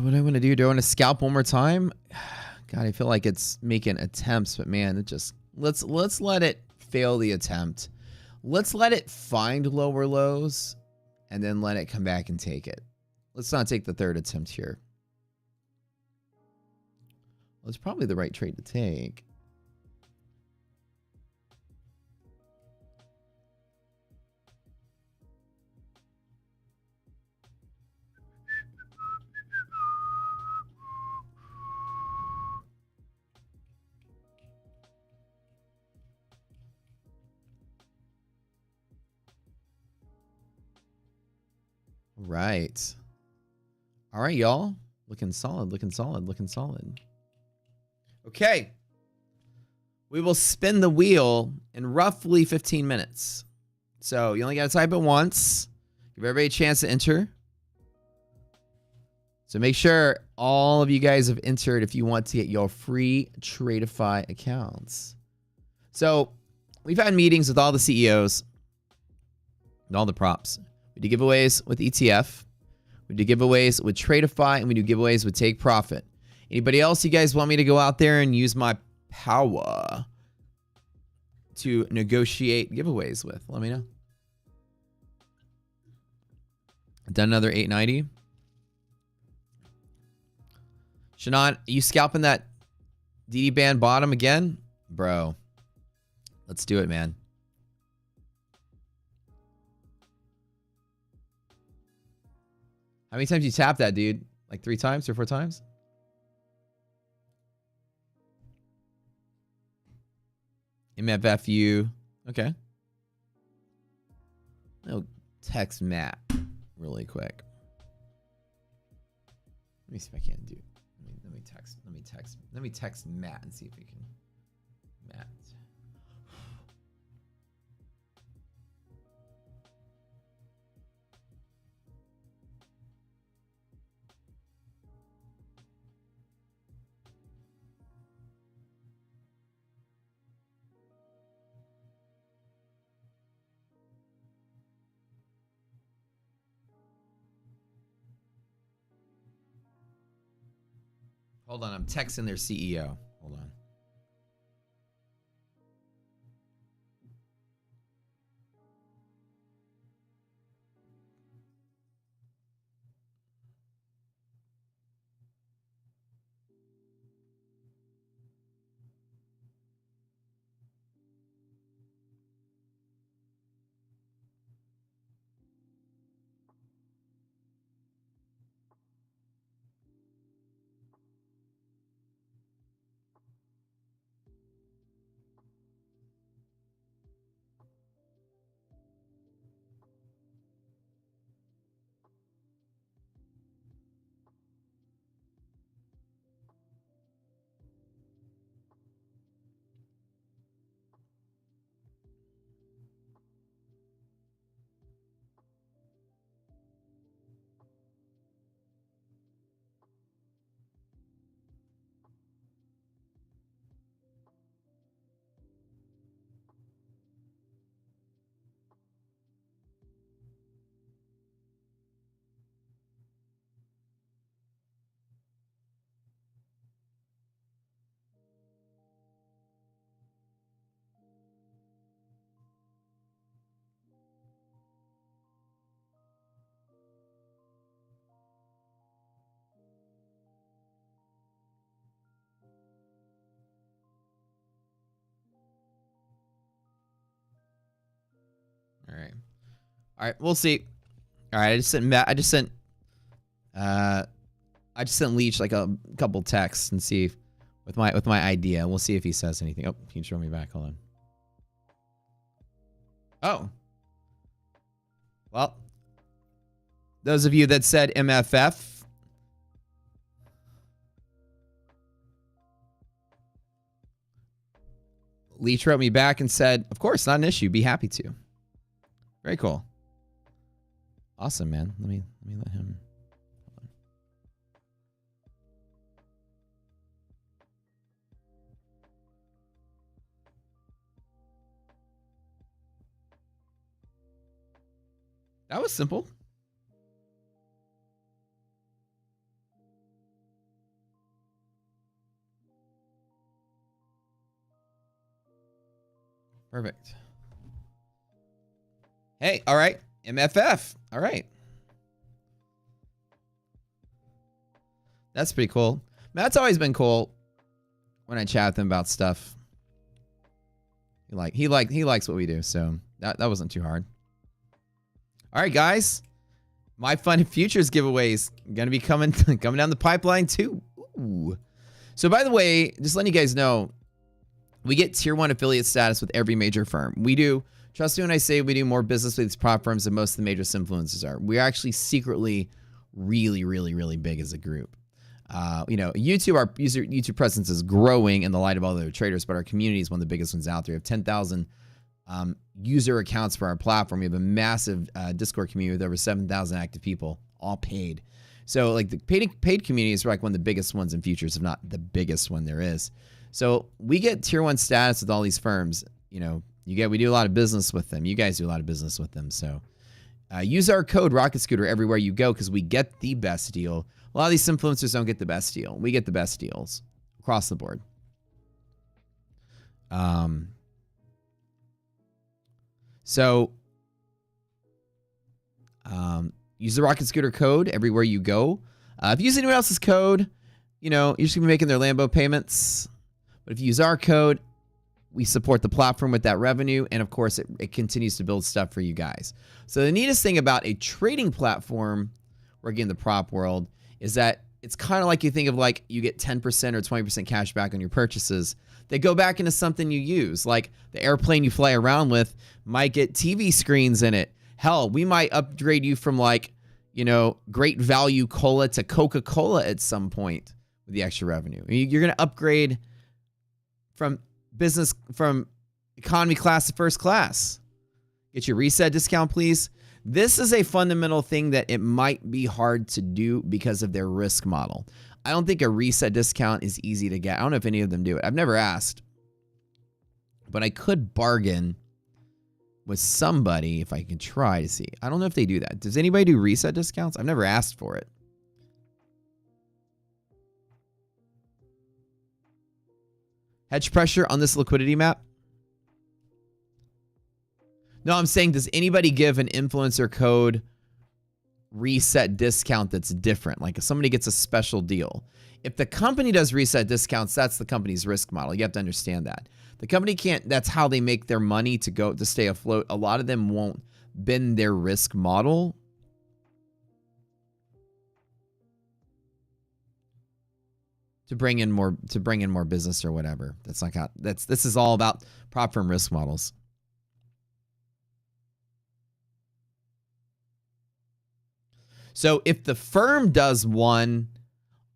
What do I want to do? Do I want to scalp one more time? God, I feel like it's making attempts, but man, it just let's let it fail the attempt. Let's let it find lower lows and then let it come back and take it. Let's not take the third attempt here. Well, it's probably the right trade to take. Right. All right, y'all. Looking solid, looking solid, looking solid. Okay. We will spin the wheel in roughly 15 minutes. So you only got to type it once. Give everybody a chance to enter. So make sure all of you guys have entered if you want to get your free Tradeify accounts. So we've had meetings with all the CEOs and all the props. We do giveaways with ETF. We do giveaways with Tradeify, and we do giveaways with Take Profit. Anybody else you guys want me to go out there and use my power to negotiate giveaways with? Let me know. Done another 890. Shannon, you scalping that DD band bottom again? Bro, let's do it, man. How many times you tap that, dude? Like 3 times or 4 times? MFFU. Okay. I'll text Matt really quick. Let me see if I can do it. Let me text Matt and see if we can. Matt. Hold on, I'm texting their CEO. Hold on. All right. All right, we'll see. All right, I just sent Leech like a couple texts and see if, with my idea. We'll see if he says anything. Oh, can you show me back? Hold on. Oh. Well, those of you that said MFF, Leech wrote me back and said, of course, not an issue. Be happy to. Very cool. Awesome, man. Let me let him. Hold on. That was simple. Perfect. Hey, all right. MFF. All right. That's pretty cool. Matt's always been cool when I chat with him about stuff. He likes what we do, so that wasn't too hard. All right, guys. My Fun and Futures giveaways gonna be coming down the pipeline too. Ooh. So by the way, just letting you guys know, we get tier 1 affiliate status with every major firm. We do. Trust me when I say we do more business with these prop firms than most of the major influencers are. We're actually secretly really, really, really big as a group. You know, YouTube, our YouTube presence is growing in the light of all the other traders, but our community is one of the biggest ones out there. We have 10,000 user accounts for our platform. We have a massive Discord community with over 7,000 active people, all paid. So like the paid community is like one of the biggest ones in futures, if not the biggest one there is. So we get tier 1 status with all these firms. You know, we do a lot of business with them. You guys do a lot of business with them. So use our code Rocket Scooter everywhere you go because we get the best deal. A lot of these influencers don't get the best deal. We get the best deals across the board. Use the Rocket Scooter code everywhere you go. If you use anyone else's code, you know, you're just going to be making their Lambo payments. But if you use our code, we support the platform with that revenue. And of course, it continues to build stuff for you guys. So the neatest thing about a trading platform working in the prop world is that it's kind of like you think of like you get 10% or 20% cash back on your purchases. They go back into something you use. Like the airplane you fly around with might get TV screens in it. Hell, we might upgrade you from like, you know, great value cola to Coca-Cola at some point with the extra revenue. You're going to upgrade from economy class to first class. Get your reset discount, please. This is a fundamental thing that it might be hard to do because of their risk model. I don't think a reset discount is easy to get. I don't know if any of them do it. I've never asked. But I could bargain with somebody if I can try to see. I don't know if they do that. Does anybody do reset discounts? I've never asked for it. Hedge pressure on this liquidity map? No, I'm saying, does anybody give an influencer code reset discount that's different? Like if somebody gets a special deal. If the company does reset discounts, that's the company's risk model. You have to understand that. The company can't, that's how they make their money to stay afloat. A lot of them won't bend their risk model to bring in more business or whatever. That's like how this is all about prop firm risk models. So if the firm does one,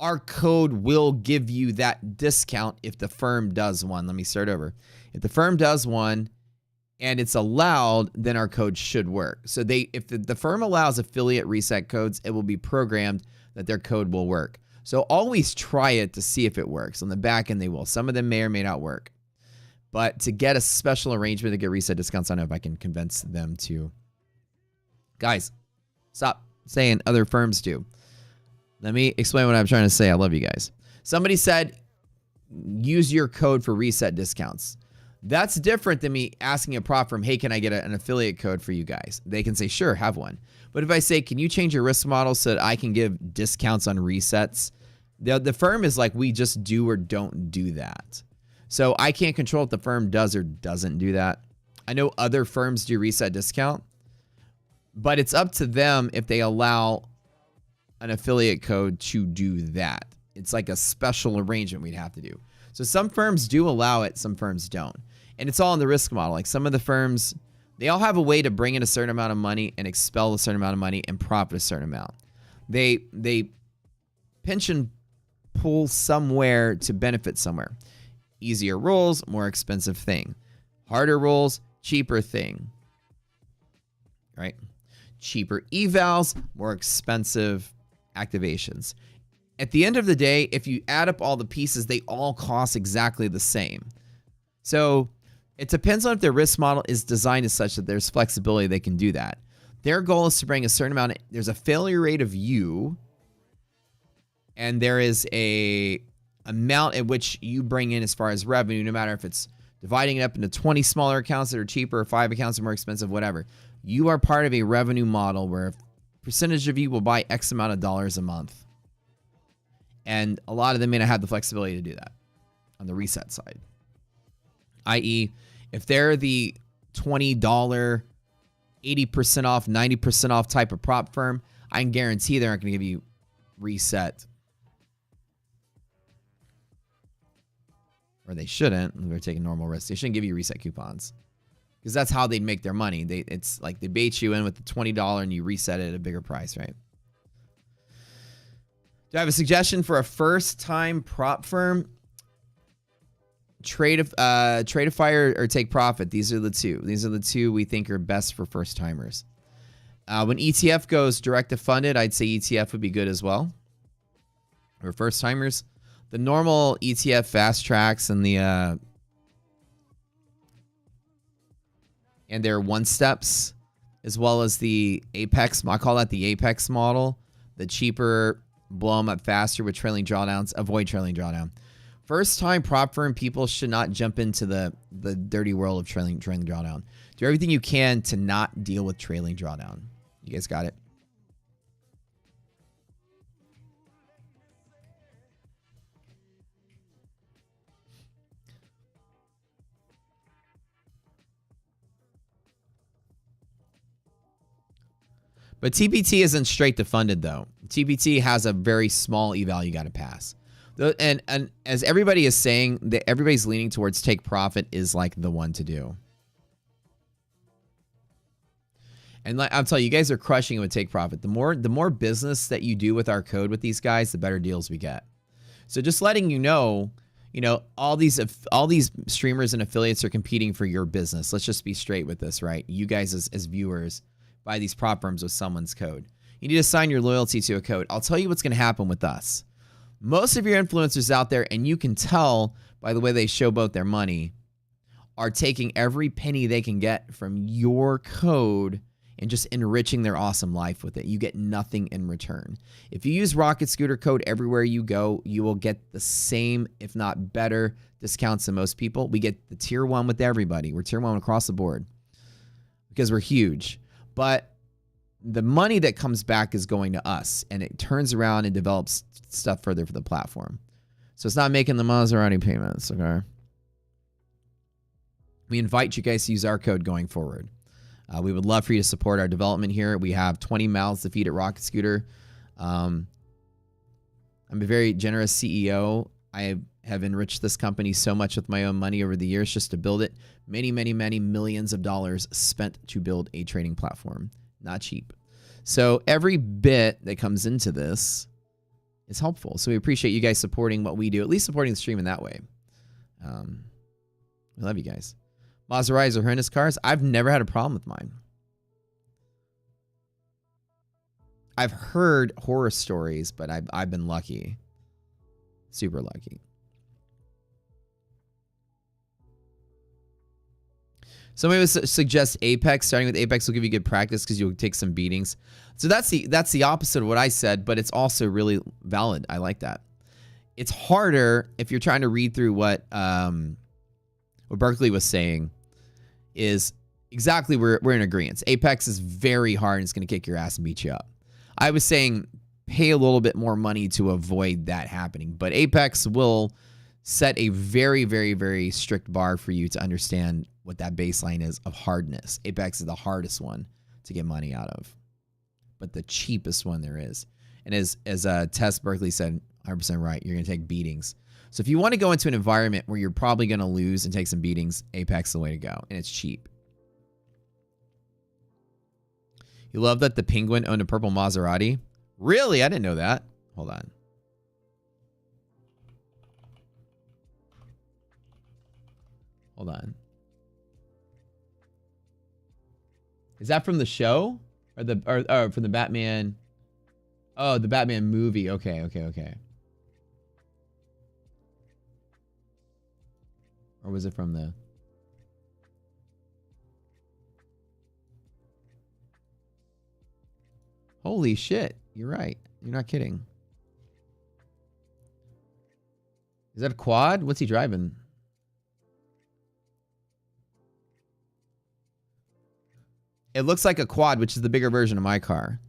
our code will give you that discount if the firm does one. Let me start over. If the firm does one and it's allowed, then our code should work. So if the firm allows affiliate reset codes, it will be programmed that their code will work. So always try it to see if it works. On the back end, they will. Some of them may or may not work. But to get a special arrangement to get reset discounts, I don't know if I can convince them to. Guys, stop saying other firms do. Let me explain what I'm trying to say. I love you guys. Somebody said, use your code for reset discounts. That's different than me asking a prop firm, hey, can I get an affiliate code for you guys? They can say, sure, have one. But if I say, can you change your risk model so that I can give discounts on resets? The firm is like, we just do or don't do that. So I can't control if the firm does or doesn't do that. I know other firms do reset discount, but it's up to them if they allow an affiliate code to do that. It's like a special arrangement we'd have to do. So some firms do allow it, some firms don't. And it's all in the risk model. Like some of the firms, they all have a way to bring in a certain amount of money and expel a certain amount of money and profit a certain amount. They pinch and pull somewhere to benefit somewhere. Easier rules, more expensive thing. Harder rules, cheaper thing. Right? Cheaper evals, more expensive activations. At the end of the day, if you add up all the pieces, they all cost exactly the same. So it depends on if their risk model is designed as such that there's flexibility they can do that. Their goal is to bring a certain amount. There's a failure rate of U, and there is a amount at which you bring in as far as revenue, no matter if it's dividing it up into 20 smaller accounts that are cheaper, 5 accounts that are more expensive, whatever. You are part of a revenue model where a percentage of you will buy X amount of dollars a month. And a lot of them may not have the flexibility to do that on the reset side. I.e., if they're the $20, 80% off, 90% off type of prop firm, I can guarantee they aren't going to give you reset. Or they shouldn't. They're taking normal risks. They shouldn't give you reset coupons. Because that's how they'd make their money. It's like they bait you in with the $20 and you reset it at a bigger price, right? Do I have a suggestion for a first-time prop firm? Tradeify or take profit. These are the two. These are the two we think are best for first-timers. When ETF goes direct to funded, I'd say ETF would be good as well. For first-timers, the normal ETF fast tracks and their one steps, as well as the Apex. I call that the Apex model. The cheaper, blow them up faster with trailing drawdowns. Avoid trailing drawdown. First time prop firm people should not jump into the dirty world of trailing drawdown. Do everything you can to not deal with trailing drawdown. You guys got it? But TPT isn't straight to funded though. TPT has a very small eval you got to pass. And as everybody is saying, that everybody's leaning towards take profit is like the one to do. And I'll tell you, you guys are crushing it with take profit. The more business that you do with our code with these guys, the better deals we get. So just letting you know, all these streamers and affiliates are competing for your business. Let's just be straight with this, right? You guys as viewers buy these prop firms with someone's code. You need to assign your loyalty to a code. I'll tell you what's going to happen with us. Most of your influencers out there, and you can tell by the way they showboat their money, are taking every penny they can get from your code and just enriching their awesome life with it. You get nothing in return. If you use Rocket Scooter code everywhere you go, you will get the same, if not better, discounts than most people. We get the tier 1 with everybody. We're tier 1 across the board because we're huge. But the money that comes back is going to us, and it turns around and develops stuff further for the platform. So it's not making the Maserati payments, okay? We invite you guys to use our code going forward. We would love for you to support our development here. We have 20 mouths to feed at Rocket Scooter. I'm a very generous CEO. I have enriched this company so much with my own money over the years just to build it. Many, many, many millions of dollars spent to build a trading platform. Not cheap. So every bit that comes into this is helpful. So we appreciate you guys supporting what we do, at least supporting the stream in that way. We love you guys. Maseratis or horrendous cars. I've never had a problem with mine. I've heard horror stories, but I've been lucky. Super lucky. Somebody would suggest Apex. Starting with Apex will give you good practice because you'll take some beatings. So that's the opposite of what I said, but it's also really valid. I like that. It's harder if you're trying to read through what Berkeley was saying. Is exactly we're in agreement. Apex is very hard and it's going to kick your ass and beat you up. I was saying pay a little bit more money to avoid that happening, but Apex will set a very, very, very strict bar for you to understand what that baseline is of hardness. Apex is the hardest one to get money out of, but the cheapest one there is. And as Tess Berkeley said, 100% right, you're going to take beatings. So if you want to go into an environment where you're probably going to lose and take some beatings, Apex is the way to go, and it's cheap. You love that the Penguin owned a purple Maserati? Really? I didn't know that. Hold on. Hold on. Is that from the show or from the Batman? Oh, the Batman movie. Okay. Or was it from the... Holy shit. You're right. You're not kidding. Is that a quad? What's he driving? It looks like a quad, which is the bigger version of my car.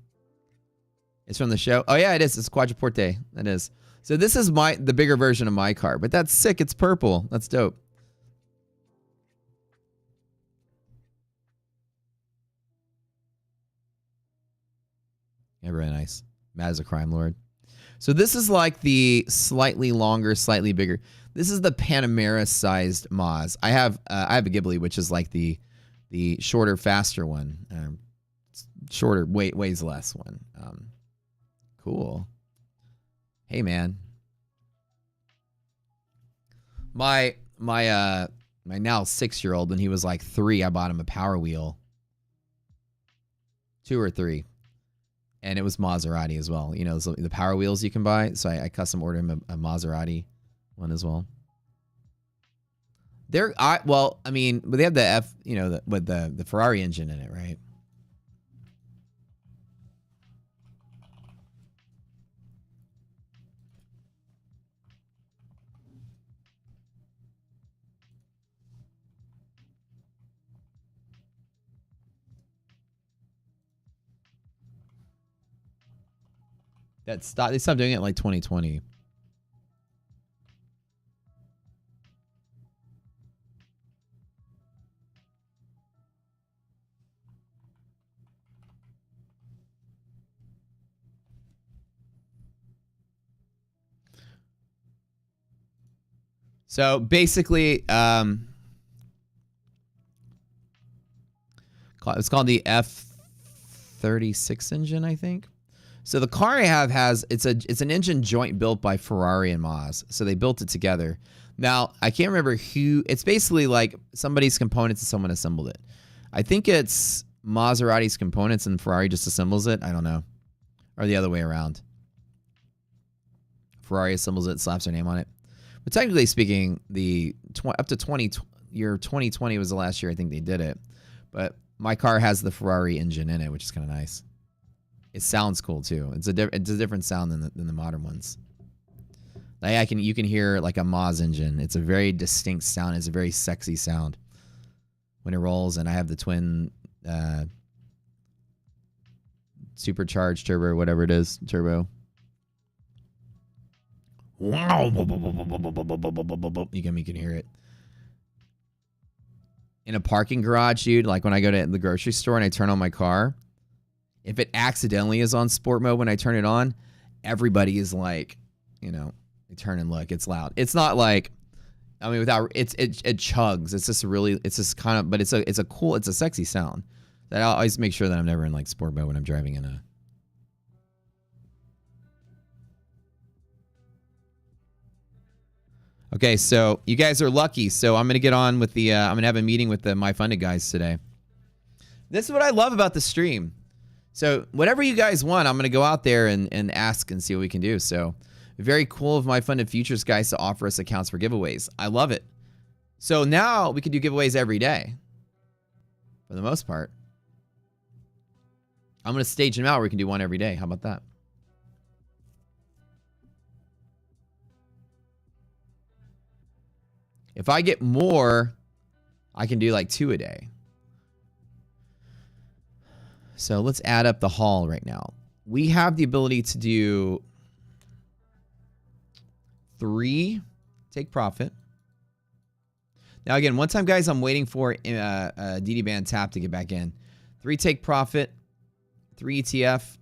It's from the show. Oh yeah, it is. It's Quadriporte. That is. So this is the bigger version of my car, but that's sick. It's purple. That's dope. Yeah, really nice. Matt is a crime lord. So this is like the slightly longer, slightly bigger. This is the Panamera-sized Maz. I have a Ghibli, which is like the shorter, faster one. Shorter, weighs less one. Cool. Hey, man. My now 6-year-old, when he was like 3, I bought him a Power Wheel. 2 or 3. And it was Maserati as well. You know, the Power Wheels you can buy. So I custom ordered him a Maserati one as well. But they have the with the Ferrari engine in it, right? They stopped doing it in like 2020. So basically, it's called the F36 engine, I think. So the car I have it's an engine joint built by Ferrari and Maz. So they built it together. Now, I can't remember who. It's basically like somebody's components and someone assembled it. I think it's Maserati's components and Ferrari just assembles it. I don't know. Or the other way around. Ferrari assembles it, slaps their name on it. But technically speaking, up to 2020 was the last year I think they did it. But my car has the Ferrari engine in it, which is kind of nice. It sounds cool too. It's a different sound than the modern ones. Like you can hear like a Maz engine. It's a very distinct sound. It's a very sexy sound when it rolls. And I have the twin supercharged turbo, whatever it is, turbo. Wow! You can hear it in a parking garage, dude. Like when I go to the grocery store and I turn on my car. If it accidentally is on sport mode when I turn it on, everybody is like, they turn and look. It's loud. It's not like, it chugs. It's just kind of, but it's a sexy sound. That I'll always make sure that I'm never in like sport mode when I'm driving in a. Okay, so you guys are lucky. So I'm gonna get on with I'm gonna have a meeting with the My Funded guys today. This is what I love about the stream. So whatever you guys want, I'm going to go out there and ask and see what we can do. So very cool of My Funded Futures guys to offer us accounts for giveaways. I love it. So now we can do giveaways every day for the most part. I'm going to stage them out where we can do one every day. How about that? If I get more, I can do like 2 a day. So let's add up the haul right now. We have the ability to do 3 take profit. Now again, one time guys, I'm waiting for DD Band Tap to get back in. 3 take profit, 3 ETF,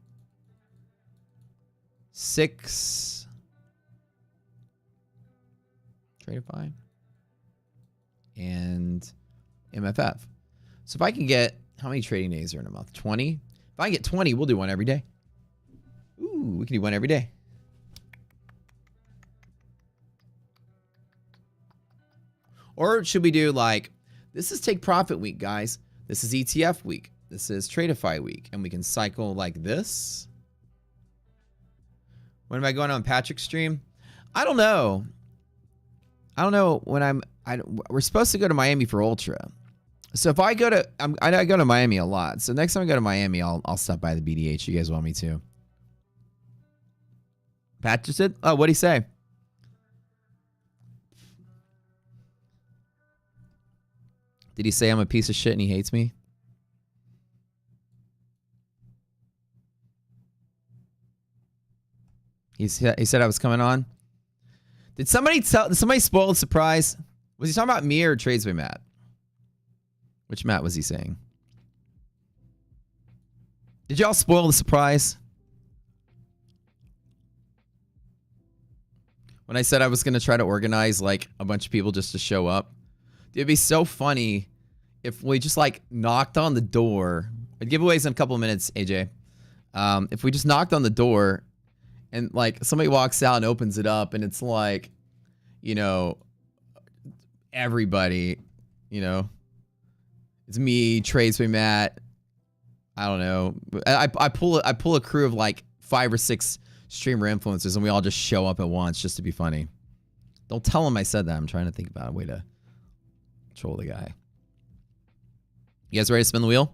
6 Tradeify, and MFF. So if I can get, how many trading days are in a month? 20? If I get 20, we'll do one every day. Ooh, we can do one every day. Or should we do like, this is take profit week, guys. This is ETF week. This is Tradeify week. And we can cycle like this. When am I going on Patrick's stream? I don't know. I don't know when we're supposed to go to Miami for Ultra. So if I go to, I go to Miami a lot. So next time I go to Miami, I'll stop by the BDH. You guys want me to? Pat just said, oh, what'd he say? Did he say I'm a piece of shit and he hates me? He said I was coming on. Did somebody spoil the surprise? Was he talking about me or Tradesway Matt? Which Matt was he saying? Did y'all spoil the surprise? When I said I was going to try to organize like a bunch of people just to show up. It'd be so funny if we just like knocked on the door. Giveaways in a couple of minutes, AJ. If we just knocked on the door and like somebody walks out and opens it up and it's like, you know, everybody, you know, it's me, Tradesway Matt. I don't know. I pull a crew of like 5 or 6 streamer influencers and we all just show up at once just to be funny. Don't tell them I said that. I'm trying to think about a way to troll the guy. You guys ready to spin the wheel?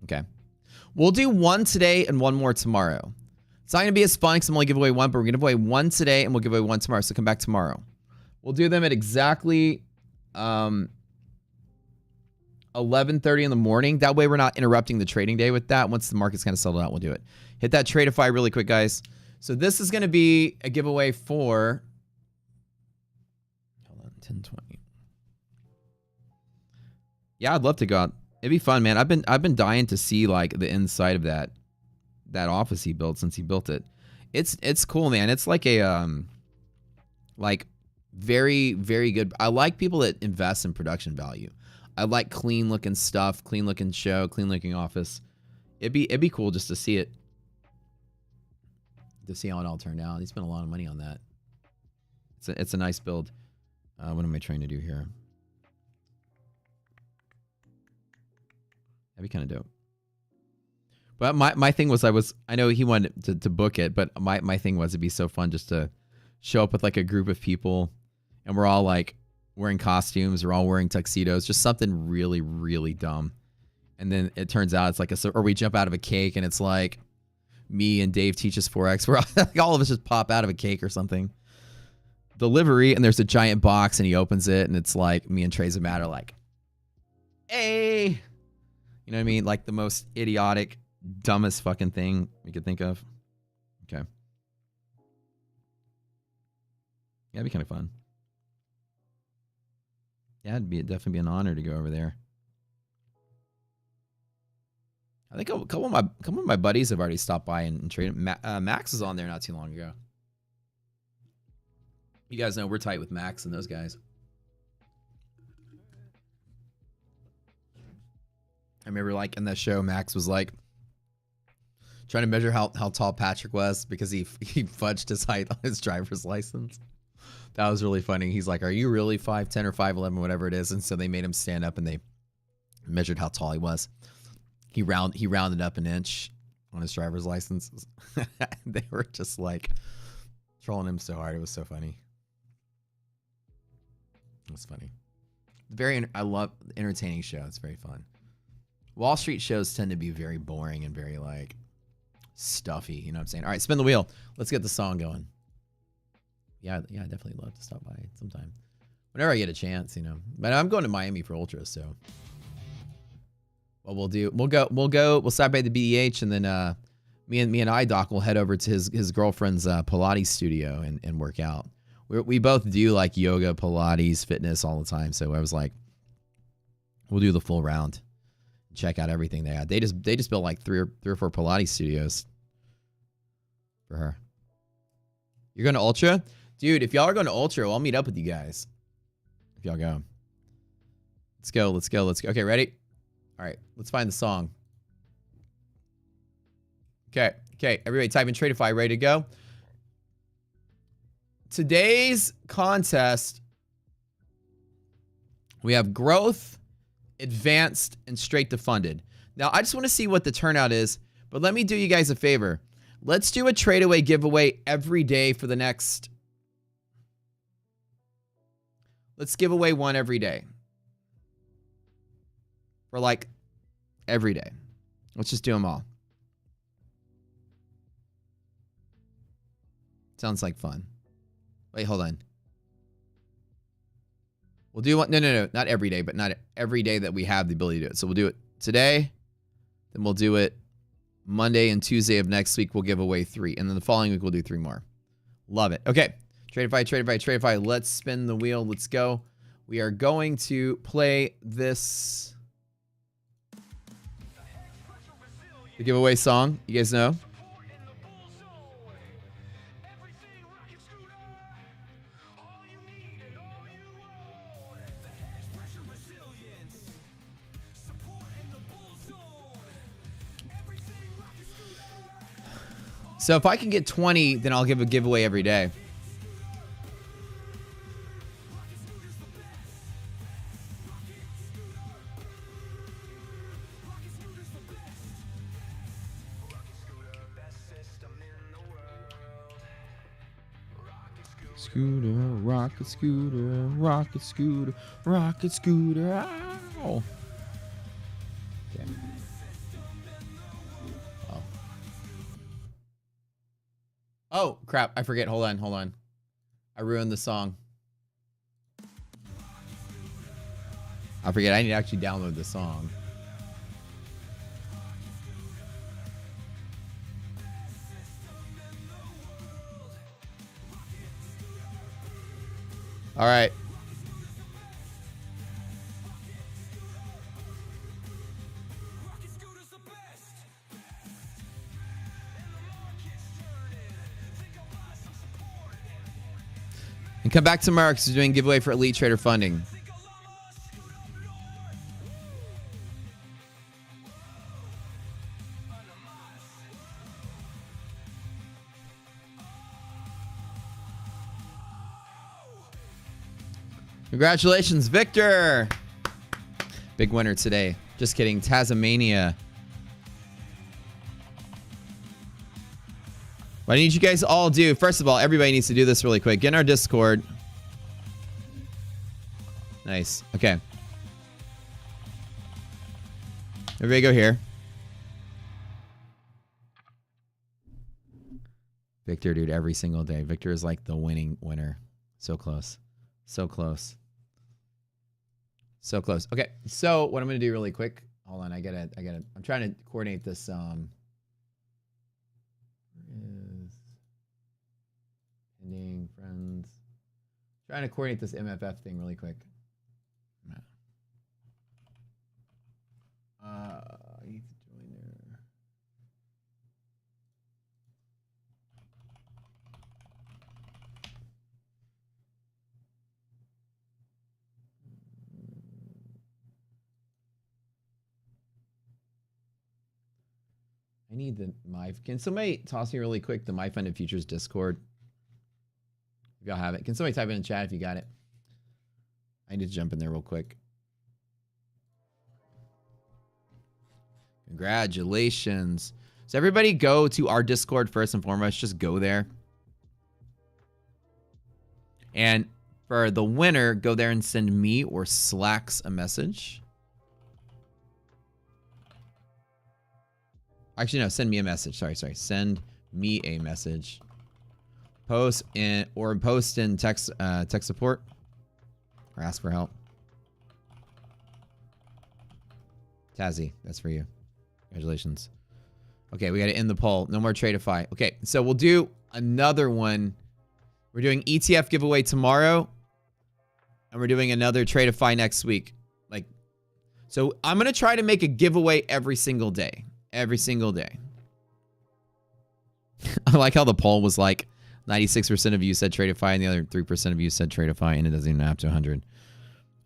Okay. We'll do one today and one more tomorrow. It's not going to be as fun because I'm only giving away one, but we're going to give away one today and we'll give away one tomorrow. So come back tomorrow. We'll do them at exactly 11:30 in the morning. That way we're not interrupting the trading day with that. Once the market's kind of settled out, we'll do it. Hit that Tradeify really quick, guys. So this is going to be a giveaway for... Hold on, 10:20. Yeah, I'd love to go out. It'd be fun, man. I've been dying to see like the inside of that office he built since he built it. It's cool, man. It's like a like very, very good. I like people that invest in production value. I like clean looking stuff, clean looking show, clean looking office. It'd be cool just to see it. To see how it all turned out. He spent a lot of money on that. It's a nice build. What am I trying to do here? That'd be kind of dope. But my thing was I know he wanted to book it, but my thing was it'd be so fun just to show up with like a group of people and we're all like wearing costumes, we're all wearing tuxedos, just something really, really dumb. And then it turns out it's like or we jump out of a cake and it's like me and Dave teaches Forex. We're all of us just pop out of a cake or something. Delivery, and there's a giant box and he opens it and it's like me and Trace Matt are like, hey, you know what I mean? Like the most idiotic, dumbest fucking thing we could think of. Okay. Yeah, it'd be kind of fun. Yeah, it'd definitely be an honor to go over there. I think a couple of my buddies have already stopped by and traded. Max was on there not too long ago. You guys know we're tight with Max and those guys. I remember like in that show, Max was like trying to measure how tall Patrick was because he fudged his height on his driver's license. That was really funny. He's like, are you really 5'10" or 5'11", whatever it is? And so they made him stand up and they measured how tall he was. He rounded up an inch on his driver's license. They were just like trolling him so hard. It was so funny. It was funny. I love the entertaining show. It's very fun. Wall Street shows tend to be very boring and very like stuffy. You know what I'm saying? All right, spin the wheel. Let's get the song going. Yeah, I definitely love to stop by sometime. Whenever I get a chance, you know. But I'm going to Miami for Ultra, so. What we'll stop by the BDH and then me and iDoc will head over to his girlfriend's Pilates studio and work out. We both do like yoga, Pilates, fitness all the time. So I was like, we'll do the full round. Check out everything they had. They just built like three or four Pilates studios for her. You're going to Ultra? Dude, if y'all are going to Ultra, I'll meet up with you guys. If y'all go. Let's go. Okay, ready? All right, let's find the song. Okay, everybody type in Tradeify, ready to go? Today's contest, we have growth, advanced, and straight to funded. Now, I just want to see what the turnout is, but let me do you guys a favor. Let's do a tradeaway giveaway every day for the next... Let's give away one every day. For like every day. Let's just do them all. Sounds like fun. Wait, hold on. We'll do one. No. Not every day, but not every day that we have the ability to do it. So we'll do it today. Then we'll do it Monday and Tuesday of next week, we'll give away 3. And then the following week, we'll do 3 more. Love it. Okay. Tradeify, Tradeify, Tradeify. Let's spin the wheel. Let's go. We are going to play this. The giveaway song. You guys know? So if I can get 20, then I'll give a giveaway every day. Scooter, rocket scooter, rocket scooter, rocket scooter. Ow. Okay. Oh. Oh, crap. I forget. Hold on, hold on. I ruined the song. I forget. I need to actually download the song. All right. And come back tomorrow because we're doing a giveaway for Elite Trader funding. Congratulations, Victor. Big winner today. Just kidding. Tasmania. What I need you guys to all do, first of all, everybody needs to do this really quick. Get in our Discord. Nice. Okay. Everybody go here. Victor, dude, every single day. Victor is like the winner. So close. So close. So close. Okay, so what I'm gonna do really quick. Hold on, I gotta. I'm trying to coordinate this. Where is pending friends? Trying to coordinate this MFF thing really quick. I need to join there. I need the can somebody toss me really quick the My Funded Futures Discord? If y'all have it. Can somebody type it in chat if you got it? I need to jump in there real quick. Congratulations. So everybody go to our Discord first and foremost. Just go there. And for the winner, go there and send me or Slacks a message. Actually, no, send me a message. Sorry. Send me a message. Post in text support or ask for help. Tazzy, that's for you. Congratulations. Okay, we got to end the poll. No more Tradeify. Okay, so we'll do another one. We're doing ETF giveaway tomorrow, and we're doing another Tradeify next week. So I'm gonna try to make a giveaway every single day. Every single day. I like how the poll was like 96% of you said Tradeify and the other 3% of you said Tradeify, and it doesn't even have to 100.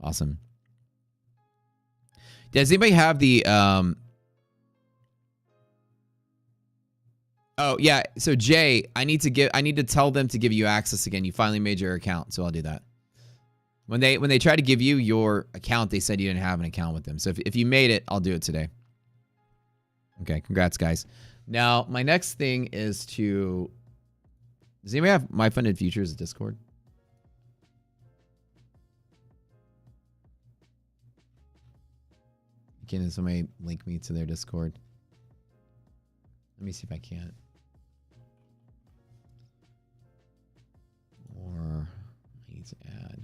Awesome. Does anybody have the Oh, yeah. So Jay, I need to tell them to give you access again. You finally made your account, so I'll do that. When they try to give you your account, they said you didn't have an account with them. So if you made it, I'll do it today. Okay, congrats, guys. Now, my next thing is to... Does anybody have My Funded Futures Discord? Can somebody link me to their Discord? Let me see if I can. Or I need to add...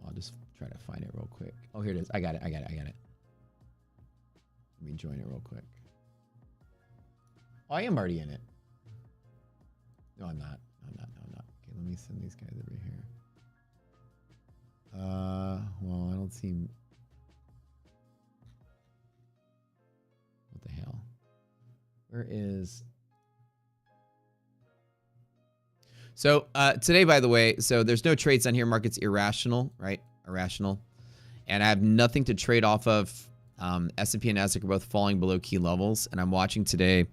I'll just try to find it real quick. Oh, here it is. I got it. Let me join it real quick. Oh, I am already in it. No, I'm not. No, I'm not. Okay, let me send these guys over here. Well, I don't see... What the hell? Where is... So today, by the way, so there's no trades on here. Market's irrational, right? Irrational. And I have nothing to trade off of. S&P and Nasdaq are both falling below key levels. And I'm watching today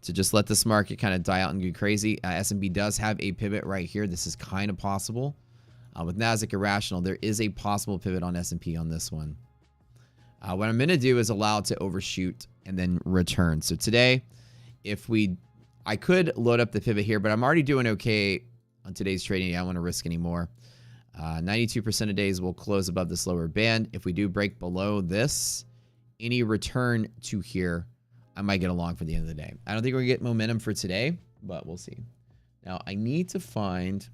to just let this market kind of die out and go crazy. S&P does have a pivot right here. This is kind of possible. With Nasdaq irrational, there is a possible pivot on S&P on this one. What I'm going to do is allow it to overshoot and then return. So today, I could load up the pivot here, but I'm already doing okay on today's trading. I don't want to risk any more. 92% of days will close above this lower band. If we do break below this, any return to here, I might get along for the end of the day. I don't think we're going to get momentum for today, but we'll see. Now, I need to find...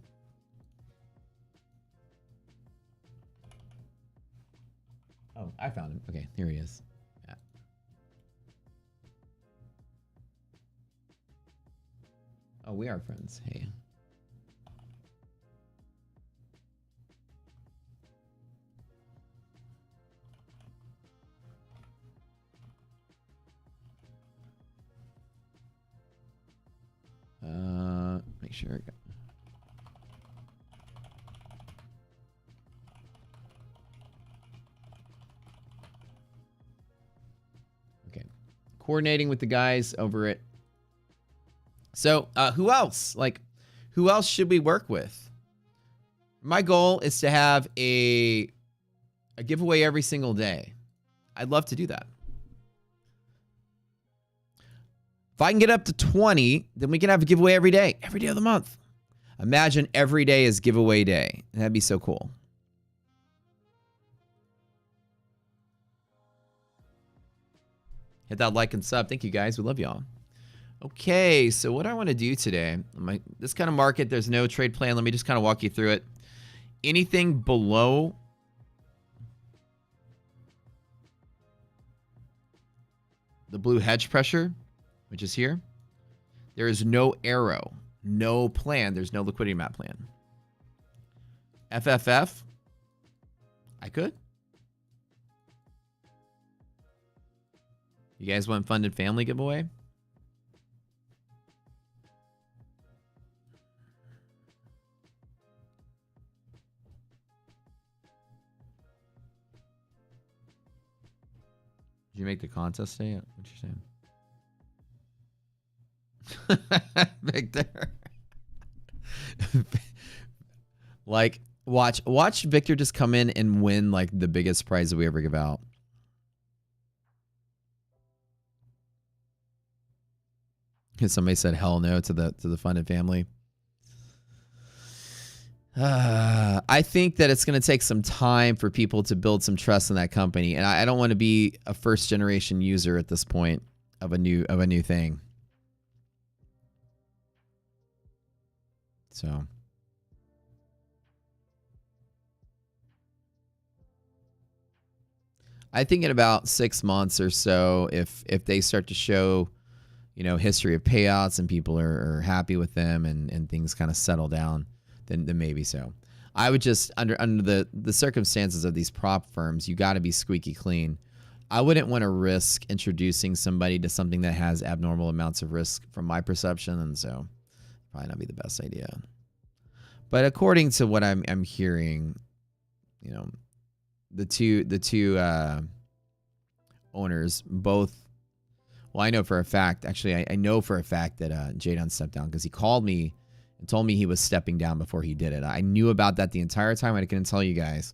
Oh, I found him. Okay, here he is. Yeah. Oh, we are friends. Hey. Make sure I got... Okay. Coordinating with the guys over it. So, who else? Like, who else should we work with? My goal is to have a giveaway every single day. I'd love to do that. If I can get up to 20, then we can have a giveaway every day of the month. Imagine every day is giveaway day. That'd be so cool. Hit that like and sub. Thank you guys. We love y'all. Okay, so what I want to do today, this kind of market, there's no trade plan. Let me just kind of walk you through it. Anything below the blue hedge pressure, which is here, there is no arrow, no plan. There's no liquidity map plan. FFF, I could. You guys want funded family giveaway? Did you make the contest today? What you saying? Victor. Like, watch Victor just come in and win like the biggest prize that we ever give out. Because somebody said hell no to the funded family. I think that it's going to take some time for people to build some trust in that company, and I don't want to be a first generation user at this point of a new thing. So I think in about 6 months or so, if they start to show, you know, history of payouts and people are happy with them and things kind of settle down, then maybe so. I would just, under the circumstances of these prop firms, you got to be squeaky clean. I wouldn't want to risk introducing somebody to something that has abnormal amounts of risk from my perception, and so probably not be the best idea. But according to what I'm hearing, you know, the two owners both. Well, I know for a fact. Actually, I know for a fact that Jadon stepped down because he called me and told me he was stepping down before he did it. I knew about that the entire time. I couldn't tell you guys.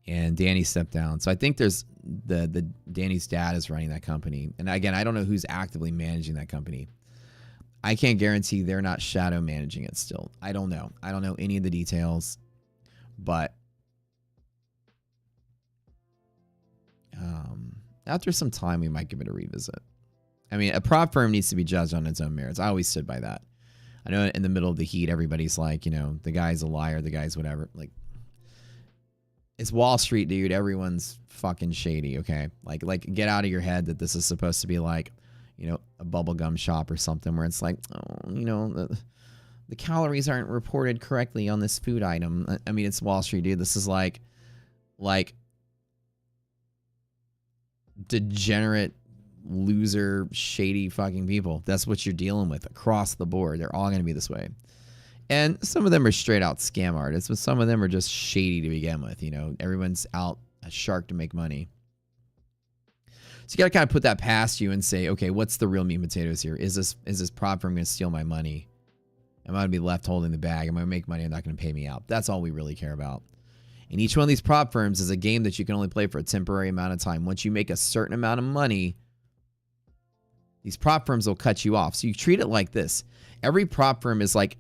And Danny stepped down. So I think there's the Danny's dad is running that company. And again, I don't know who's actively managing that company. I can't guarantee they're not shadow managing it still. I don't know. I don't know any of the details. But after some time, we might give it a revisit. I mean, a prop firm needs to be judged on its own merits. I always stood by that. I know in the middle of the heat, everybody's like, you know, the guy's a liar, the guy's whatever. Like, it's Wall Street, dude. Everyone's fucking shady, okay? Like get out of your head that this is supposed to be like, you know, a bubblegum shop or something where it's like, oh, you know, the calories aren't reported correctly on this food item. I mean, it's Wall Street, dude. This is like degenerate, loser, shady fucking people. That's what you're dealing with across the board. They're all going to be this way. And some of them are straight out scam artists, but some of them are just shady to begin with. You know, everyone's out a shark to make money. So you got to kind of put that past you and say, okay, what's the real meat and potatoes here? Is this prop firm going to steal my money? Am I going to be left holding the bag? Am I going to make money and not going to pay me out? That's all we really care about. And each one of these prop firms is a game that you can only play for a temporary amount of time. Once you make a certain amount of money, these prop firms will cut you off. So you treat it like this. Every prop firm is like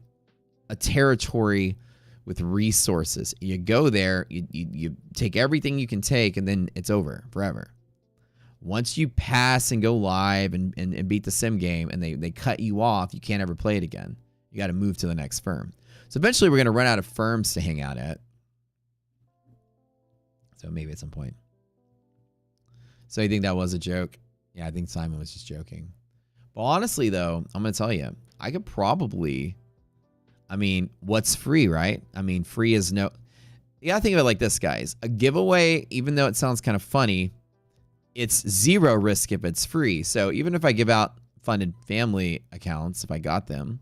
a territory with resources. You go there, you take everything you can take, and then it's over forever. Once you pass and go live and beat the sim game and they cut you off, you can't ever play it again. You got to move to the next firm. So eventually we're going to run out of firms to hang out at. So maybe at some point. So you think that was a joke? Yeah, I think Simon was just joking. But honestly, though, I'm going to tell you, I could probably, I mean, what's free, right? I mean, free is no, you got to think of it like this, guys. A giveaway, even though it sounds kind of funny, it's zero risk if it's free. So even if I give out funded family accounts, if I got them,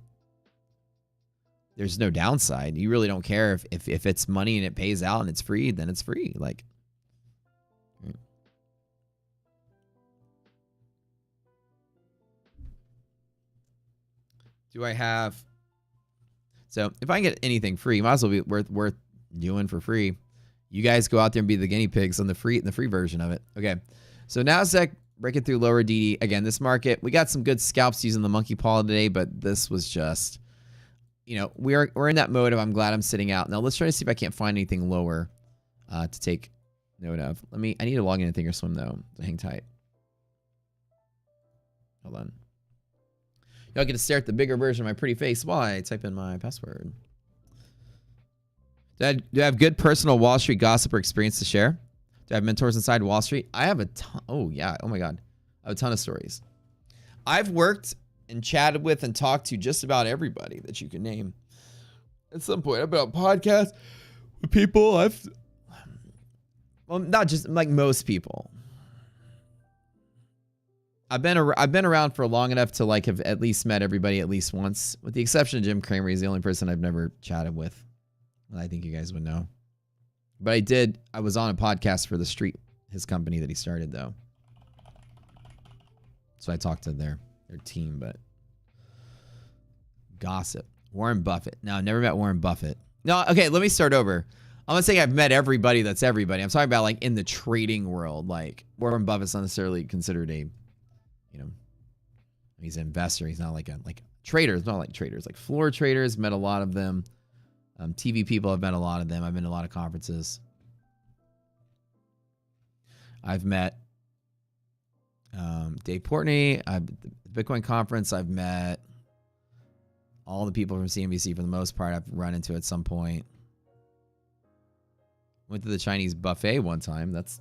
there's no downside. You really don't care if it's money and it pays out and it's free, then it's free. Like, do I have? So if I can get anything free, might as well be worth doing for free. You guys go out there and be the guinea pigs on the free version of it. Okay. So NASDAQ breaking through lower DD again. This market, we got some good scalps using the monkey paw today, but this was just, you know, we're in that mode of I'm glad I'm sitting out. Now let's try to see if I can't find anything lower to take note of. I need to log in and Thinkorswim though. So hang tight. Hold on. Y'all get to stare at the bigger version of my pretty face while I type in my password. Do I have good personal Wall Street gossip or experience to share? Do I have mentors inside Wall Street? I have a ton. Oh, yeah. Oh, my God. I have a ton of stories. I've worked and chatted with and talked to just about everybody that you can name. At some point, I've been on podcasts with people. Well, not just like most people. I've been around for long enough to like have at least met everybody at least once, with the exception of Jim Cramer. He's the only person I've never chatted with. I think you guys would know. But I was on a podcast for The Street, his company that he started, though. So I talked to their team, but gossip. Warren Buffett. No, I've never met Warren Buffett. No, okay, let me start over. I'm not saying I've met everybody that's everybody. I'm talking about like in the trading world. Like Warren Buffett's not necessarily considered a, you know, he's an investor. He's not like a traders, not like traders, like floor traders. Met a lot of them. TV people, I've met a lot of them. I've been to a lot of conferences. I've met Dave Portnoy. The Bitcoin conference. I've met all the people from CNBC for the most part. I've run into at some point. Went to the Chinese buffet one time. That's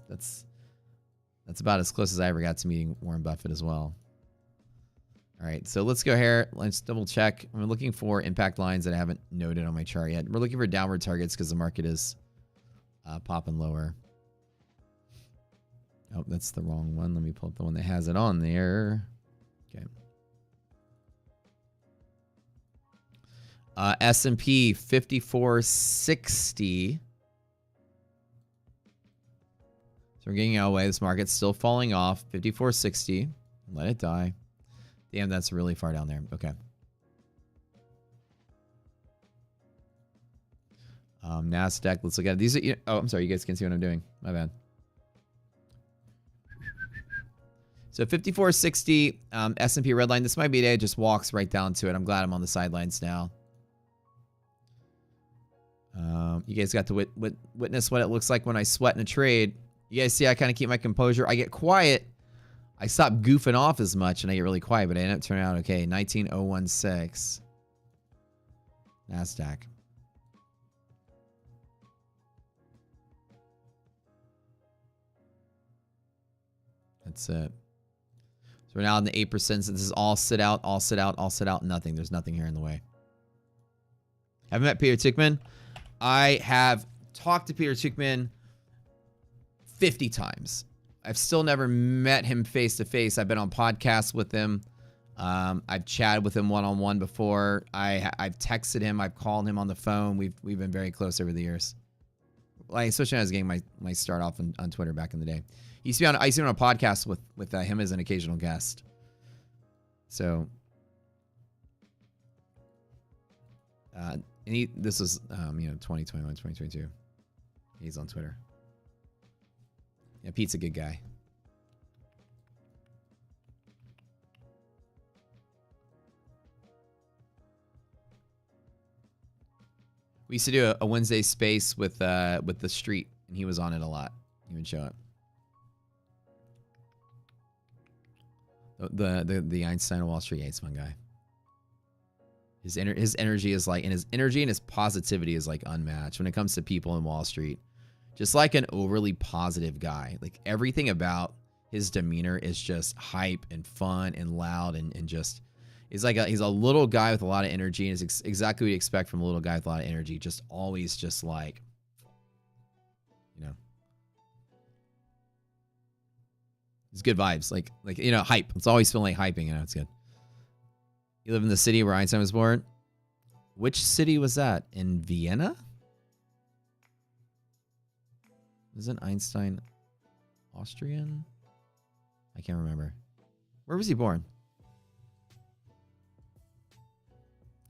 about as close as I ever got to meeting Warren Buffett as well. All right, so let's go here. Let's double check. I'm looking for impact lines that I haven't noted on my chart yet. We're looking for downward targets because the market is popping lower. Oh, that's the wrong one. Let me pull up the one that has it on there. Okay. S&P 5460. So we're getting out of the way. This market's still falling off. 5460. Let it die. Damn, that's really far down there. Okay. NASDAQ. Let's look at it. These are. Oh, I'm sorry. You guys can see what I'm doing. My bad. So 5460 S&P red line. This might be a day it just walks right down to it. I'm glad I'm on the sidelines now. You guys got to witness what it looks like when I sweat in a trade. You guys see I kind of keep my composure. I get quiet. I stop goofing off as much and I get really quiet, but I end up turning out okay. 19016. NASDAQ. That's it. So we're now in the 8%. So this is all sit out, all sit out, all sit out, nothing. There's nothing here in the way. Haven't met Peter Tickman. I have talked to Peter Tickman 50 times. I've still never met him face to face. I've been on podcasts with him. I've chatted with him one-on-one before. I've texted him. I've called him on the phone. We've been very close over the years. Like, especially when I was getting my start off on Twitter back in the day. I used to be on a podcast with him as an occasional guest. So, and this was 2021, 2022. He's on Twitter. Yeah, Pete's a good guy. We used to do a Wednesday space with the street, and he was on it a lot. He would show up. The Einstein of Wall Street. Yeah, he's a fun guy. His energy is like, and his energy and his positivity is like unmatched when it comes to people in Wall Street. Just like an overly positive guy. Like everything about his demeanor is just hype and fun and loud and just, he's a little guy with a lot of energy, and it's exactly what you expect from a little guy with a lot of energy. Just always just like, it's good vibes. Like, hype. It's always feeling like hyping. It's good. You live in the city where Einstein was born? Which city was that? In Vienna? Isn't Einstein Austrian? I can't remember. Where was he born?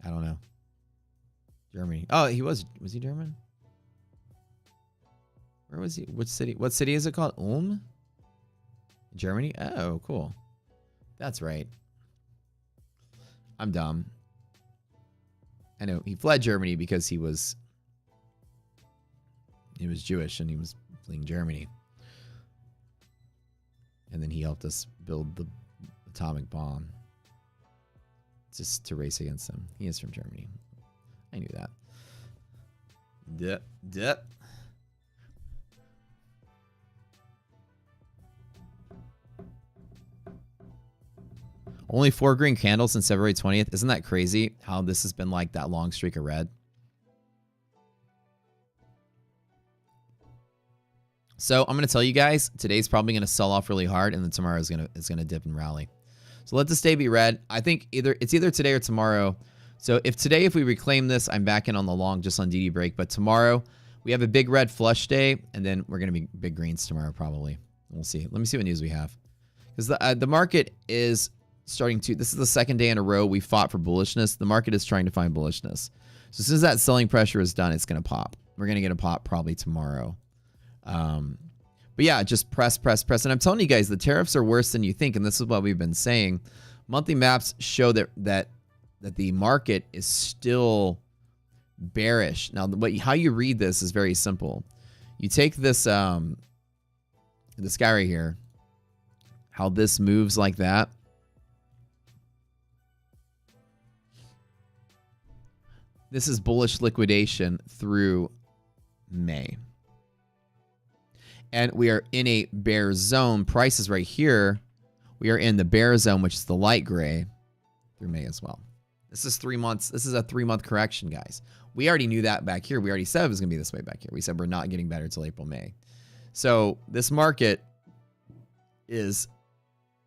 I don't know. Germany. Oh, was he German? Where was he? Which city? What city is it called? Germany? Oh, cool. That's right. I'm dumb. I know. He fled Germany because he was Jewish and he was fleeing Germany. And then he helped us build the atomic bomb. Just to race against them. He is from Germany. I knew that. Dip. Only 4 green candles since February 20th. Isn't that crazy how this has been like that long streak of red? So I'm going to tell you guys, today's probably going to sell off really hard, and then tomorrow is going to dip and rally. So let this day be red. I think it's either today or tomorrow. So if we reclaim this, I'm back in on the long just on DD break. But tomorrow we have a big red flush day, and then we're going to be big greens tomorrow probably. We'll see. Let me see what news we have. Because the market is starting to, this is the second day in a row we fought for bullishness. The market is trying to find bullishness. So as soon as that selling pressure is done, it's going to pop. We're going to get a pop probably tomorrow. But yeah, just press. And I'm telling you guys, the tariffs are worse than you think. And this is what we've been saying. Monthly maps show that the market is still bearish. Now, how you read this is very simple. You take this, this guy right here, how this moves like that. This is bullish liquidation through May. And we are in a bear zone. Prices right here. We are in the bear zone, which is the light gray, through May as well. This is 3 months. This is a 3-month correction, guys. We already knew that back here. We already said it was going to be this way back here. We said we're not getting better till April, May. So this market is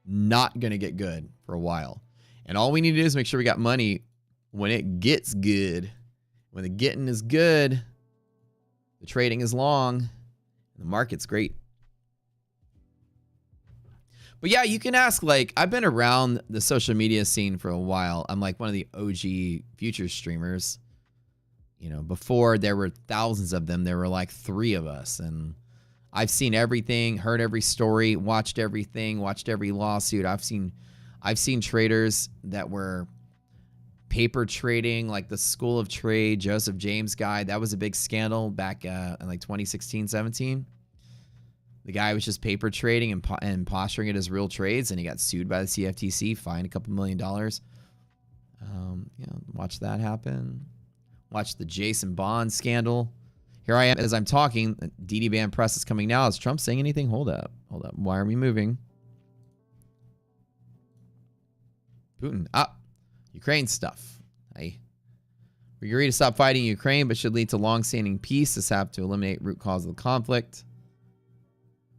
not going to get good for a while. And all we need to do is make sure we got money when it gets good. When the getting is good, the trading is long, and the market's great. But yeah, you can ask, like, I've been around the social media scene for a while. I'm like one of the OG futures streamers. You know, before there were thousands of them, there were like 3 of us. And I've seen everything, heard every story, watched everything, watched every lawsuit. I've seen traders that were paper trading, like the School of Trade, Joseph James guy. That was a big scandal back in like 2016, 17. The guy was just paper trading and posturing it as real trades, and he got sued by the CFTC, fined a couple $1 million. Watch that happen. Watch the Jason Bond scandal. Here I am as I'm talking. DD Band press is coming now. Is Trump saying anything? Hold up. Hold up. Why are we moving? Putin. Ukraine stuff. We agree to stop fighting Ukraine, but should lead to long-standing peace. This have to eliminate root cause of the conflict.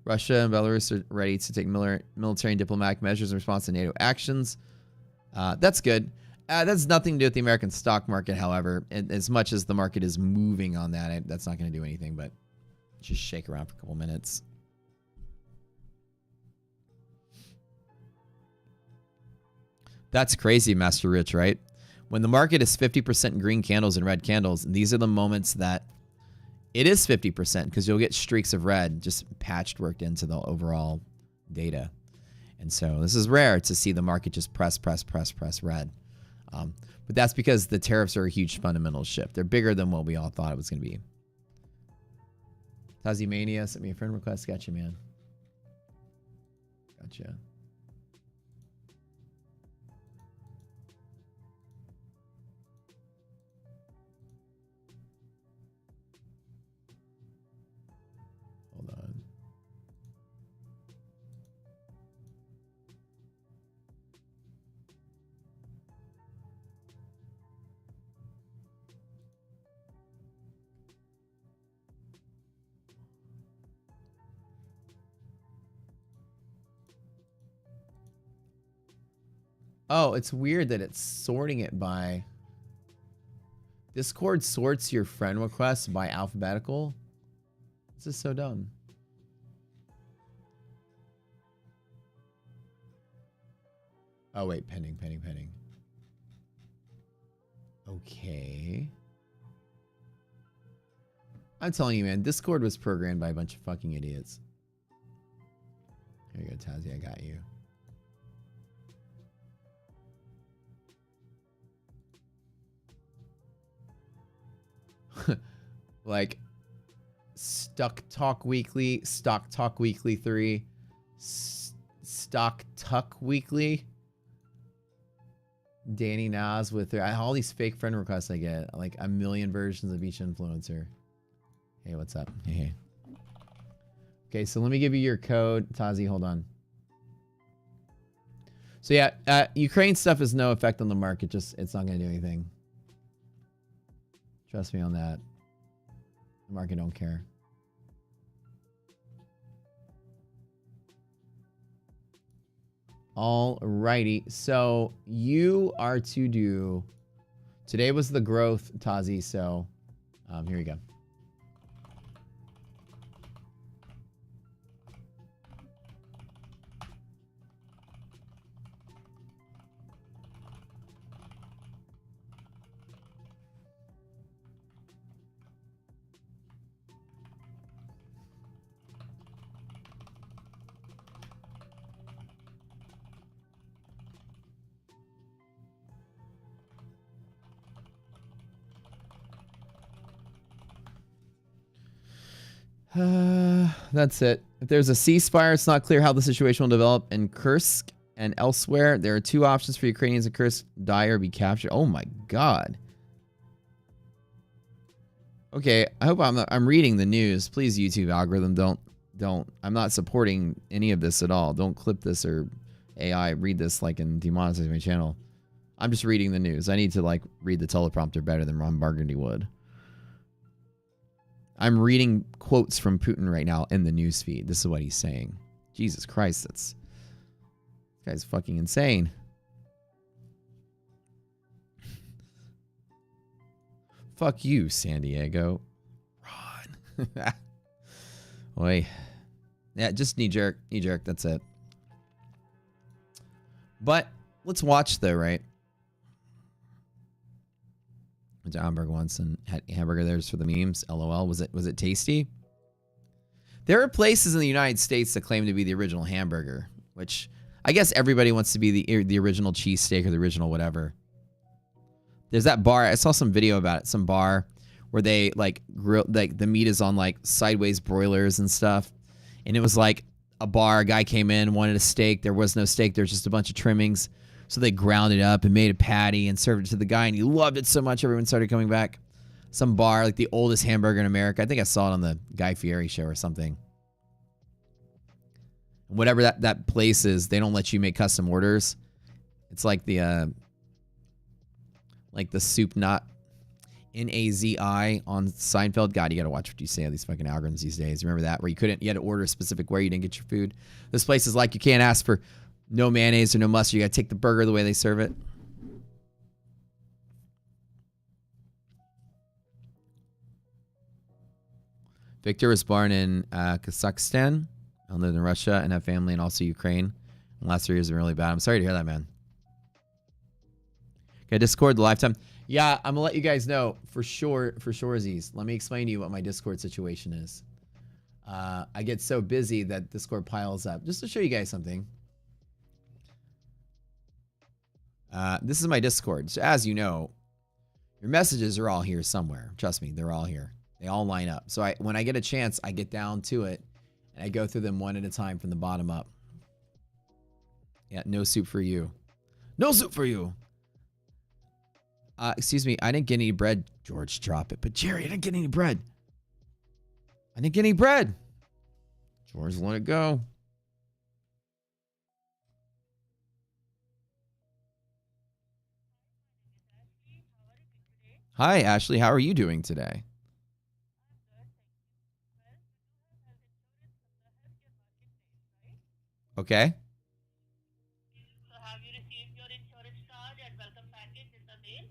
Russia and Belarus are ready to take military and diplomatic measures in response to NATO actions. That's good. That's nothing to do with the American stock market, however. And as much as the market is moving on that, that's not going to do anything but just shake around for a couple minutes. That's crazy, Master Rich, right? When the market is 50% green candles and red candles, these are the moments that it is 50% because you'll get streaks of red just patched, worked into the overall data. And so this is rare to see the market just press red. But that's because the tariffs are a huge fundamental shift. They're bigger than what we all thought it was going to be. Tazimania sent me a friend request. Gotcha, man. Gotcha. Hold on. Oh, it's weird that it's sorting it by... Discord sorts your friend requests by alphabetical. This is so dumb. Oh, wait. Pending. Okay. I'm telling you, man. Discord was programmed by a bunch of fucking idiots. Here you go, Tazzy. I got you. Like Stock Talk Weekly 3, Stock Tuck Weekly, Danny Nas with all these fake friend requests I get, like a million versions of each influencer. Hey, what's up? Hey. Okay, so let me give you your code, Tazi. Hold on. So yeah, Ukraine stuff has no effect on the market. Just it's not going to do anything. Trust me on that. The market don't care. Alrighty. So you are to do... Today was the growth, Tazi. So here you go. That's it. If there's a ceasefire, it's not clear how the situation will develop in Kursk and elsewhere. There are two options for Ukrainians in Kursk: die or be captured. Oh my god. Okay, I hope I'm reading the news. Please, YouTube algorithm, don't. I'm not supporting any of this at all. Don't clip this or AI read this like and demonetize my channel. I'm just reading the news. I need to like read the teleprompter better than Ron Burgundy would. I'm reading quotes from Putin right now in the news feed. This is what he's saying. Jesus Christ, this guy's fucking insane. Fuck you, San Diego. Ron. Oi. Yeah, just knee jerk, that's it. But let's watch though, right? Went to Hamburg once and had hamburger there just for the memes. LOL. Was it tasty? There are places in the United States that claim to be the original hamburger, which I guess everybody wants to be the original cheesesteak or the original whatever. There's that bar. I saw some video about it. Some bar where they like grill, like the meat is on like sideways broilers and stuff. And it was like a bar. A guy came in, wanted a steak. There was no steak. There's just a bunch of trimmings. So they ground it up and made a patty and served it to the guy, and he loved it so much everyone started coming back. Some bar, like the oldest hamburger in America. I think I saw it on the Guy Fieri show or something. Whatever that place is, they don't let you make custom orders. It's like the soup knot Nazi on Seinfeld. God, you gotta watch what you say on these fucking algorithms these days. Remember that? Where you had to order a specific way, you didn't get your food. This place is like, you can't ask for no mayonnaise or no mustard. You gotta take the burger the way they serve it. Victor was born in Kazakhstan. I lived in Russia and have family and also Ukraine. The last 3 years have been really bad. I'm sorry to hear that, man. Okay, Discord, the lifetime. Yeah, I'm gonna let you guys know for sure, Aziz. Let me explain to you what my Discord situation is. I get so busy that Discord piles up. Just to show you guys something. This is my Discord. So as you know, your messages are all here somewhere. Trust me, they're all here. They all line up. So when I get a chance, I get down to it and I go through them one at a time from the bottom up. Yeah, no soup for you. No soup for you. Excuse me, I didn't get any bread. George, drop it. But Jerry, I didn't get any bread. I didn't get any bread. George, let it go. Hi, Ashley. How are you doing today? Okay. So have you received your insurance card and welcome package in the mail?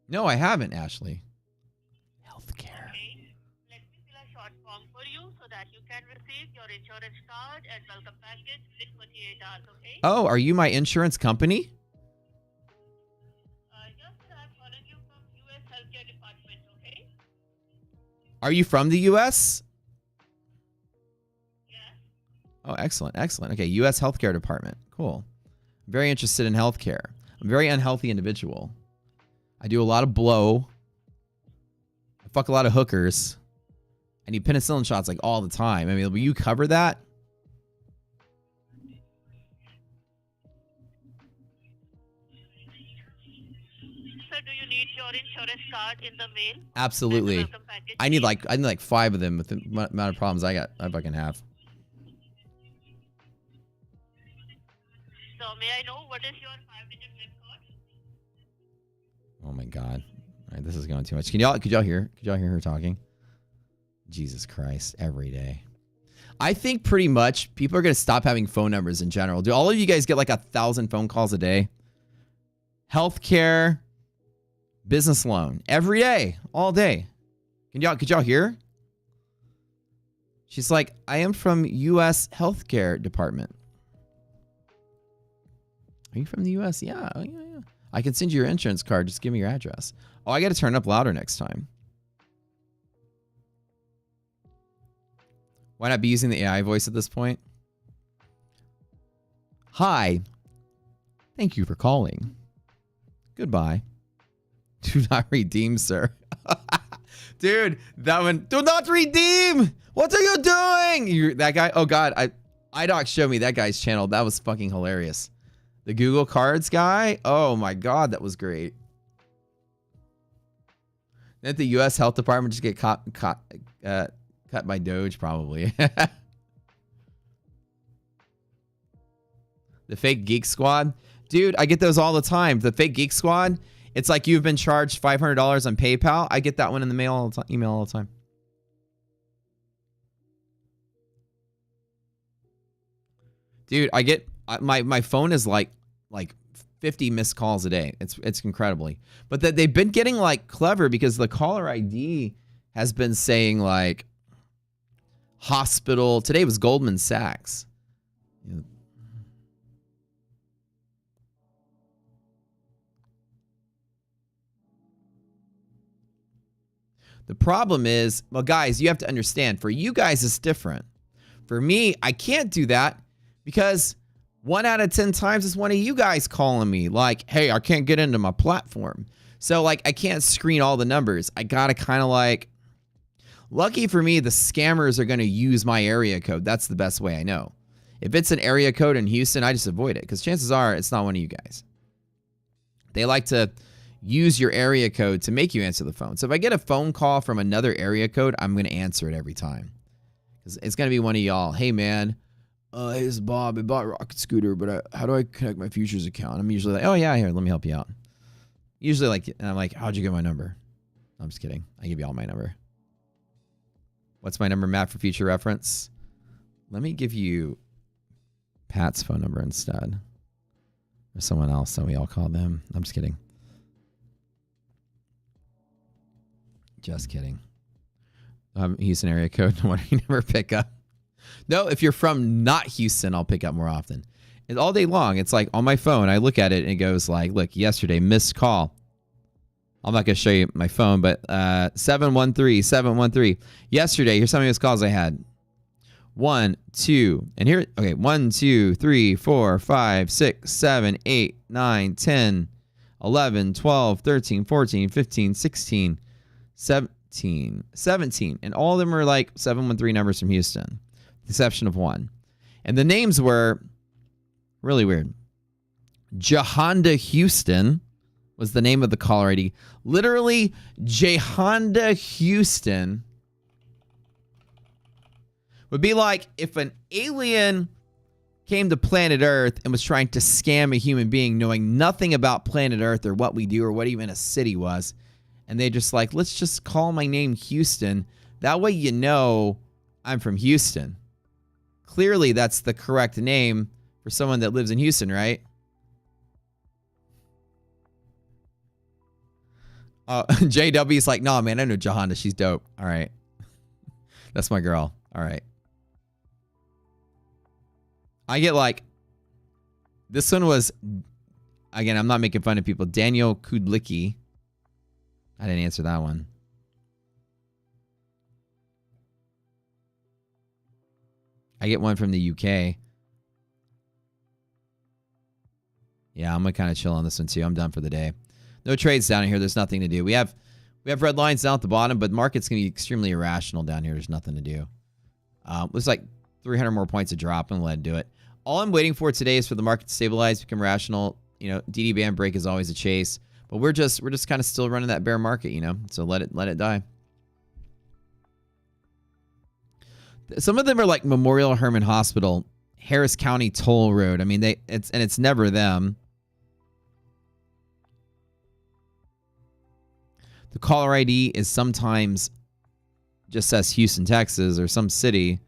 No, I haven't, Ashley. Healthcare. Okay. Let me fill a short form for you so that you can receive your insurance card and welcome package within 48 hours, okay? Oh, are you my insurance company? Yes, sir. I'm calling you from U.S. Healthcare Department, okay? Are you from the U.S.? Yes. Oh, excellent, excellent. Okay, U.S. Healthcare Department. Cool. I'm very interested in healthcare. I'm a very unhealthy individual. I do a lot of blow. I fuck a lot of hookers. I need penicillin shots like all the time. I mean, will you cover that? Sir, do you need your insurance card in the mail? Absolutely. And the welcome package, I need please? like 5 of them with the amount of problems I fucking have. So may I know what is your 5-digit PIN code? Oh my god. All right, this is going too much. Could y'all hear her talking? Jesus Christ, every day. I think pretty much people are going to stop having phone numbers in general. Do all of you guys get like 1,000 phone calls a day? Healthcare, business loan, every day, all day. Could y'all hear? She's like, I am from U.S. Healthcare Department. Are you from the U.S.? Yeah, oh, yeah. I can send you your insurance card. Just give me your address. Oh, I got to turn up louder next time. Why not be using the AI voice at this point? Hi. Thank you for calling. Goodbye. Do not redeem, sir. Dude, that one. Do not redeem. What are you doing? That guy. Oh, God. iDoc showed me that guy's channel. That was fucking hilarious. The Google Cards guy. Oh, my God. That was great. Didn't the U.S. Health Department just get cut by Doge, probably. The fake Geek Squad. Dude, I get those all the time. The fake Geek Squad. It's like you've been charged $500 on PayPal. I get that one in the mail all the time, email all the time. Dude, I get my phone is like 50 missed calls a day. It's incredibly. But that they've been getting like clever because the caller ID has been saying like hospital. Today was Goldman Sachs. Yeah. The problem is, well, guys, you have to understand, for you guys, it's different. For me, I can't do that because 1 out of 10 times it's one of you guys calling me like, hey, I can't get into my platform. So like, I can't screen all the numbers. I got to kind of like, lucky for me, the scammers are going to use my area code. That's the best way I know. If it's an area code in Houston, I just avoid it because chances are it's not one of you guys. They like to use your area code to make you answer the phone. So if I get a phone call from another area code, I'm going to answer it every time. Because it's going to be one of y'all. Hey, man. Hey, this is Bob. I bought Rocket Scooter, but how do I connect my futures account? I'm usually like, oh, yeah, here, let me help you out. Usually, like, and I'm like, how'd you get my number? I'm just kidding. I give you all my number. What's my number, Matt, for future reference? Let me give you Pat's phone number instead. Or someone else that we all call them. I'm just kidding. Just kidding. Houston area code. No wonder you never pick up. No, if you're from not Houston, I'll pick up more often. And all day long, it's like on my phone, I look at it and it goes like, look, yesterday, missed call. I'm not going to show you my phone, but 713. Yesterday, here's how many missed calls I had. 1, 2, and here, okay, 1, 2, 3, 4, 5, 6, 7, 8, 9, 10, 11, 12, 13, 14, 15, 16, 17. And all of them are like 713 numbers from Houston, with the exception of one. And the names were really weird. Jahonda Houston was the name of the caller ID. Literally, Jahonda Houston would be like if an alien came to planet Earth and was trying to scam a human being knowing nothing about planet Earth or what we do or what even a city was. And they just like, let's just call my name Houston. That way you know I'm from Houston. Clearly that's the correct name for someone that lives in Houston, right? JW's like, no, man, I know Jahonda. She's dope. All right. That's my girl. All right. I get like, this one was, again, I'm not making fun of people. Daniel Kudlicki. I didn't answer that one. I get one from the UK. Yeah, I'm gonna kind of chill on this one too. I'm done for the day. No trades down here. There's nothing to do. We have red lines down at the bottom, but the market's gonna be extremely irrational down here. There's nothing to do. Looks like 300 more points of drop, and let it do it. All I'm waiting for today is for the market to stabilize, become rational. You know, DD band break is always a chase, but we're just kind of still running that bear market, you know. So let it die. Some of them are like Memorial Hermann Hospital, Harris County Toll Road. I mean, it's never them. The caller ID is sometimes just says Houston, Texas, or some city.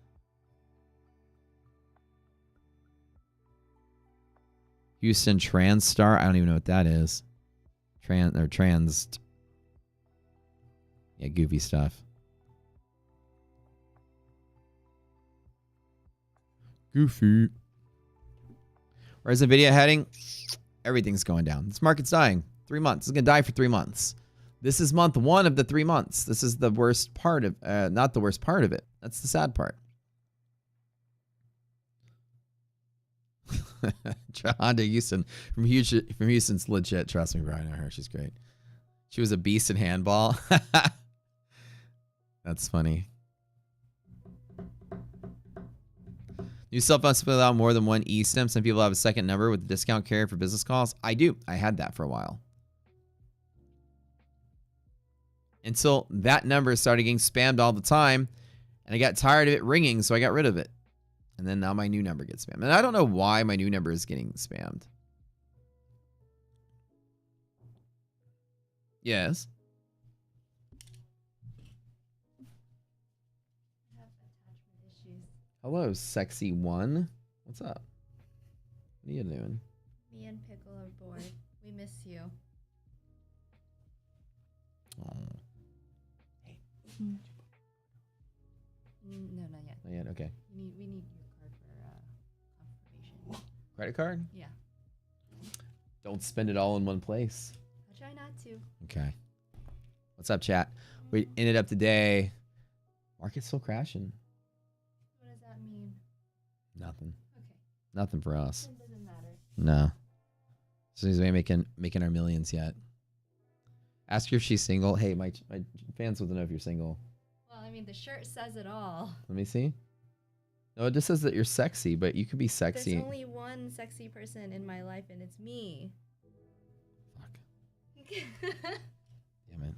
Houston TransStar. I don't even know what that is. Trans. Yeah, goofy stuff. Goofy. Where's the video heading? Everything's going down. This market's dying. 3 months. It's going to die for 3 months. This is month 1 of the 3 months. This is the worst part of, not the worst part of it. That's the sad part. Honda Houston from Houston's legit. Trust me, Brian. I know her. She's great. She was a beast in handball. That's funny. New cell phones allow more than one eSIM. Some people have a second number with a discount carrier for business calls. I do. I had that for a while. Until that number started getting spammed all the time. And I got tired of it ringing, so I got rid of it. And then now my new number gets spammed. And I don't know why my new number is getting spammed. Yes. Hello, sexy one. What's up? What are you doing? Me and Pickle are bored. We miss you. Oh. Hey. No, not yet. Not yet. Okay. We need your card for confirmation. Credit card? Yeah. Don't spend it all in one place. I'll try not to. Okay. What's up, chat? We ended up today. Market's still crashing. What does that mean? Nothing. Okay. Nothing for us. It doesn't matter. No. So we ain't making our millions yet. Ask her if she's single. Hey, my fans want to know if you're single. Well, I mean, the shirt says it all. Let me see. No, it just says that you're sexy, but you could be sexy. There's only one sexy person in my life, and it's me. Fuck. Damn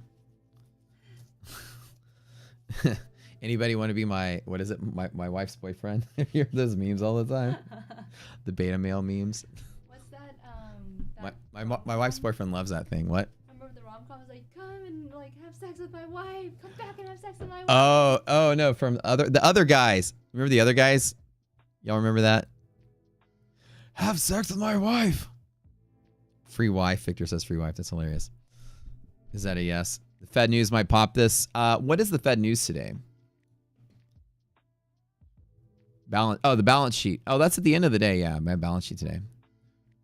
it. Anybody want to be my, what is it? My wife's boyfriend? You hear those memes all the time? The beta male memes. What's that? My wife's boyfriend loves that thing. What? Remember the rom-com was like, come and like have sex with my wife. Come back and have sex with my wife. Oh no, from the other guys. Remember the other guys? Y'all remember that? Have sex with my wife. Free wife. Victor says free wife. That's hilarious. Is that a yes? The Fed news might pop this. What is the Fed news today? The balance sheet. Oh, that's at the end of the day. Yeah, my balance sheet today.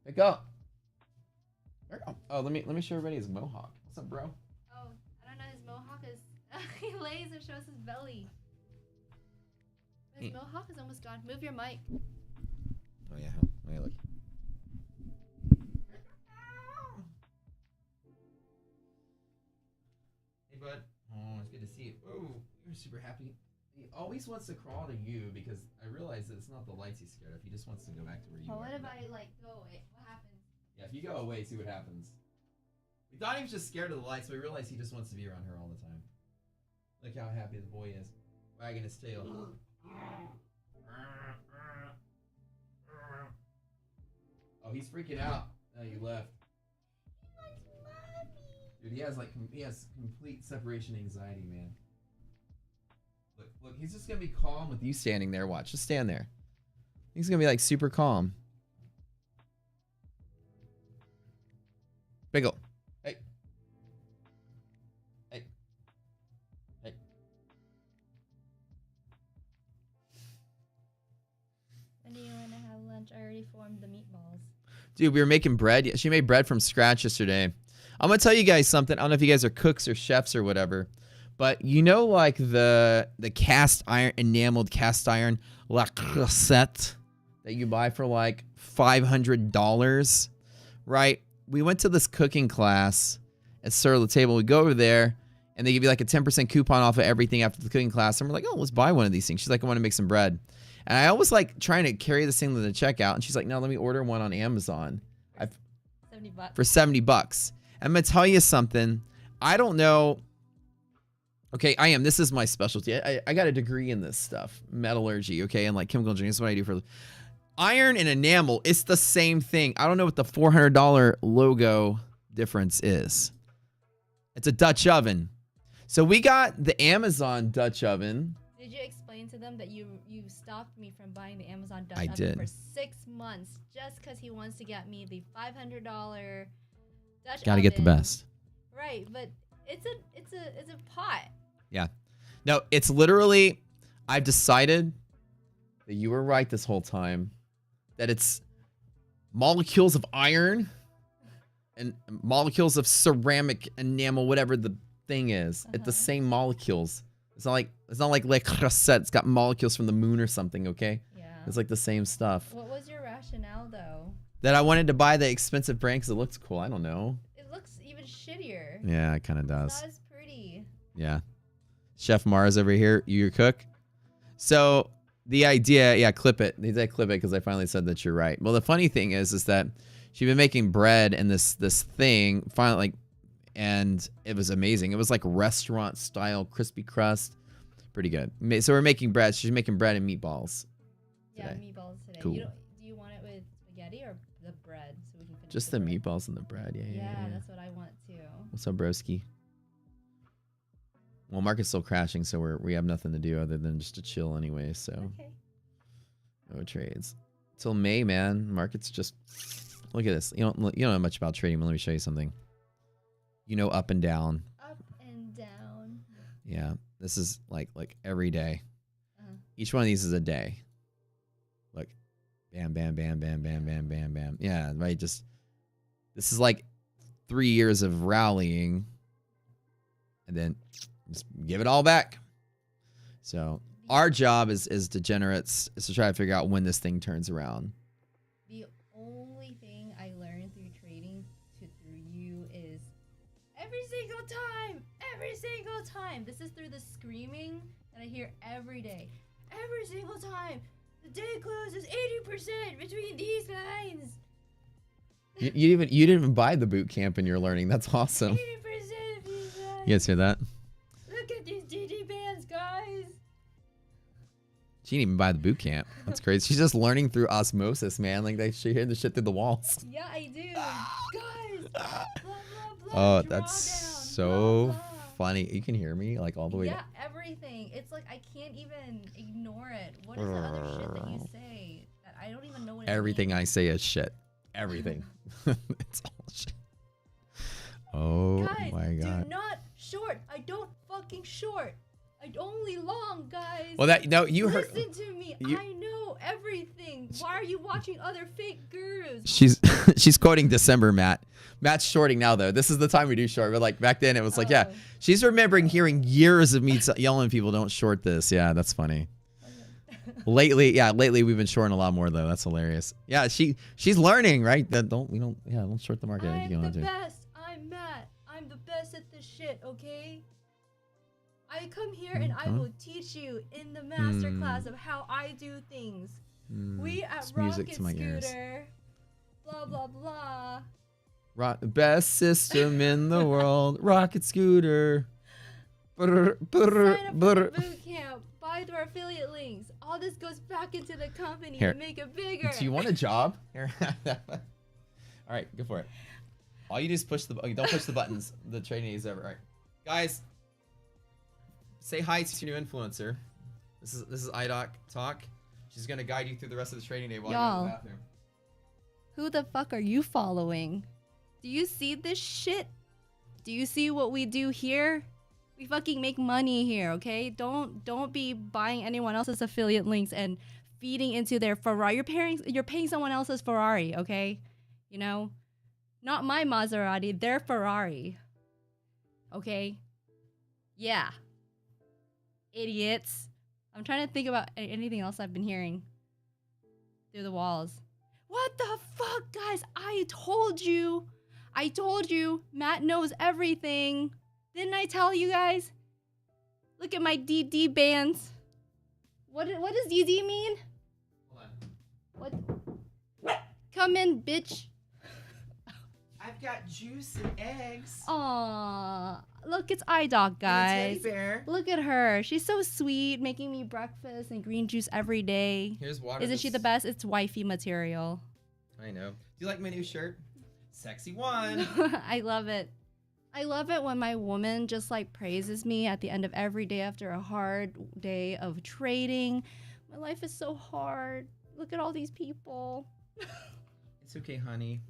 Pick up. Oh, let me show everybody his mohawk. What's up, bro? Oh, I don't know. His mohawk is he lays and shows his belly. His mohawk is almost gone. Move your mic. Oh yeah. Wait, look. Hey, bud. Oh, it's good to see you. Oh, you're super happy. He always wants to crawl to you because I realize that it's not the lights he's scared of. He just wants to go back to where you Well, are. what if I like go away? What happens? Yeah, if you go away, see what happens. We thought he was just scared of the lights, but we realized he just wants to be around her all the time. Look how happy the boy is. Wagging his tail. Oh, he's freaking out. Oh, you left. Dude, he has complete separation anxiety, man. Look, he's just gonna be calm with you standing there. Watch, just stand there. He's gonna be like super calm. Biggle. Hey. Hey. Hey. When do you want to have lunch? I already formed the meatballs. Dude, we were making bread. She made bread from scratch yesterday. I'm gonna tell you guys something. I don't know if you guys are cooks or chefs or whatever, but you know, like the cast iron, enameled cast iron La Creuset that you buy for like $500, right? We went to this cooking class at Sir of the Table. We go over there, and they give you like a 10% coupon off of everything after the cooking class. And we're like, oh, let's buy one of these things. She's like, I want to make some bread. And I always like trying to carry this thing to the checkout. And she's like, no, let me order one on Amazon. $70. For $70. I'm going to tell you something. I don't know. Okay, this is my specialty. I got a degree in this stuff. Metallurgy, okay? And like chemical engineering. That's what I do for iron and enamel. It's the same thing. I don't know what the $400 logo difference is. It's a Dutch oven. So we got the Amazon Dutch oven. Did you explain to them that you stopped me from buying the Amazon Dutch I oven did. for 6 months just because he wants to get me the $500 Dutch Gotta get the oven? best. Right, but it's a pot. Yeah. No, it's literally, I've decided that you were right this whole time. That it's molecules of iron and molecules of ceramic enamel, whatever the thing is. It's the same molecules. It's not like Le Creuset. It's got molecules from the moon or something, okay? Yeah. It's like the same stuff. What was your rationale though? That I wanted to buy the expensive brand because it looks cool. I don't know. It looks even shittier. Yeah, it kind of It's does. not as pretty. Yeah. Chef Mars over here. You your cook? So the idea, yeah, clip it. They clip it because I finally said that you're right. Well, the funny thing is that she'd been making bread and this thing finally and it was amazing. It was like restaurant style crispy crust. Pretty good. So we're making bread. She's making bread and meatballs Yeah, today. meatballs today. Cool. Do you want it with spaghetti or the bread so we can finish Just the bread? meatballs and the bread. Yeah. That's what I want too. What's up, broski? Well, market's still crashing, so we have nothing to do other than just to chill anyway. So Okay. no trades till May, man. Market's just look at this. You don't know much about trading, but let me show you something. You know, up and down. Up and down. Yeah, this is like every day. Uh-huh. Each one of these is a day. Look, bam, bam, bam, bam, bam, bam, bam, bam. Yeah, right. Just this is like 3 years of rallying, and then just give it all back. So our job as degenerates is to try to figure out when this thing turns around. The only thing I learned through trading through you is every single time. This is through the screaming that I hear every day. Every single time. The day closes 80% between these lines. You didn't even buy the boot camp and you're learning. That's awesome. 80% visa. You guys hear that? Look at these GD bands, guys. She didn't even buy the boot camp. That's crazy. She's just learning through osmosis, man. Like she hearing the shit through the walls. Yeah, I do. Guys. Blah, blah, blah, Oh, draw that's down, so blah, blah. funny. You can hear me like all the way. Yeah, everything. It's like I can't even ignore it. What is the other shit that you say that I don't even know what it Everything I means? say is shit. Everything. It's all shit. Oh Guys, my god. do not short. I don't fucking short. I only long, guys. Well, that no, you heard. Listen to me. I know everything. Why are you watching other fake gurus? She's quoting December, Matt. Matt's shorting now though. This is the time we do short. But like back then, it was like, yeah. She's remembering hearing years of me yelling at people, "Don't short this." Yeah, that's funny. Lately we've been shorting a lot more though. That's hilarious. Yeah, she's learning, right? That don't short the market. I'm the best. I'm Matt. I'm the best at this shit. Okay. I come here and I will teach you in the master class of how I do things. We at It's music Rocket to my ears. Scooter. Blah blah blah. Best system in the world, Rocket Scooter. Brr, brr, Sign up brr. for the boot camp. Buy through our affiliate links. All this goes back into the company Here. to make it bigger. Do you want a job? Here. All right, go for it. All you do is push the. Don't push the buttons. The training is over. All right, guys. Say hi to your new influencer. This is IDOC Talk. She's gonna guide you through the rest of the training day while you're in the bathroom. Who the fuck are you following? Do you see this shit? Do you see what we do here? We fucking make money here, okay? Don't be buying anyone else's affiliate links and feeding into their Ferrari. You're paying someone else's Ferrari, okay? You know? Not my Maserati, their Ferrari. Okay? Yeah. Idiots. I'm trying to think about anything else I've been hearing through the walls. What the fuck, guys? I told you. Matt knows everything. Didn't I tell you guys? Look at my DD bands. What does DD mean? What? Come in, bitch. I've got juice and eggs. Aww. Look, it's iDoc, guys. Teddy bear. Look at her. She's so sweet, making me breakfast and green juice every day. Here's water. Isn't she the best? It's wifey material. I know. Do you like my new shirt? Sexy one. I love it. I love it when my woman just like praises me at the end of every day after a hard day of trading. My life is so hard. Look at all these people. It's okay, honey.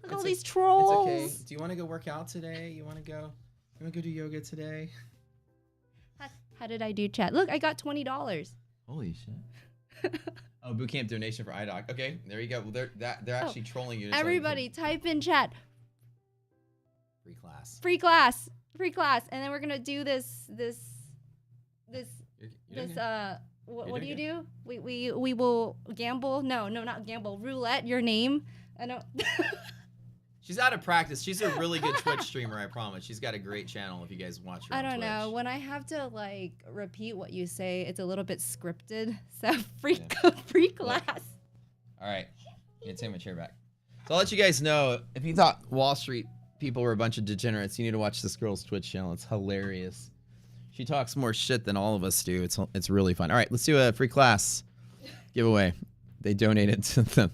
Look at all these trolls. It's okay. Do you want to go work out today? You want to go do yoga today? How did I do, chat? Look, I got $20. Holy shit. Oh, bootcamp donation for iDoc. Okay, there you go. Well, they're actually trolling you. Everybody, type in chat. Free class. Free class. Free class. And then we're gonna do this. What do you do? We will gamble. No, not gamble. Roulette. Your name. I don't. She's out of practice. She's a really good Twitch streamer, I promise. She's got a great channel if you guys watch her. I don't know. When I have to like repeat what you say, it's a little bit scripted. So free class. All right. Yeah, take my chair back. So I'll let you guys know, if you thought Wall Street people were a bunch of degenerates, you need to watch this girl's Twitch channel. It's hilarious. She talks more shit than all of us do. It's really fun. All right, let's do a free class giveaway. They donated to them.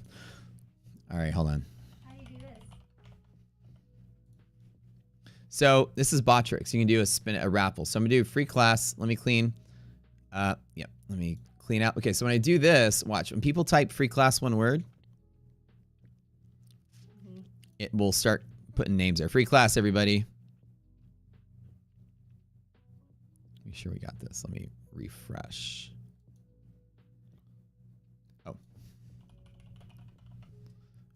All right, hold on. How do you do this? So this is Botrix. You can do a raffle. So I'm gonna do a free class. Let me clean. Let me clean out. Okay, so when I do this, watch. When people type free class one word, it will start putting names there. Free class, everybody. Make sure we got this. Let me refresh. Oh.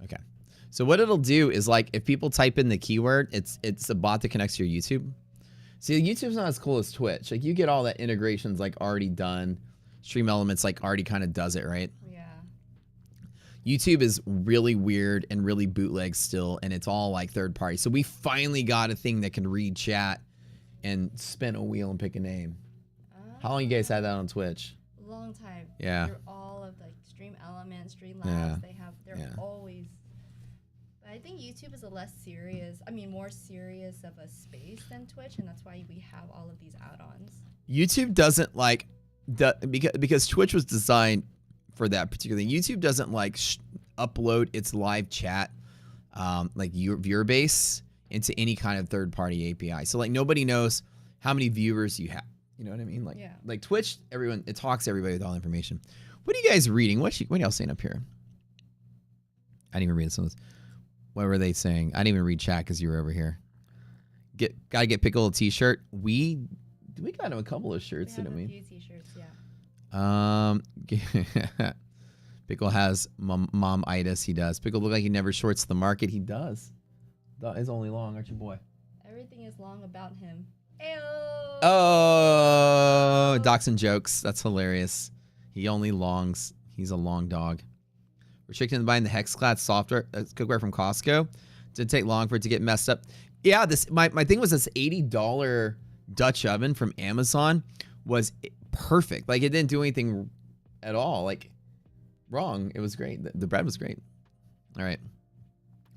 Okay. So what it'll do is, like, if people type in the keyword, it's a bot that connects to your YouTube. See, YouTube's not as cool as Twitch. Like, you get all that integrations like already done. Stream Elements like already kind of does it, right? Yeah. YouTube is really weird and really bootleg still, and it's all like third party. So we finally got a thing that can read chat and spin a wheel and pick a name. How long you guys had that on Twitch? Long time. Yeah. They're all of like Stream Elements, Stream Labs. Yeah. They're always. I think YouTube is a less serious, more serious of a space than Twitch, and that's why we have all of these add-ons. YouTube doesn't like because Twitch was designed for that particular thing. YouTube doesn't like upload its live chat like your viewer base into any kind of third-party API. So like nobody knows how many viewers you have. You know what I mean? Like like Twitch, it talks to everybody with all information. What are you guys reading? What y'all saying up here? I didn't even read some of this. What were they saying? I didn't even read chat because you were over here. Gotta get Pickle a t-shirt. We got him a couple of shirts, didn't we? A few t-shirts, yeah. Pickle has mom-itis. He does. Pickle look like he never shorts the market. He does. That is only long, aren't you, boy? Everything is long about him. Ayo! Oh, Dachshund jokes. That's hilarious. He only longs. He's a long dog. Restricted to buying the Hexclad software cookware from Costco. Didn't take long for it to get messed up. Yeah, my thing was this $80 Dutch oven from Amazon was perfect. Like it didn't do anything at all. Like wrong. It was great. The bread was great. All right.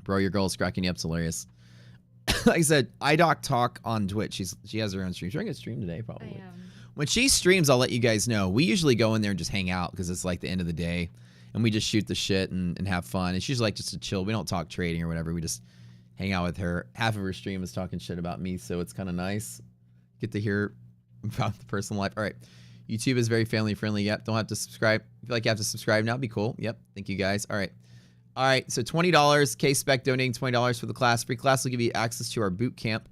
Bro, your girl's cracking you up. It's hilarious. Like I said, iDoc Talk on Twitch. She has her own stream. She's going to stream today probably. I am. When she streams, I'll let you guys know. We usually go in there and just hang out because it's like the end of the day. And we just shoot the shit and have fun. And she's like just to chill. We don't talk trading or whatever. We just hang out with her. Half of her stream is talking shit about me, so it's kind of nice. Get to hear about the personal life. All right. YouTube is very family friendly. Yep. Don't have to subscribe. I feel like you have to subscribe now. Be cool. Yep. Thank you guys. All right. All right. So $20. K-Spec donating $20 for the class. Free class will give you access to our boot camp.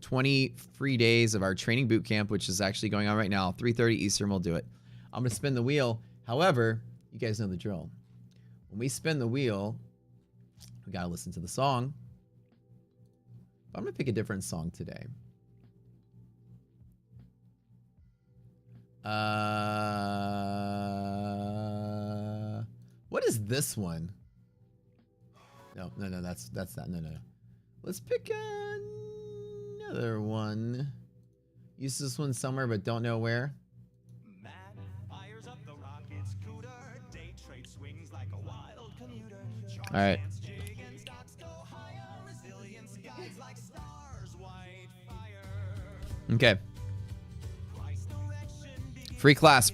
20 free days of our training boot camp, which is actually going on right now. 3:30 Eastern, we'll do it. I'm going to spin the wheel. However, you guys know the drill. When we spin the wheel, we got to listen to the song. I'm going to pick a different song today. What is this one? No, that's not. No. Let's pick another one. Use this one somewhere, but don't know where. All right. Okay. Free class.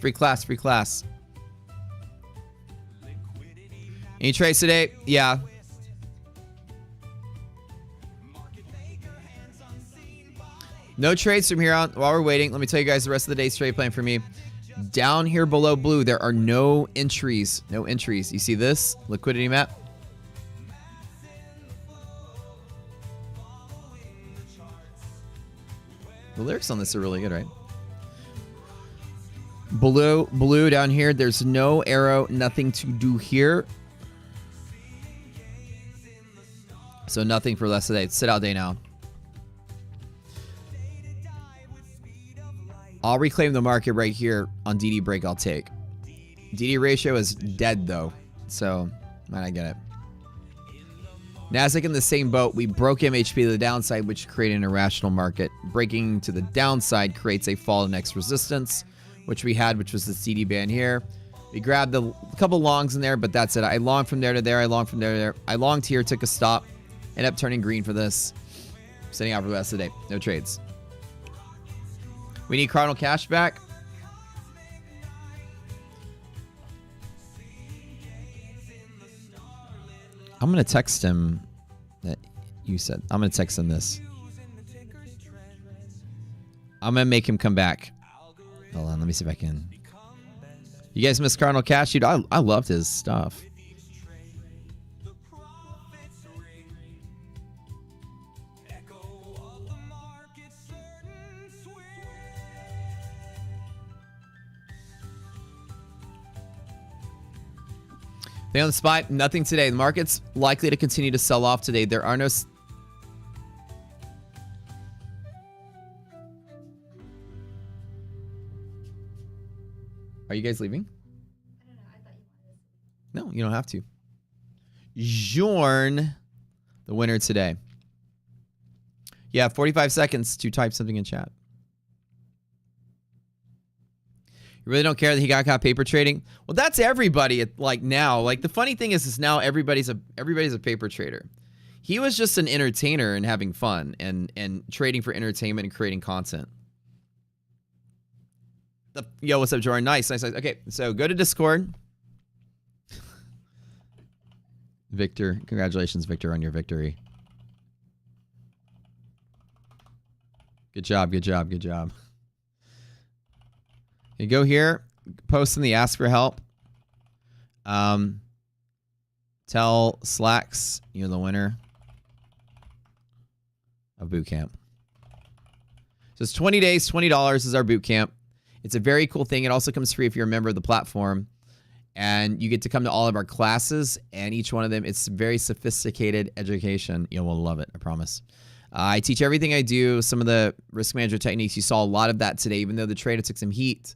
Any trades today? Yeah. No trades from here on. While we're waiting, let me tell you guys the rest of the day's trade plan for me. Down here below blue, there are no entries. No entries. You see this liquidity map? The lyrics on this are really good, right? Blue down here. There's no arrow, nothing to do here. So nothing for less today. Sit out day now. I'll reclaim the market right here on DD break. I'll take. DD ratio is dead though, so might not get it. Nasdaq in the same boat. We broke MHP to the downside, which created an irrational market. Breaking to the downside creates a fall to next resistance, which we had, which was the CD band here. We grabbed a couple longs in there, but that's it. I longed from there to there. I longed from there to there. I longed here, took a stop, ended up turning green for this. Sitting out for the rest of the day. No trades. We need Cardinal cash back. I'm going to text him that you said. I'm going to text him this. I'm going to make him come back. Hold on. Let me see if I can. You guys miss Cardinal Cash? Dude, I loved his stuff. Stay on the spot. Nothing today. The market's likely to continue to sell off today. There are no... Are you guys leaving? I don't know. I thought you wanted No, you don't have to. Jorn, the winner today. You have 45 seconds to type something in chat. You really don't care that he got caught paper trading? Well, that's everybody. Like now, like the funny thing is now everybody's a paper trader. He was just an entertainer and having fun and trading for entertainment and creating content. Yo, what's up, Jordan? Nice. Okay, so go to Discord. Victor, congratulations, Victor, on your victory. Good job. You go here, post in the ask for help. Tell Slacks you're the winner of boot camp. So it's 20 days, $20 is our boot camp. It's a very cool thing. It also comes free if you're a member of the platform. And you get to come to all of our classes, and each one of them, it's very sophisticated education. You will love it, I promise. I teach everything I do, some of the risk management techniques. You saw a lot of that today, even though the trader took some heat.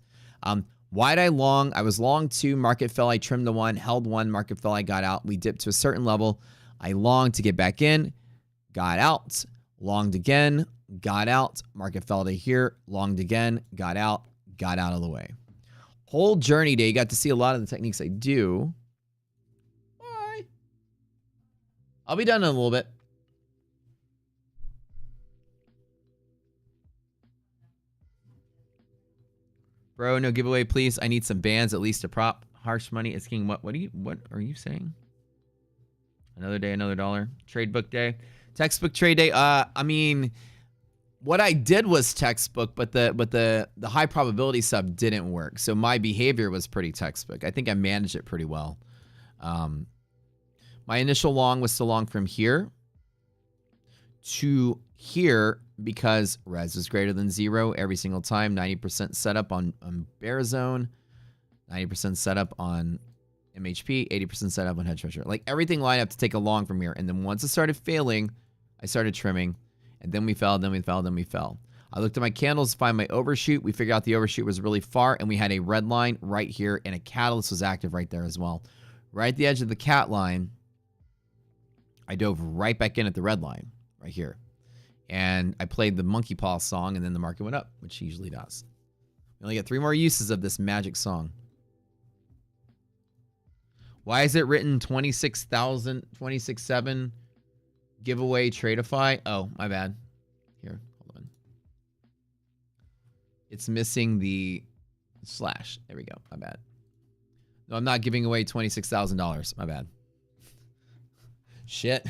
Why'd I long? I was long 2, market fell, I trimmed the 1, held 1, market fell, I got out. We dipped to a certain level. I longed to get back in, got out, longed again, got out, market fell to here, longed again, got out of the way. Whole journey day, you got to see a lot of the techniques I do. Bye. I'll be done in a little bit. Bro, no giveaway, please. I need some bands, at least a prop. Harsh money is king. What are you saying? Another day, another dollar. Trade book day. Textbook trade day. I mean, what I did was textbook, but the high probability stuff didn't work. So my behavior was pretty textbook. I think I managed it pretty well. My initial long was to long from here to here because res is greater than 0 every single time. 90% setup on bear zone, 90% setup on MHP, 80% setup on hedge pressure. Like everything lined up to take a long from here. And then once it started failing, I started trimming. And then we fell, then we fell, then we fell. I looked at my candles to find my overshoot. We figured out the overshoot was really far, and we had a red line right here, and a catalyst was active right there as well. Right at the edge of the cat line, I dove right back in at the red line right here. And I played the monkey paw song, and then the market went up, which he usually does. We only get 3 more uses of this magic song. Why is it written 26,7 giveaway Tradeify? Oh, my bad. Here, hold on. It's missing the slash. There we go. My bad. No, I'm not giving away $26,000. My bad. Shit.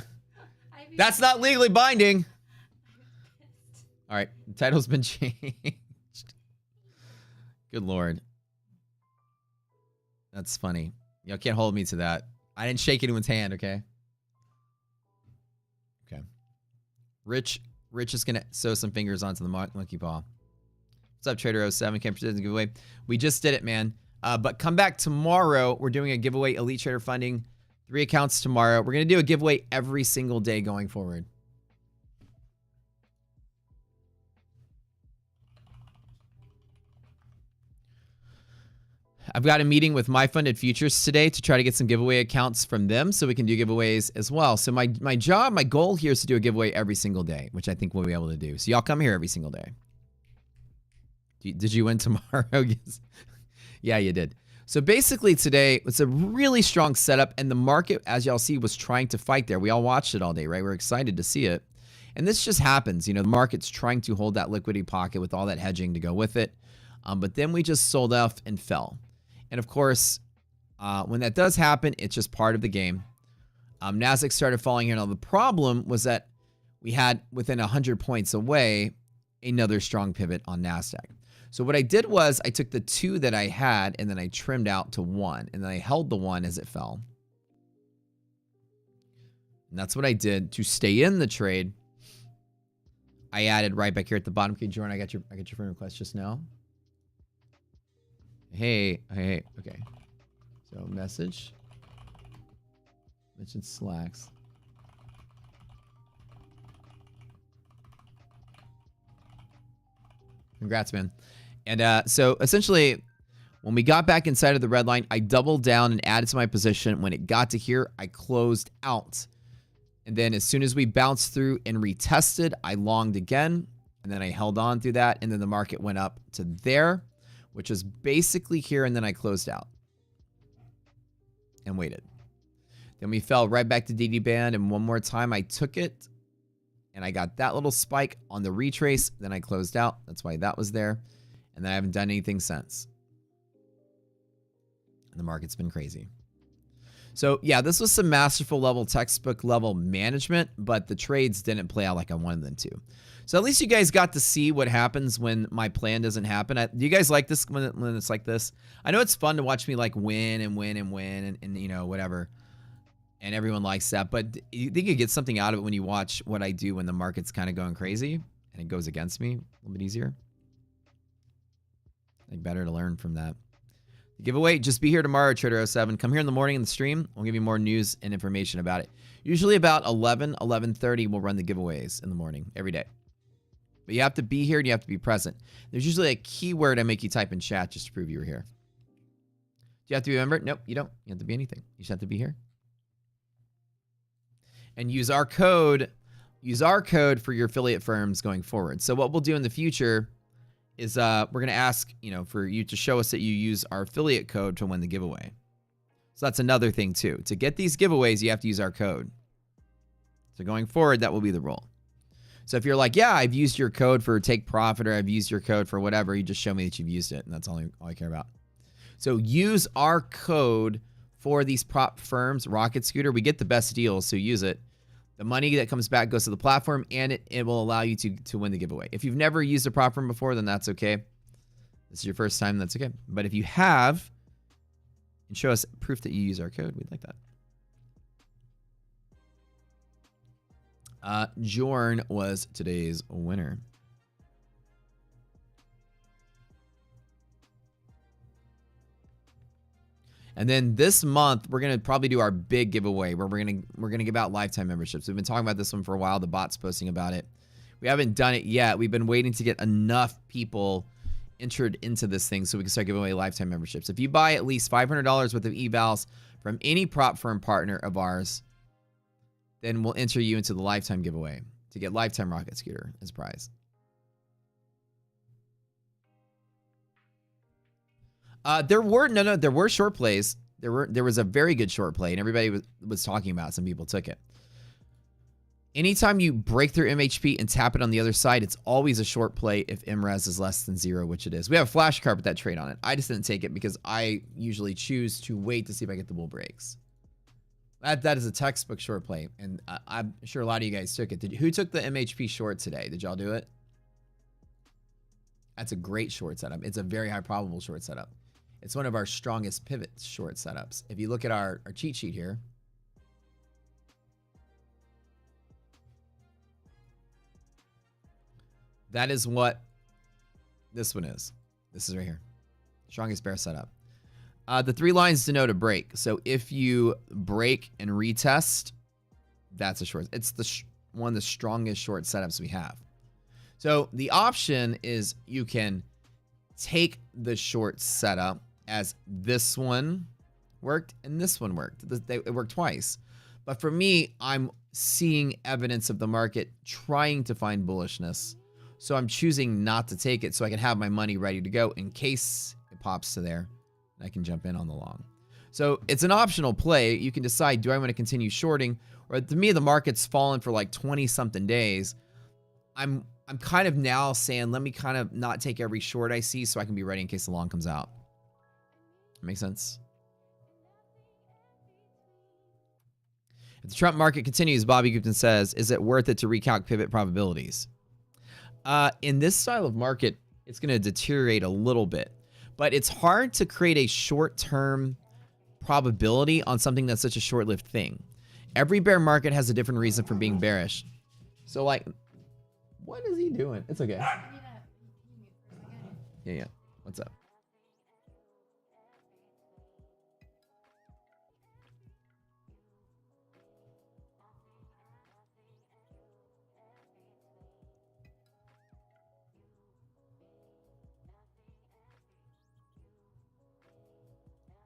That's not legally binding. All right. The title's been changed. Good Lord. That's funny. Y'all can't hold me to that. I didn't shake anyone's hand, okay? Okay. Rich is going to sew some fingers onto the monkey paw. What's up, Trader07? Can't present the giveaway. We just did it, man. But come back tomorrow. We're doing a giveaway, Elite Trader Funding. 3 accounts tomorrow. We're going to do a giveaway every single day going forward. I've got a meeting with My Funded Futures today to try to get some giveaway accounts from them so we can do giveaways as well. So my goal here is to do a giveaway every single day, which I think we'll be able to do. So y'all come here every single day. Did you win tomorrow? Yeah, you did. So basically today, it's a really strong setup, and the market, as y'all see, was trying to fight there. We all watched it all day, right? We're excited to see it. And this just happens. You know, the market's trying to hold that liquidity pocket with all that hedging to go with it. But then we just sold off and fell. And of course, when that does happen, it's just part of the game. Nasdaq started falling here. Now, the problem was that we had, within 100 points away, another strong pivot on Nasdaq. So what I did was I took the 2 that I had, and then I trimmed out to 1. And then I held the 1 as it fell. And that's what I did to stay in the trade. I added right back here at the bottom. Okay, Jordan, I got your friend request just now. Hey, okay. So message. Mention Slacks. Congrats, man. And so essentially, when we got back inside of the red line, I doubled down and added to my position. When it got to here, I closed out. And then as soon as we bounced through and retested, I longed again. And then I held on through that. And then the market went up to there, which is basically here, and then I closed out and waited. Then we fell right back to DD band, and one more time I took it, and I got that little spike on the retrace. Then I closed out. That's why that was there. And then I haven't done anything since. And the market's been crazy. So yeah, this was some masterful level, textbook level management, but the trades didn't play out like I wanted them to. So at least you guys got to see what happens when my plan doesn't happen. Do you guys like this when it's like this? I know it's fun to watch me like win and you know, whatever. And everyone likes that, but you think you get something out of it when you watch what I do when the market's kind of going crazy and it goes against me a little bit easier. I think better to learn from that. The giveaway, just be here tomorrow, Trader07. Come here in the morning in the stream. We'll give you more news and information about it. Usually about 11:30, we'll run the giveaways in the morning every day. But you have to be here and you have to be present. There's usually a keyword I make you type in chat just to prove you were here. Do you have to be a member? Nope, you don't. You have to be anything. You just have to be here. And use our code. Use our code for your affiliate firms going forward. So what we'll do in the future is we're going to ask, you know, for you to show us that you use our affiliate code to win the giveaway. So that's another thing too. To get these giveaways, you have to use our code. So going forward, that will be the rule. So if you're like, yeah, I've used your code for take profit, or I've used your code for whatever, you just show me that you've used it, and that's all I care about. So use our code for these prop firms, Rocket Scooter. We get the best deals, so use it. The money that comes back goes to the platform, and it will allow you to win the giveaway. If you've never used a prop firm before, then that's okay. This is your first time, that's okay. But if you have, and show us proof that you use our code, we'd like that. Jorn was today's winner. And then this month, we're gonna probably do our big giveaway where we're gonna give out lifetime memberships. We've been talking about this one for a while. The bot's posting about it. We haven't done it yet. We've been waiting to get enough people entered into this thing so we can start giving away lifetime memberships. If you buy at least $500 worth of evals from any prop firm partner of ours, then we'll enter you into the lifetime giveaway to get lifetime Rocket Scooter as a prize. There were short plays. There was a very good short play, and everybody was talking about it. Some people took it. Anytime you break through MHP and tap it on the other side, it's always a short play if MRES is less than 0, which it is. We have a flash card with that trade on it. I just didn't take it because I usually choose to wait to see if I get the bull breaks. That is a textbook short play, and I'm sure a lot of you guys took it. Who took the MHP short today? Did y'all do it? That's a great short setup. It's a very high probable short setup. It's one of our strongest pivot short setups. If you look at our cheat sheet here, that is what this one is. This is right here. Strongest bear setup. The 3 lines denote a break. So if you break and retest, that's a short. It's one of the strongest short setups we have. So the option is you can take the short setup as this one worked and this one worked. It worked twice. But for me, I'm seeing evidence of the market trying to find bullishness. So I'm choosing not to take it so I can have my money ready to go in case it pops to there. And I can jump in on the long. So it's an optional play. You can decide, do I want to continue shorting? Or to me, the market's fallen for like 20 something days. I'm kind of now saying, let me kind of not take every short I see so I can be ready in case the long comes out. Makes sense? If the Trump market continues, Bobby Gupton says, is it worth it to recalc pivot probabilities? In this style of market, it's going to deteriorate a little bit. But it's hard to create a short-term probability on something that's such a short-lived thing. Every bear market has a different reason for being bearish. So, like, what is he doing? It's okay. Yeah. What's up?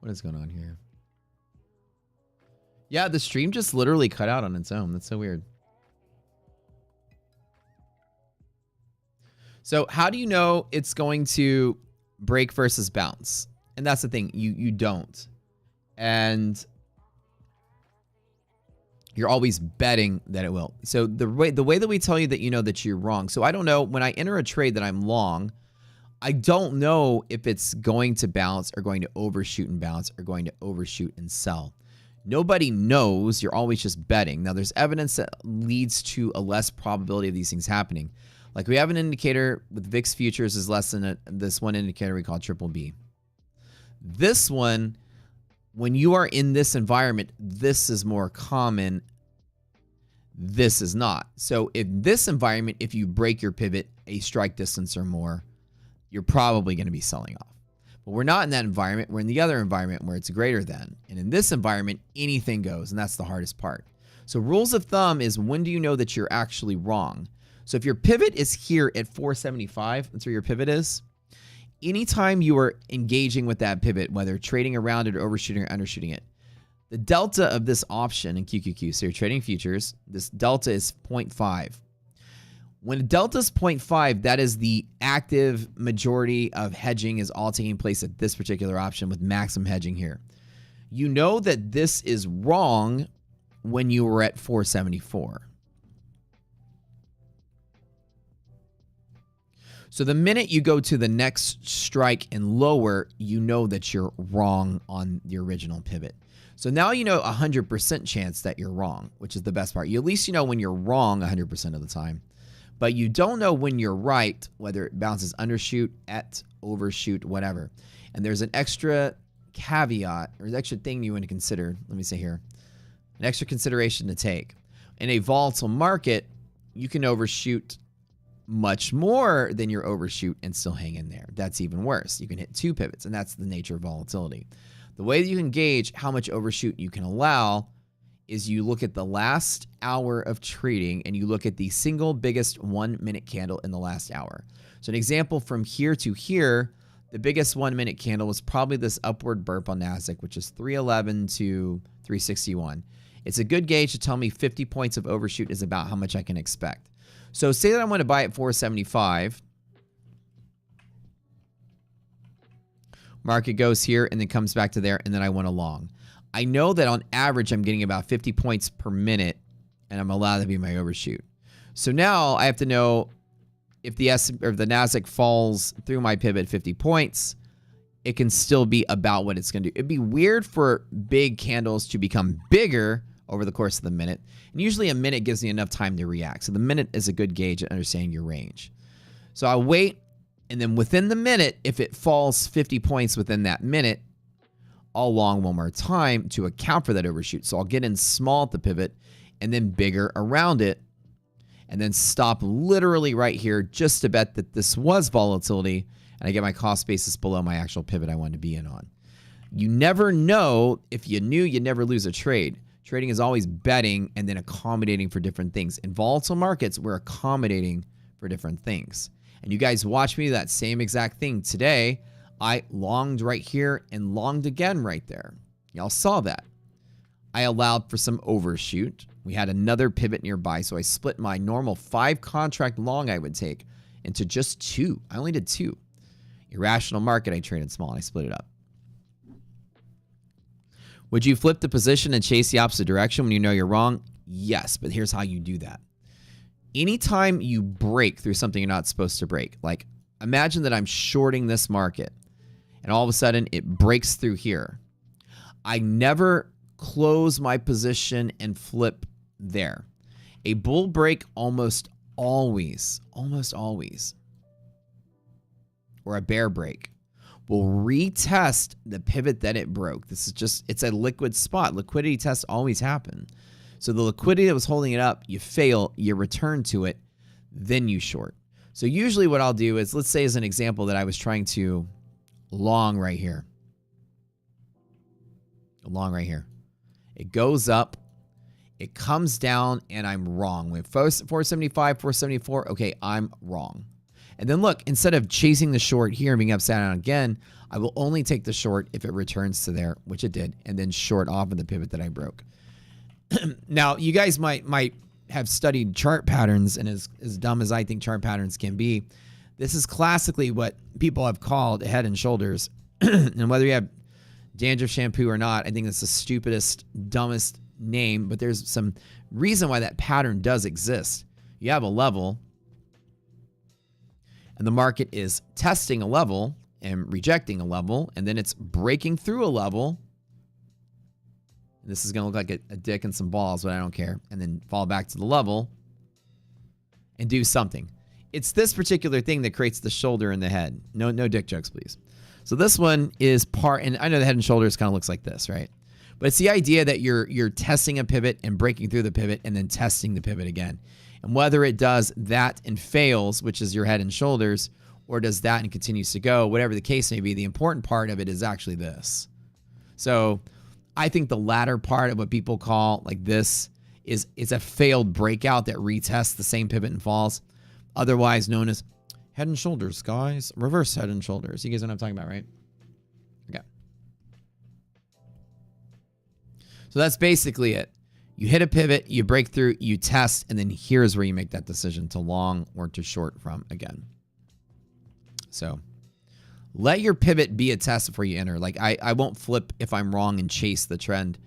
What is going on here? Yeah, the stream just literally cut out on its own. That's so weird. So how do you know it's going to break versus bounce? And that's the thing, you don't. And You're always betting that it will. So the way that we tell you that you know that you're wrong. So I don't know, when I enter a trade that I'm long, I don't know if it's going to bounce or going to overshoot and bounce or going to overshoot and sell. Nobody knows. You're always just betting. Now, there's evidence that leads to a less probability of these things happening. Like we have an indicator with VIX futures is less than this one indicator we call triple B. This one, when you are in this environment, this is more common. This is not. So in this environment, if you break your pivot a strike distance or more, you're probably going to be selling off. But we're not in that environment. We're in the other environment where it's greater than. And in this environment, anything goes. And that's the hardest part. So rules of thumb is, when do you know that you're actually wrong? So if your pivot is here at 475, that's where your pivot is. Anytime you are engaging with that pivot, whether trading around it or overshooting or undershooting it, the delta of this option in QQQ, so you're trading futures, this delta is 0.5. When a delta is 0.5, that is the active majority of hedging is all taking place at this particular option with maximum hedging here. You know that this is wrong when you were at 474. So the minute you go to the next strike and lower, you know that you're wrong on the original pivot. So now you know 100% chance that you're wrong, which is the best part. You at least you know when you're wrong 100% of the time. But you don't know when you're right, whether it bounces undershoot, overshoot, whatever. And there's an extra caveat, or an extra thing you want to consider. Let me say here. An extra consideration to take. In a volatile market, you can overshoot much more than your overshoot and still hang in there. That's even worse. You can hit 2 pivots, and that's the nature of volatility. The way that you can gauge how much overshoot you can allow is you look at the last hour of trading and you look at the single biggest 1-minute candle in the last hour. So an example from here to here, the biggest 1-minute candle was probably this upward burp on NASDAQ, which is 311 to 361. It's a good gauge to tell me 50 points of overshoot is about how much I can expect. So say that I want to buy at 475. Market goes here and then comes back to there, and then I want a long. I know that on average I'm getting about 50 points per minute, and I'm allowed to be my overshoot. So now I have to know if the NASDAQ falls through my pivot 50 points, it can still be about what it's going to do. It'd be weird for big candles to become bigger over the course of the minute. And usually a minute gives me enough time to react. So the minute is a good gauge at understanding your range. So I'll wait, and then within the minute, if it falls 50 points within that minute, I'll long one more time to account for that overshoot. So I'll get in small at the pivot and then bigger around it, and then stop literally right here just to bet that this was volatility and I get my cost basis below my actual pivot I wanted to be in on. You never know. If you knew, you'd never lose a trade. Trading is always betting and then accommodating for different things. In volatile markets, we're accommodating for different things. And you guys watch me do that same exact thing today. I longed right here and longed again right there. Y'all saw that. I allowed for some overshoot. We had another pivot nearby, so I split my normal 5-contract long I would take into just 2. I only did 2. Irrational market, I traded small and I split it up. Would you flip the position and chase the opposite direction when you know you're wrong? Yes, but here's how you do that. Anytime you break through something you're not supposed to break, like imagine that I'm shorting this market and all of a sudden it breaks through here. I never close my position and flip there. A bull break almost always, or a bear break will retest the pivot that it broke. This is just, it's a liquid spot. Liquidity tests always happen. So the liquidity that was holding it up, you fail, you return to it, then you short. So usually what I'll do is, let's say as an example that I was trying to long right here. Long right here. It goes up, it comes down, and I'm wrong. We have 475, 474. Okay, I'm wrong. And then look, instead of chasing the short here and being upside down again, I will only take the short if it returns to there, which it did, and then short off of the pivot that I broke. Now, you guys might have studied chart patterns, and as dumb as I think chart patterns can be, this is classically what people have called head and shoulders. And whether you have dandruff shampoo or not, I think it's the stupidest, dumbest name, but there's some reason why that pattern does exist. You have a level, and the market is testing a level and rejecting a level, and then it's breaking through a level. And this is going to look like a dick and some balls, but I don't care. And then fall back to the level and do something. It's this particular thing that creates the shoulder and the head. No dick jokes, please. So this one is and I know the head and shoulders kind of looks like this, right? But it's the idea that you're testing a pivot and breaking through the pivot and then testing the pivot again. And whether it does that and fails, which is your head and shoulders, or does that and continues to go, whatever the case may be, the important part of it is actually this. So I think the latter part of what people call like this is a failed breakout that retests the same pivot and falls, otherwise known as head and shoulders, guys. Reverse head and shoulders. You guys know what I'm talking about, right? Okay. So that's basically it. You hit a pivot, you break through, you test, and then here's where you make that decision to long or to short from again. So let your pivot be a test before you enter. Like I won't flip if I'm wrong and chase the trend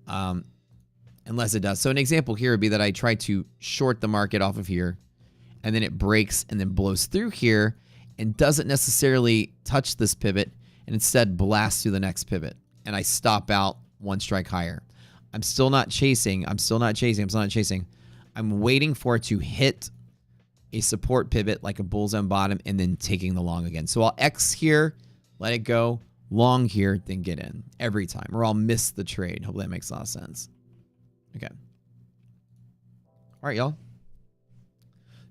unless it does. So an example here would be that I try to short the market off of here, and then it breaks and then blows through here and doesn't necessarily touch this pivot and instead blasts through the next pivot. And I stop out one strike higher. I'm still not chasing. I'm waiting for it to hit a support pivot like a bull's-eye bottom and then taking the long again. So I'll X here, let it go, long here, then get in every time, or I'll miss the trade. Hopefully that makes a lot of sense. Okay. All right, y'all.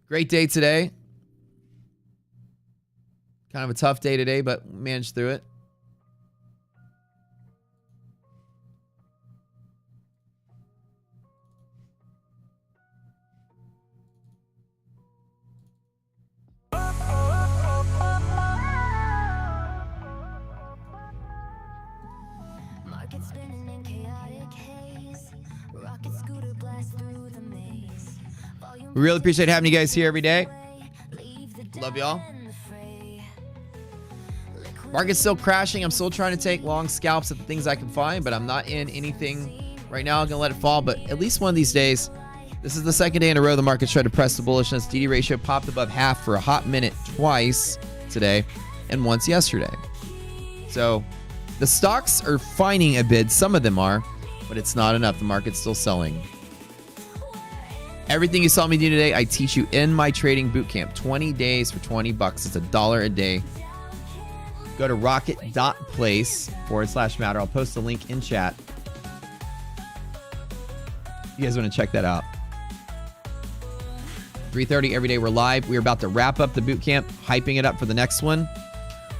Great day today. Kind of a tough day today, but managed through it. We really appreciate having you guys here every day. Love y'all. Market's still crashing. I'm still trying to take long scalps at the things I can find, but I'm not in anything right now. I'm going to let it fall, but at least one of these days, this is the second day in a row the market's tried to press the bullishness. DD ratio popped above half for a hot minute twice today and once yesterday. So the stocks are finding a bid. Some of them are, but it's not enough. The market's still selling. Everything you saw me do today, I teach you in my trading bootcamp. 20 days for $20. It's $1 a day. Go to rocket.place/matter. I'll post the link in chat. You guys want to check that out. 3:30 every day we're live. We're about to wrap up the bootcamp, hyping it up for the next one.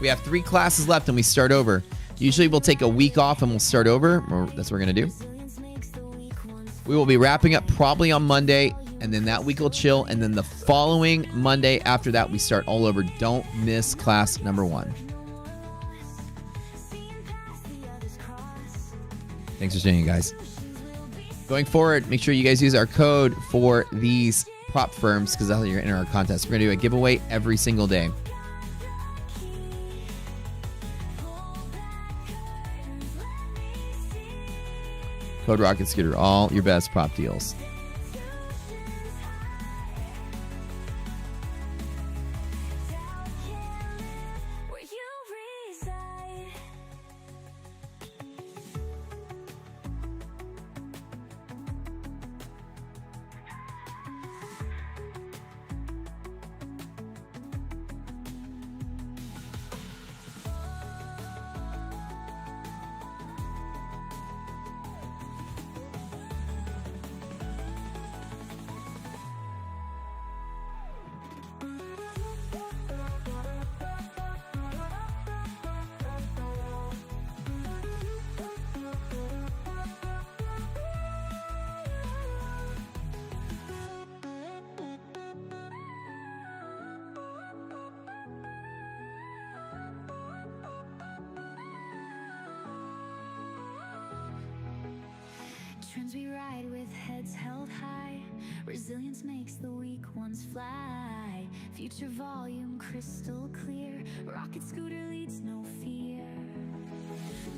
We have 3 classes left and we start over. Usually we'll take a week off and we'll start over. That's what we're going to do. We will be wrapping up probably on Monday, and then that week we'll chill, and then the following Monday after that we start all over. Don't miss class number 1. Thanks for staying, guys. Going forward, make sure you guys use our code for these prop firms because that's how you're going to enter our contest. We're going to do a giveaway every single day. Code Rocket Scooter, all your best prop deals. Trends we ride with heads held high. Resilience makes the weak ones fly. Future volume crystal clear. Rocket scooter leads no fear.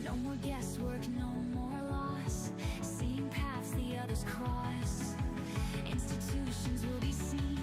No more guesswork, no more loss. loss, seeing paths the others cross. Institutions will be seen,